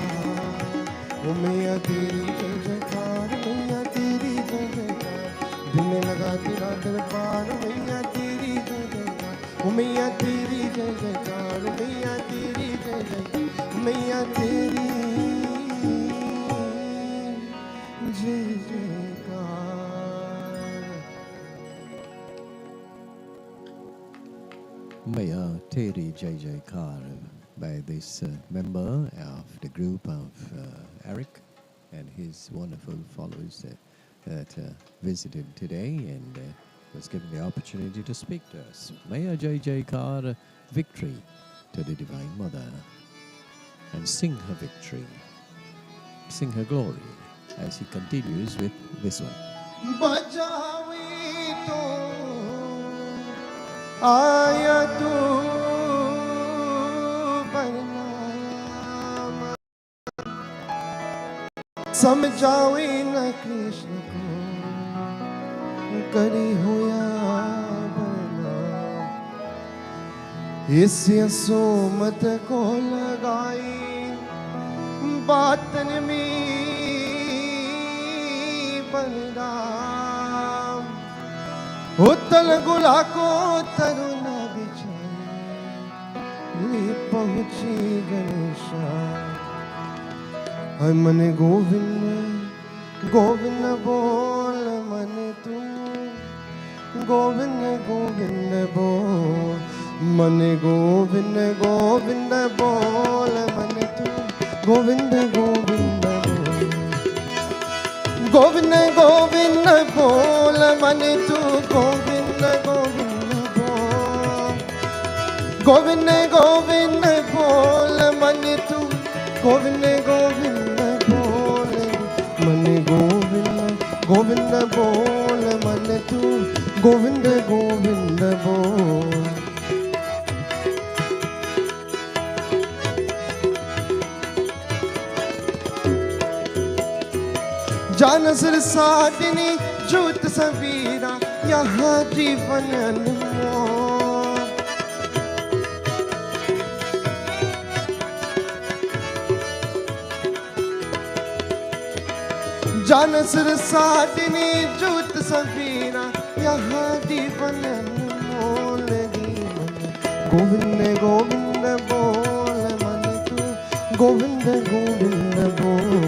ओ मैया तेरी जय जयकार, मैया तेरी जय जयकार। दिल में लगा तेरा दरबार, ओ मैया तेरी जय जयकार। ओ मैया तेरी जय जयकार, ओ मैया तेरी जय जयकार। मैया तेरी जय जयकार। मैया तेरी जय जयकार। by this member of the group of Eric and his wonderful followers that visited today and was given the opportunity to speak to us. Maya Jai Jaikar, victory to the Divine Mother, and sing her victory, sing her glory, as he continues with this one. बजावी तो आया तू परिणाम समझावी न कृष्ण को करी होया परिणाम इस सोमत को लगाई बातन में बलराम उत्तल गुला को तरुणा बिछाई पहुंची गणेशा मन गोविंद गोविंद बोल मन तू गोविंद गोविंद बोल मन गोविंद गोविंद बोल मन तू गोविंद गोविंद गोविंद गोविंद बोल मन तू गोविंद गोविंद बोल गोविंद गोविंद बोल मन तू गोविंद गोविंद बोल मन गोविंद गोविंद बोल मन तू गोविंद गोविंद बोल जानसर साधनी ज्योत सवीरा यहाँ जीवन अनमोल जानसर साधनी ज्योत सवीरा यहाँ जीवन अनमोल गोविंद गोविंद बोल मन तू गोविंद गोविंद बोल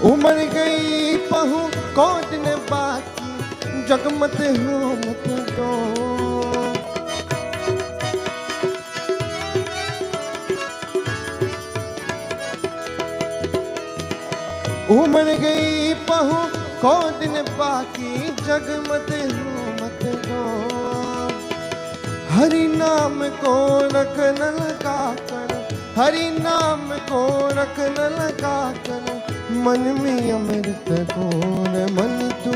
उमर गई पहू कौन बाकी जगमत हो मत दो उमर गई पहू कौन बाकी जगमत हो मत दो हरि नाम को रखन लगा कर हरि नाम को रखन लगा कर मन में अमृत घोर मन तू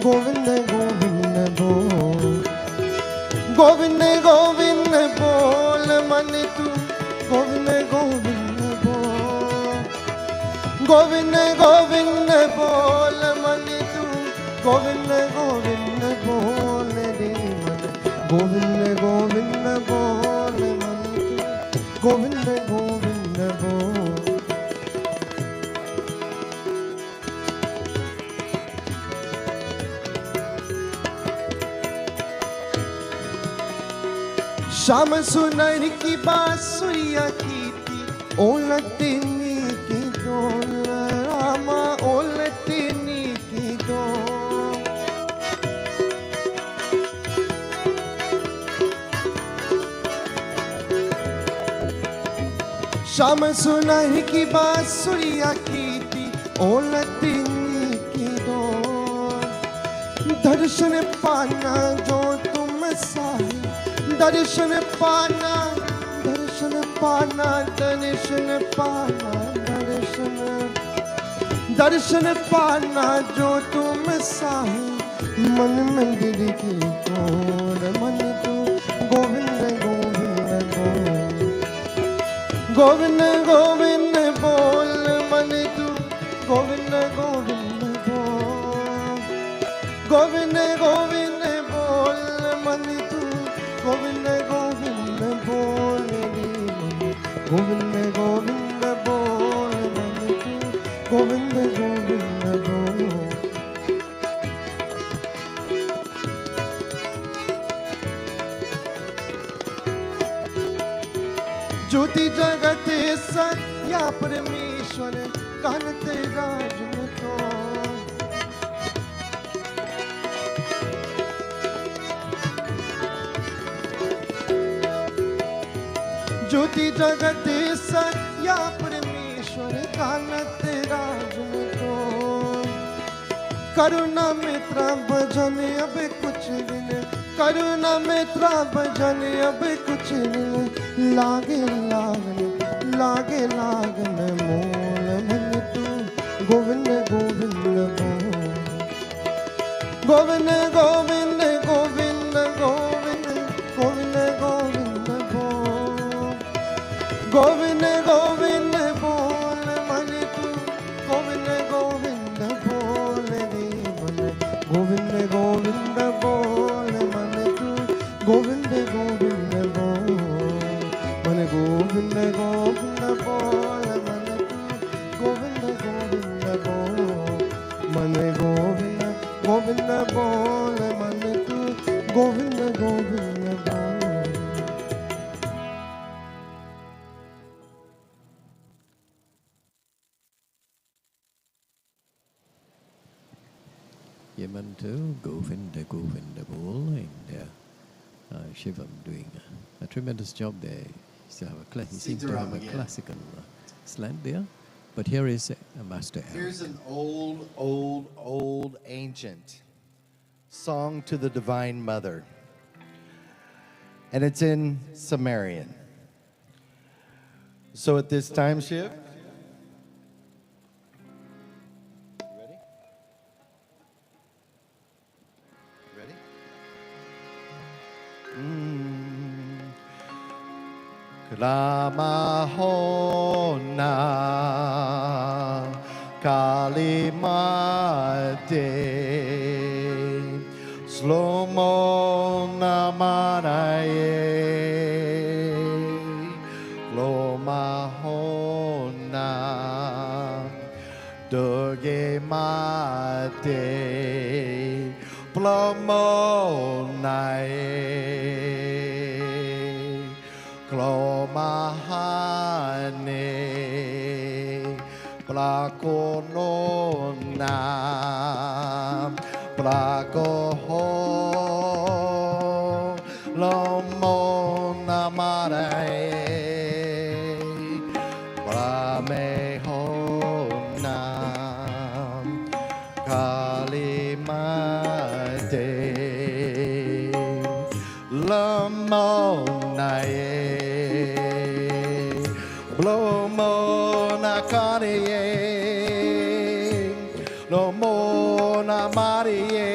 गोविंद गोविंद बोल गोविंद गोविंद बोल मन तू गोविंद गोविंद बोल गोविंद गोविंद बोल मन तू गोविंद गोविंद बोल रे मन गोविंद गोविंद बोल मन तू गोविंद गोविंद बोल श्याम सुनर की बांसुरिया की थी ओलटनी की डोल रामा ओलटनी की डोल श्याम सुनर की बांसुरिया की थी ओलटनी की डोल दर्शन पाना जो तुम साही दर्शन पाना दर्शन पाना दर्शन पाना दर्शन दर्शन पाना जो तुम साही मन मंदिर की ओर मन तू गोविंद गोविंद बोल गोविंद गोविंद बोल मन तू गोविंद गोविंद बोल गोविंद गोविंद बोल मन तू गोविंद गोविंद बोल गोविंद गोविंद बोल गोविंद गोविंद बोल ज्योति जगत सत्या परमेश्वर कानत राजन तो ज्योति जगत सया परमेश्वर कालत राज तो करुणा मित्र भजन अब कुछ दिन करुणा मित्र भजन अब कुछ दिन लागे लागन मोल मन तू गोविंद गोविंद गोविंद गोविंद गोविंद गोविंद गोविंद गोविंद गोविंद गोविंद बोल मन तू गोविंद गोविंद बोल रे मन गोविंद गोविंद बोल मन तू गोविंद गोविंद बोल मन गोविंद गोविंद बोल मन तू गोविंद गोविंद बोल मन गोविंद गोविंद बोल मन तू गोविंद गोविंद बोल. Yemantu, Govinda, Govinda Bol, and Shivam doing a tremendous job there. He seems to have a classical slant there. But here is Master Eric. Here's an old, ancient song to the Divine Mother. And it's in Sumerian. So at this time, Shiv, ready? Klamahona Kalimate Slomo Namanaye Glomahona Durge Mate Plomonaye Glomahane Plakonona Plakoho Lomona Marae Pramehona Kalimate Lomonae Blomona Kariye Lomona Mariye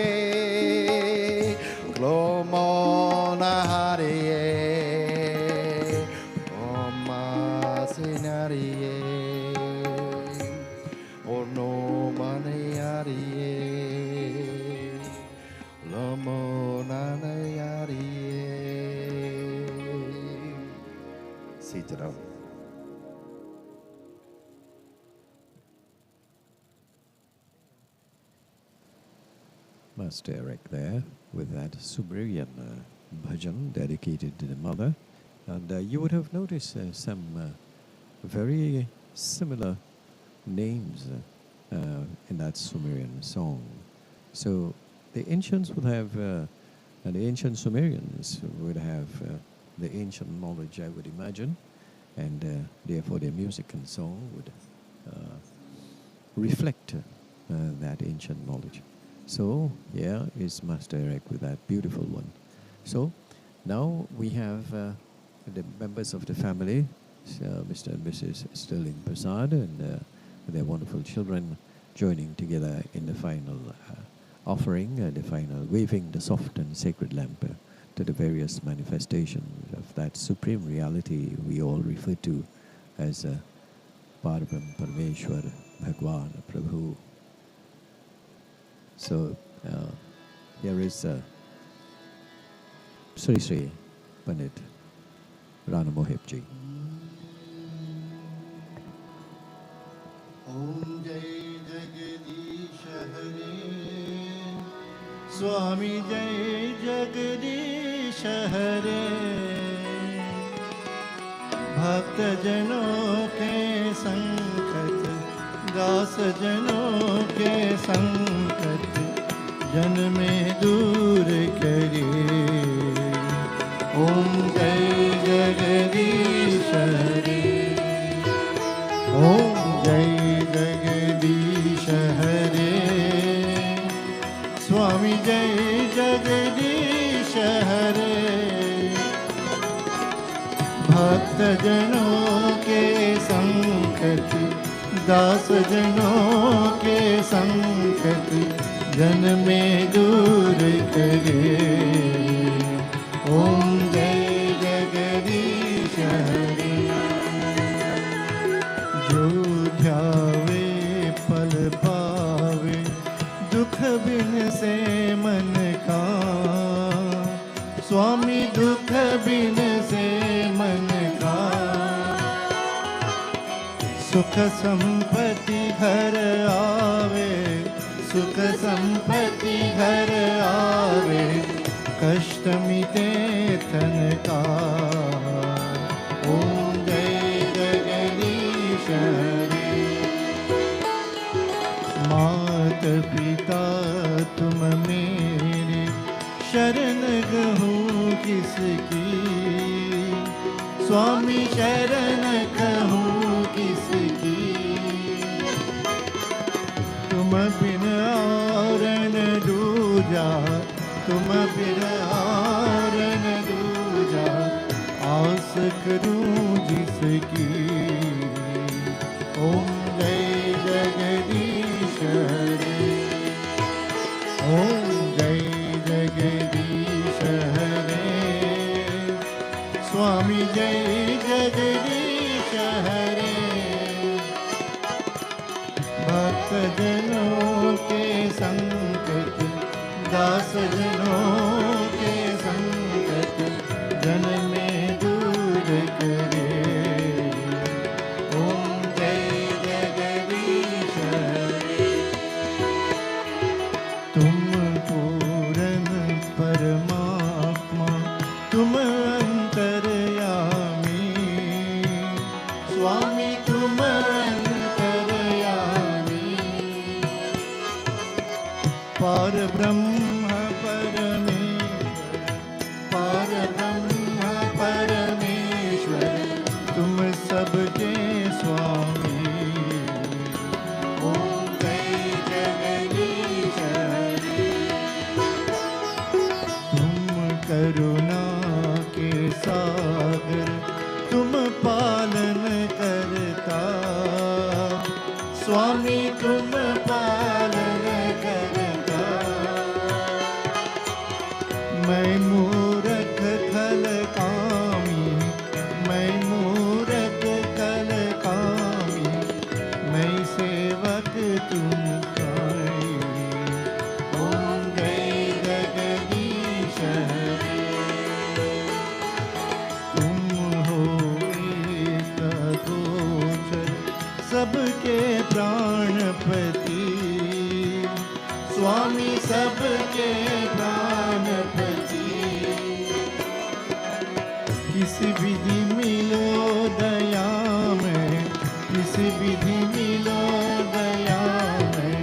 Glomona Hariye Oma Sinariye Ono Manayariye Lomona Nayariye. Sit down. Master Eric there with that Sumerian bhajan dedicated to the mother. And you would have noticed some very similar names in that Sumerian song. So the ancients would have, and the ancient Sumerians would have the ancient knowledge, I would imagine, and therefore their music and song would reflect that ancient knowledge. So here is Master Eric with that beautiful one. So now we have the members of the family, Mr. and Mrs. still in Persad, and their wonderful children joining together in the final offering, the final waving the soft and sacred lamp to the various manifestations of that supreme reality we all refer to as Parvam Parmeshwar Bhagwan Prabhu. So here is Sri Sri Pandit Rana Mohip ji. Om Jai Jagadish Hare Swami Jai Jagadish Hare भक्त जनों के संकट दास जनों के संकट जन में दूर करे ओम जय जगदीश हरे, ओम जय जगदीश हरे, स्वामी जय जगदीश हरे। भक्त जनों के संकट, दास जनों के संकट, जन में दूर करे। ओम जय जगदीश हरे, जो ध्यावे फल पावे, दुख बिन से मन का, स्वामी दुख बिन से मन का। सुख संपत्ति घर आवे, सुख संपत्ति घर आवे, कष्ट मिटे तन का। ओम जय जगदीश हरे, मात पिता तुम मेरे, शरण कहूँ किसकी, स्वामी शरण कहूँ किसकी। तुम बिन और न दूजा, तुम बिन और न दूजा, आस करूँ जिसकी। ओम जय जगदीश हरे, ओम जय जगदीश हरे, स्वामी जय जगदीश हरे। भक्त जनों के संकट, दास जनों के संकट, जन में दूर करे। ओम जय जगदीश हरे, तुम पूर्ण परमात्मा, तुम अंतर्यामी, स्वामी तुम अंतर्यामी। पार ब्रह्म परमेश्वर, पार ब्रह्म परमेश्वर, तुम सबके स्वामी। ओम जय जगदीश हरे, तुम करुणा के सागर, तुम पालन करता, स्वामी तुम पालन करता। मैं मूरख खल कामी, मैं मूरख खल कामी, मैं सेवक तुम खाए। ओम जय जगदीश हरे, तुम हो एक गोचर, सबके प्राणपति, स्वामी सबके प्राणपति। किसी विधि मिलो दया में, किसी विधि मिलो दया में,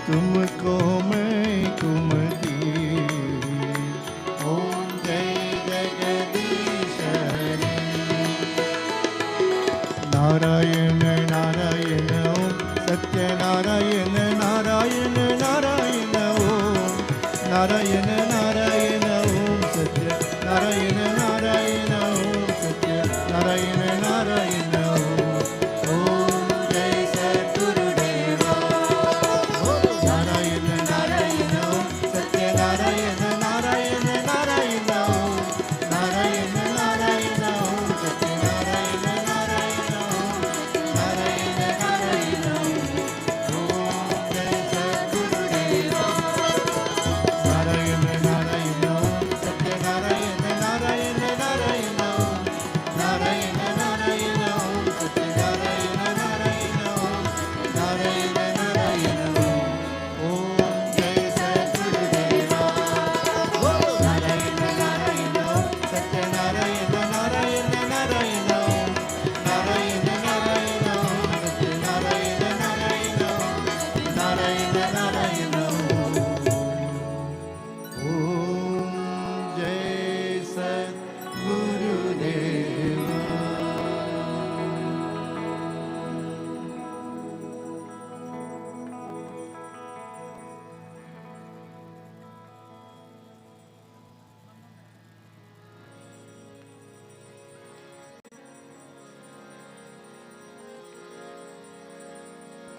तुमको मैं तुम दी। ओम जय जगदीश हरे, नारायण नारायण ओम, सत्य नारायण नारायण नारायण ओम, नारायण नारायण ओम, सत्य नारायण नारायण ओम, सत्य नारायण नारायण ओम। ओम जय सद्गुरुदेवा, ओम नारायण नारायण ओम, सत्य नारायण नारायण नारायण ओम, नारायण नारायण ओम, सत्य नारायण नारायण ओम, नारायण नारायण ओम। ओम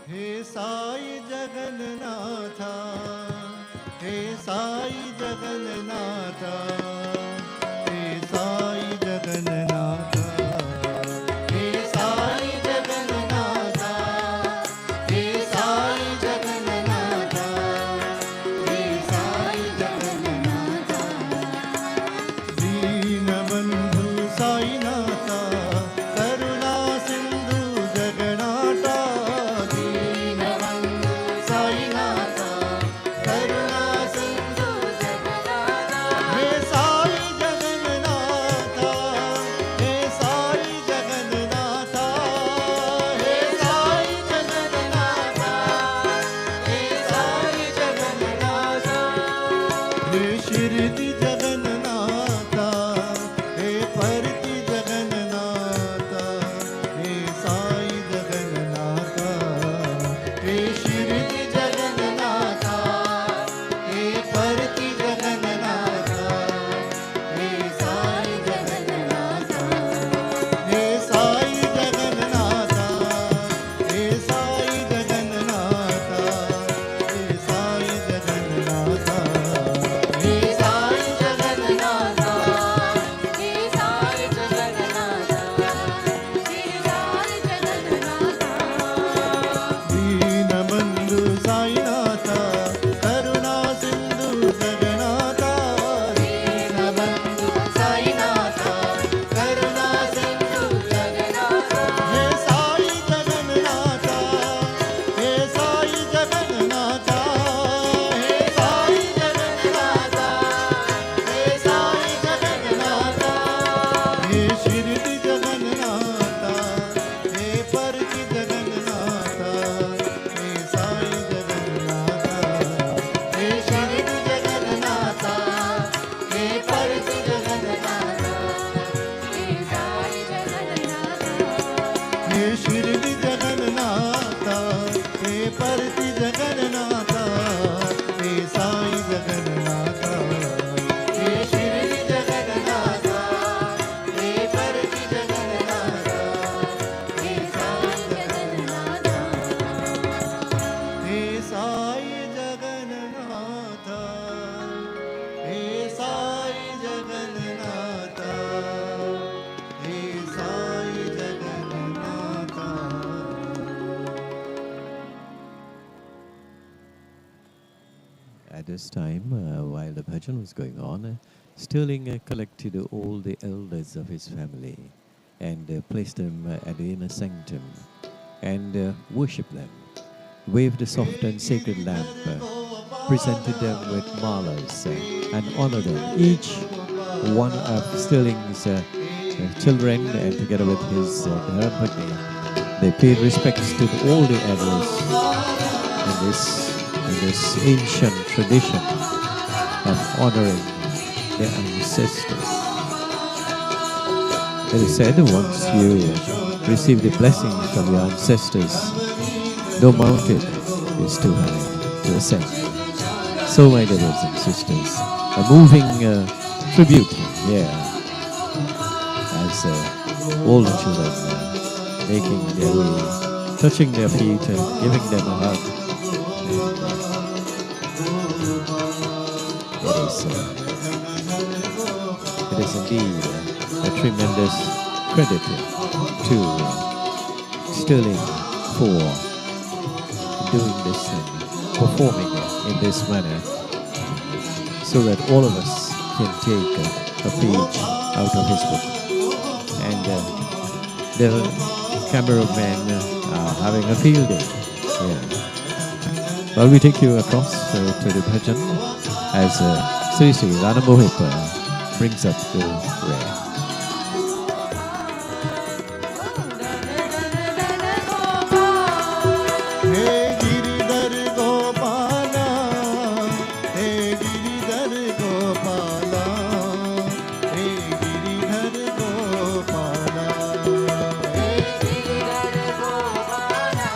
हे साई जगन्नाथा, हे साई जगन्नाथा, हे साई जगन्नाथा, हे साई जगन्नाथा, हे साई जगन्नाथा, हे साई जगन्नाथा। दीनबंधु साईनाथा, करुणा सिंधु जगन्नाथा, दीनबंधु साईनाथा, करुणा सिंधु जगन्नाथा। हे साई जगन्नाथा, हे साई जगन्नाथा, हे साई जगन्नाथा, हे साई जगन्नाथा। हे शिरडी जगन्नाथा, हे परती जगन्नाथा, हे साई जगन्नाथा, हे शिरडी जगन्नाथा, हे परती जगन्नाथा, हे साई जगन्नाथा, हे साई जगन्नाथा, हे साई जगन्नाथा, हे साई जगन्नाथा, हे साई जगन्नाथा, हे साई जगन्नाथा, हे साई जगन्नाथा। दीनबंधु साईनाथा, करुणा सिंधु जगन्नाथा, दीनबंधु साईनाथा, करुणा सिंधु जगन्नाथा। हे साई जगन्नाथा, हे साई जगन्नाथा, हे साई जगन्नाथा, हे साई जगन्नाथा। हे शिरडी जगन्नाथा, हे परती जगन्नाथा, हे साई जगन्नाथा, हे शिरडी जगन्नाथा, हे परती जगन्नाथा, हे साई जगन्नाथा। हे शिरडी जगन्नाथा, हे परती जगन्नाथा, हे साई जगन्नाथा, हे शिरडी जगन्नाथा, हे परती जगन्नाथा, हे साई जगन्नाथा, हे साई जगन्नाथा, हे साई जगन्नाथा, हे Sai Jagannatha. At this time, while the bhajan was going on, Sterling collected all the elders of his family and placed them at the inner sanctum and worshipped them, waved a soft and sacred lamp, presented them with malas and honored them. Each one of Sterling's children, and together with his Dharapagni, they paid respects to all the elders in this ancient tradition of honoring their ancestors. It is said once you receive the blessing from your ancestors, no mountain is too high to ascend. So, my brothers and sisters, a moving tribute here as all the children making their way, touching their feet, giving them a hug. It is indeed a tremendous credit to Sterling for doing this and performing in this manner, so that all of us can take a page out of his book. And the cameramen are having a field day. Yeah. Well, we take you across to the bhajan as Sri Sri Rana Mohip brings up the prayer. हे गिरिधर गोपाला, हे गिरिधर गोपाला, हे गिरिधर गोपाला, हे गिरिधर गोपाला,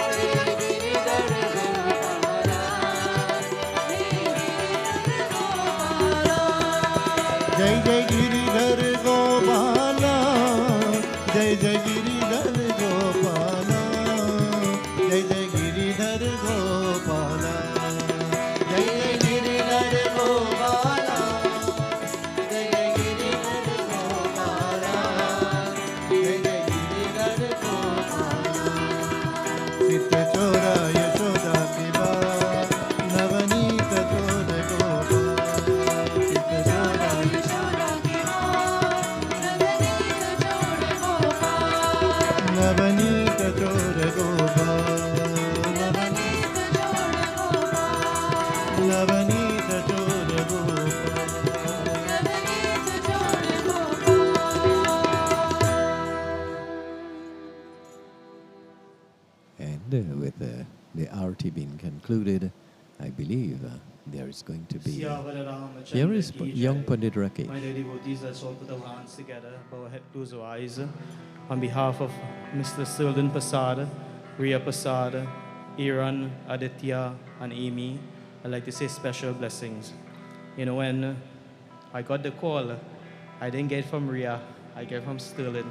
हे गिरिधर गोपाला, हे गिरिधर गोपाला। जय जय गिरिधर गोपाला, जय जय Giridhar Gopala, with the arti being concluded, I believe there is going to be. Here is young Pandit Rakesh. My dear devotees, let's all put our hands together, bow our head, close our eyes. On behalf of Mr. Sildon Persad, Ria Persad, Aaron, Aditya, and Amy, I'd like to say special blessings. You know, when I got the call, I didn't get it from Ria, I get it from Sterling.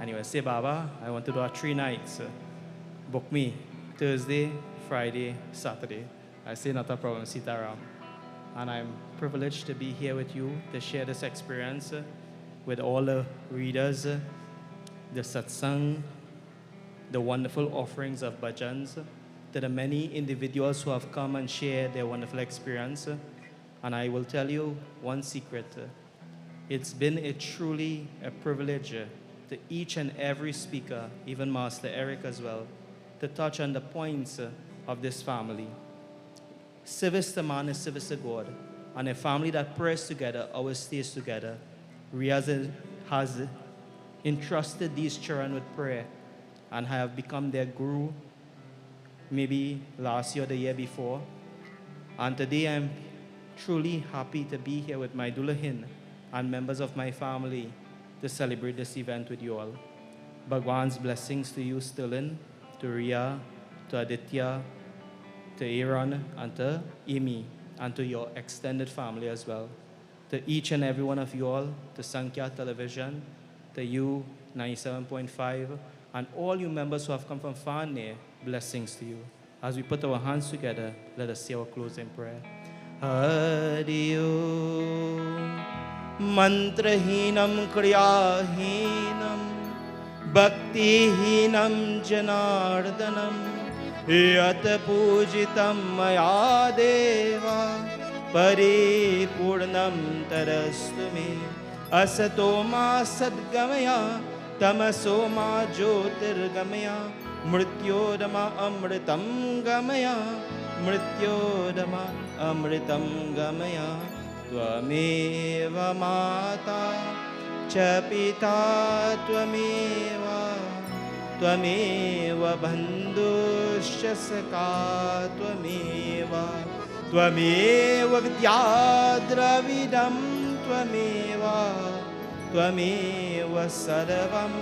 Anyway, say, Baba, I want to do 3 nights. Book me Thursday, Friday, Saturday. I say, not a problem, Sitaram. And I'm privileged to be here with you to share this experience with all the readers, the satsang, the wonderful offerings of bhajans, to the many individuals who have come and shared their wonderful experience. And I will tell you one secret. It's been truly a privilege to each and every speaker, even Master Eric as well, to touch on the points of this family. Service to man is service to God. And a family that prays together always stays together. Riaz has entrusted these children with prayer and have become their guru maybe last year or the year before. And today I'm truly happy to be here with my Dulahin and members of my family to celebrate this event with you all. Bhagwan's blessings to you, Stilin, to Ria, to Aditya, to Aaron, and to Amy, and to your extended family as well. To each and every one of you all, to Sankhya Television, to you, 97.5, and all you members who have come from far and near, blessings to you. As we put our hands together, let us say our closing prayer. Hari Om. Mantrahinam kriyahinam bhaktihinam janardanam yat pujitam maya deva paripurnam tarastu me asato ma sadgamaya tamaso ma jyotirgamaya mrityodama amritam gamaya mrityodama amritam gamaya Tvameva mata cha pita tvameva bandhuscha saka tvameva vidyadravidam tvameva sarvam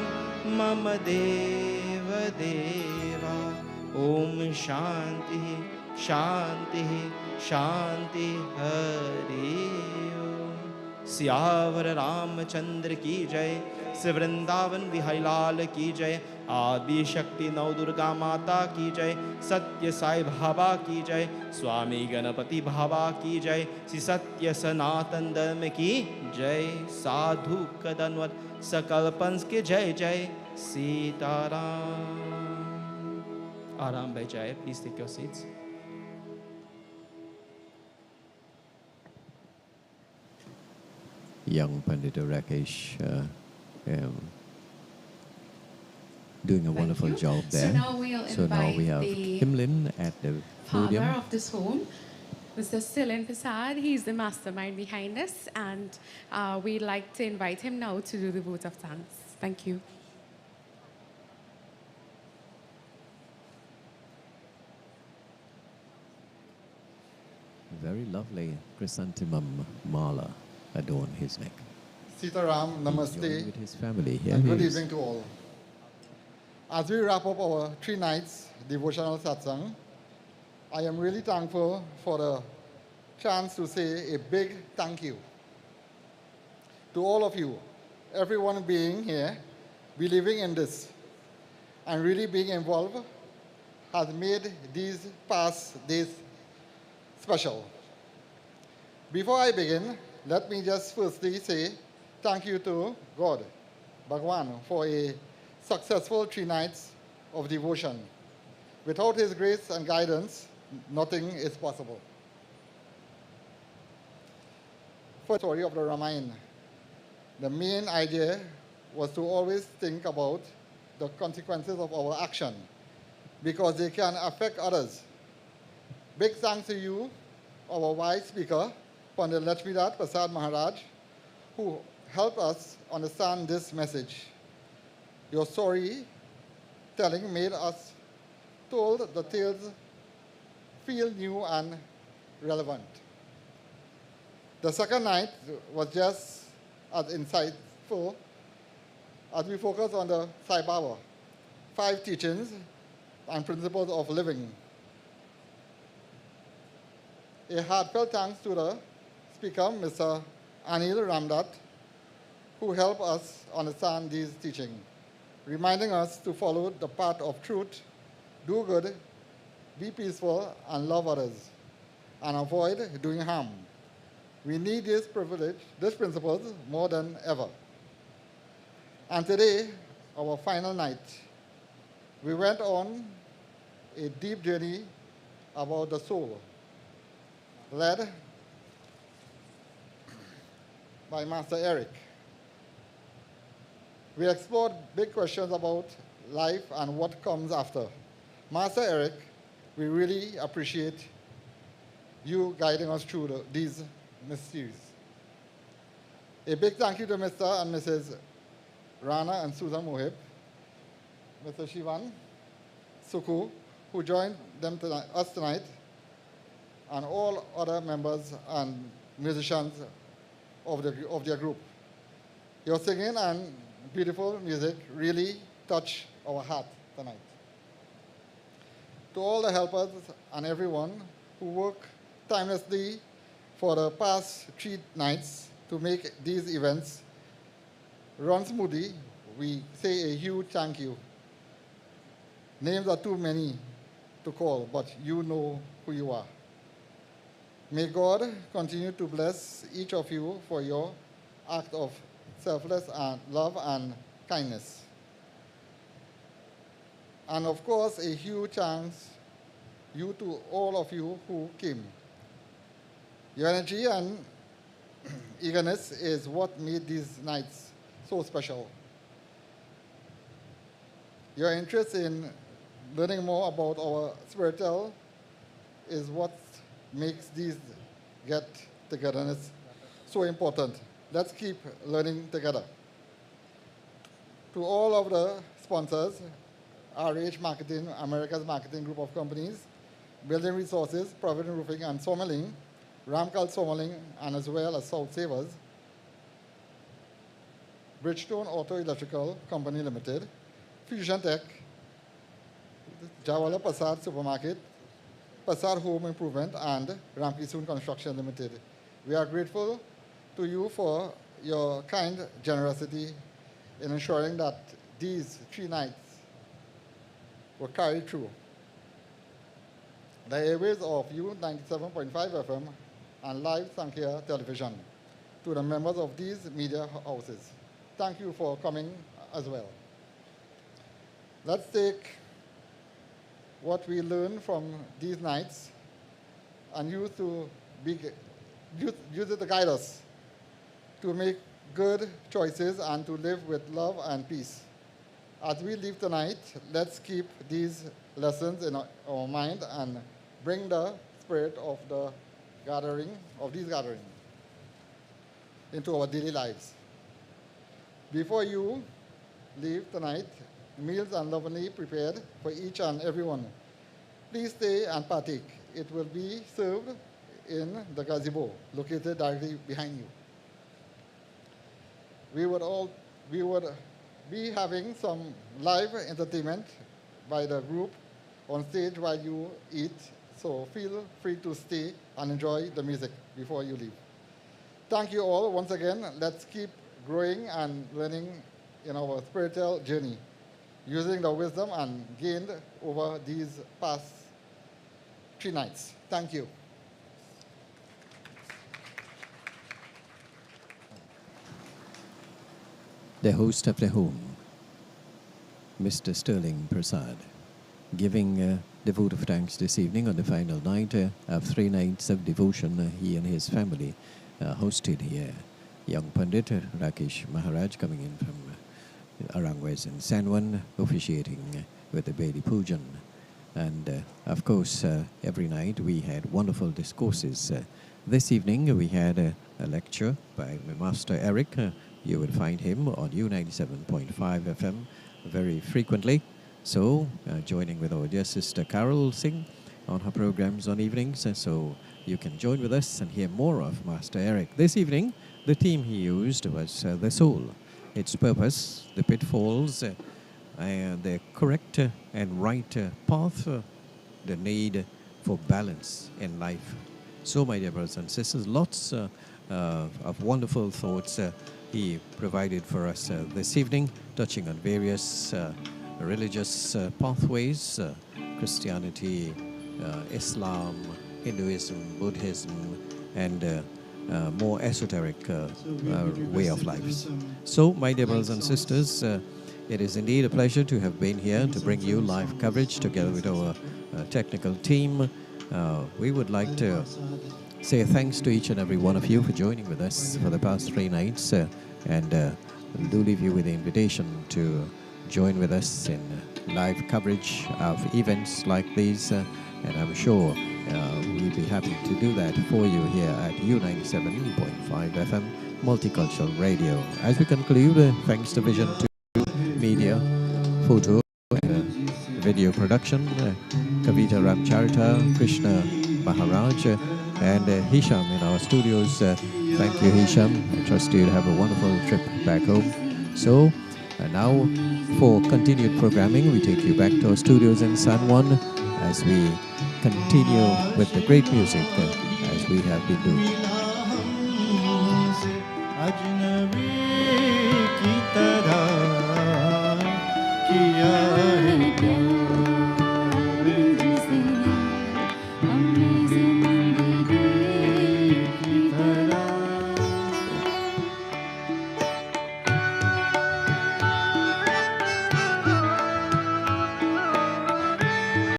mama deva deva Om Shanti Shanti Shanti Hari Om. Siyavar Ramchandra ki jai, Sri Vrindavan Bihari Lal ki jai, Adi Shakti Nau Durga Mata ki jai, Satya Sai Bhava ki jai, Swami Ganapati Bhava ki jai, Sri Satya Sanatan Dharma ki jai, Sadhu Kadanvat Sakalpans ki jai jai, Sitaram. Aram Bhai Jai, please take your seats. Young Pandit Rakesh doing a wonderful job there. So now we have Himlin at the podium. Father of this home, Mr. Sildon Persad. He's the mastermind behind this, and we'd like to invite him now to do the vote of thanks. Thank you. Very lovely chrysanthemum mala adorn his neck. Sitaram, He's Namaste, joined with his family. Here and he good is. evening to all. As we wrap up our 3 nights devotional satsang, I am really thankful for the chance to say a big thank you to all of you, everyone being here, believing in this, and really being involved has made these past days special. Before I begin, let me just firstly say thank you to God, Bhagwan, for a successful 3 nights of devotion. Without His grace and guidance, nothing is possible. For the story of the Ramayana, the main idea was to always think about the consequences of our action because they can affect others. Big thanks to you, our wise speaker, Pandit Lakshmidat Persad Maharaj, who helped us understand this message. Your story telling made us told the tales feel new and relevant. The second night was just as insightful as we focused on the Sai Baba, 5 teachings and principles of living. A heartfelt thanks to the speaker, Mr. Anil Ramdat, who helped us understand these teachings, reminding us to follow the path of truth, do good, be peaceful, and love others, and avoid doing harm. We need this privilege, this principles more than ever. And today, our final night, we went on a deep journey about the soul, led by Master Eric. We explored big questions about life and what comes after. Master Eric, we really appreciate you guiding us through these mysteries. A big thank you to Mr. and Mrs. Rana and Susan Mohip, Mr. Shivan Suku, who joined us tonight, and all other members and musicians of their group. Your singing and beautiful music really touched our heart tonight. To all the helpers and everyone who worked tirelessly for the past 3 nights to make these events run smoothly, we say a huge thank you. Names are too many to call, but you know who you are. May God continue to bless each of you for your act of selfless love and kindness. And of course, a huge thanks you to all of you who came. Your energy and eagerness is what made these nights so special. Your interest in learning more about our spiritual is what makes these get-togetherness so important. Let's keep learning together. To all of the sponsors, RH Marketing, America's Marketing Group of Companies, Building Resources, Provident Roofing and Sawmilling, Ramcal Sawmilling, and as well as South Savers, Bridgestone Auto Electrical Company Limited, Fusion Tech, Jawala Persad Supermarket, Persad Home Improvement, and Ramki Soon Construction Limited. We are grateful to you for your kind generosity in ensuring that these 3 nights were carried through. The airways of U97.5 FM and live Sankhya television to the members of these media houses. Thank you for coming as well. Let's take what we learned from these nights and use it to guide us to make good choices and to live with love and peace. As we leave tonight, let's keep these lessons in our mind and bring the spirit of these gatherings into our daily lives. Before you leave tonight, meals are lovingly prepared for each and everyone. Please stay and partake. It will be served in the gazebo located directly behind you. We would be having some live entertainment by the group on stage while you eat, so feel free to stay and enjoy the music before you leave. Thank you all once again. Let's keep growing and learning in our spiritual journey, using the wisdom and gained over these past 3 nights. Thank you. The host of the home, Mr. Sterling Persad, giving the vote of thanks this evening on the final night of 3 nights of devotion he and his family hosted here. Young Pandit Rakesh Maharaj coming in from Arangwes and Sanwan, officiating with the Bedi Pujan. And of course, every night we had wonderful discourses. This evening we had a lecture by Master Eric. You will find him on U97.5 FM very frequently. So, joining with our dear sister Carol Singh on her programs on evenings. So, you can join with us and hear more of Master Eric. This evening, the theme he used was the soul, its purpose, the pitfalls, and the correct and right path, the need for balance in life. So, my dear brothers and sisters, lots of wonderful thoughts he provided for us this evening, touching on various religious pathways, Christianity, Islam, Hinduism, Buddhism, and more esoteric way of life. So, my dear brothers and sisters, it is indeed a pleasure to have been here to bring you live coverage together with our technical team. We would like to say thanks to each and every one of you for joining with us for the past 3 nights, and do leave you with the invitation to join with us in live coverage of events like these, and I'm sure we'll be happy to do that for you here at U97.5 FM Multicultural Radio. As we conclude, thanks to Vision 2 Media, photo and video production, Kavita Ramcharita, Krishna Maharaj, and Hisham in our studios. Thank you, Hisham. I trust you to have a wonderful trip back home. So, now for continued programming, we take you back to our studios in San Juan as we continue with the great music as we have been doing.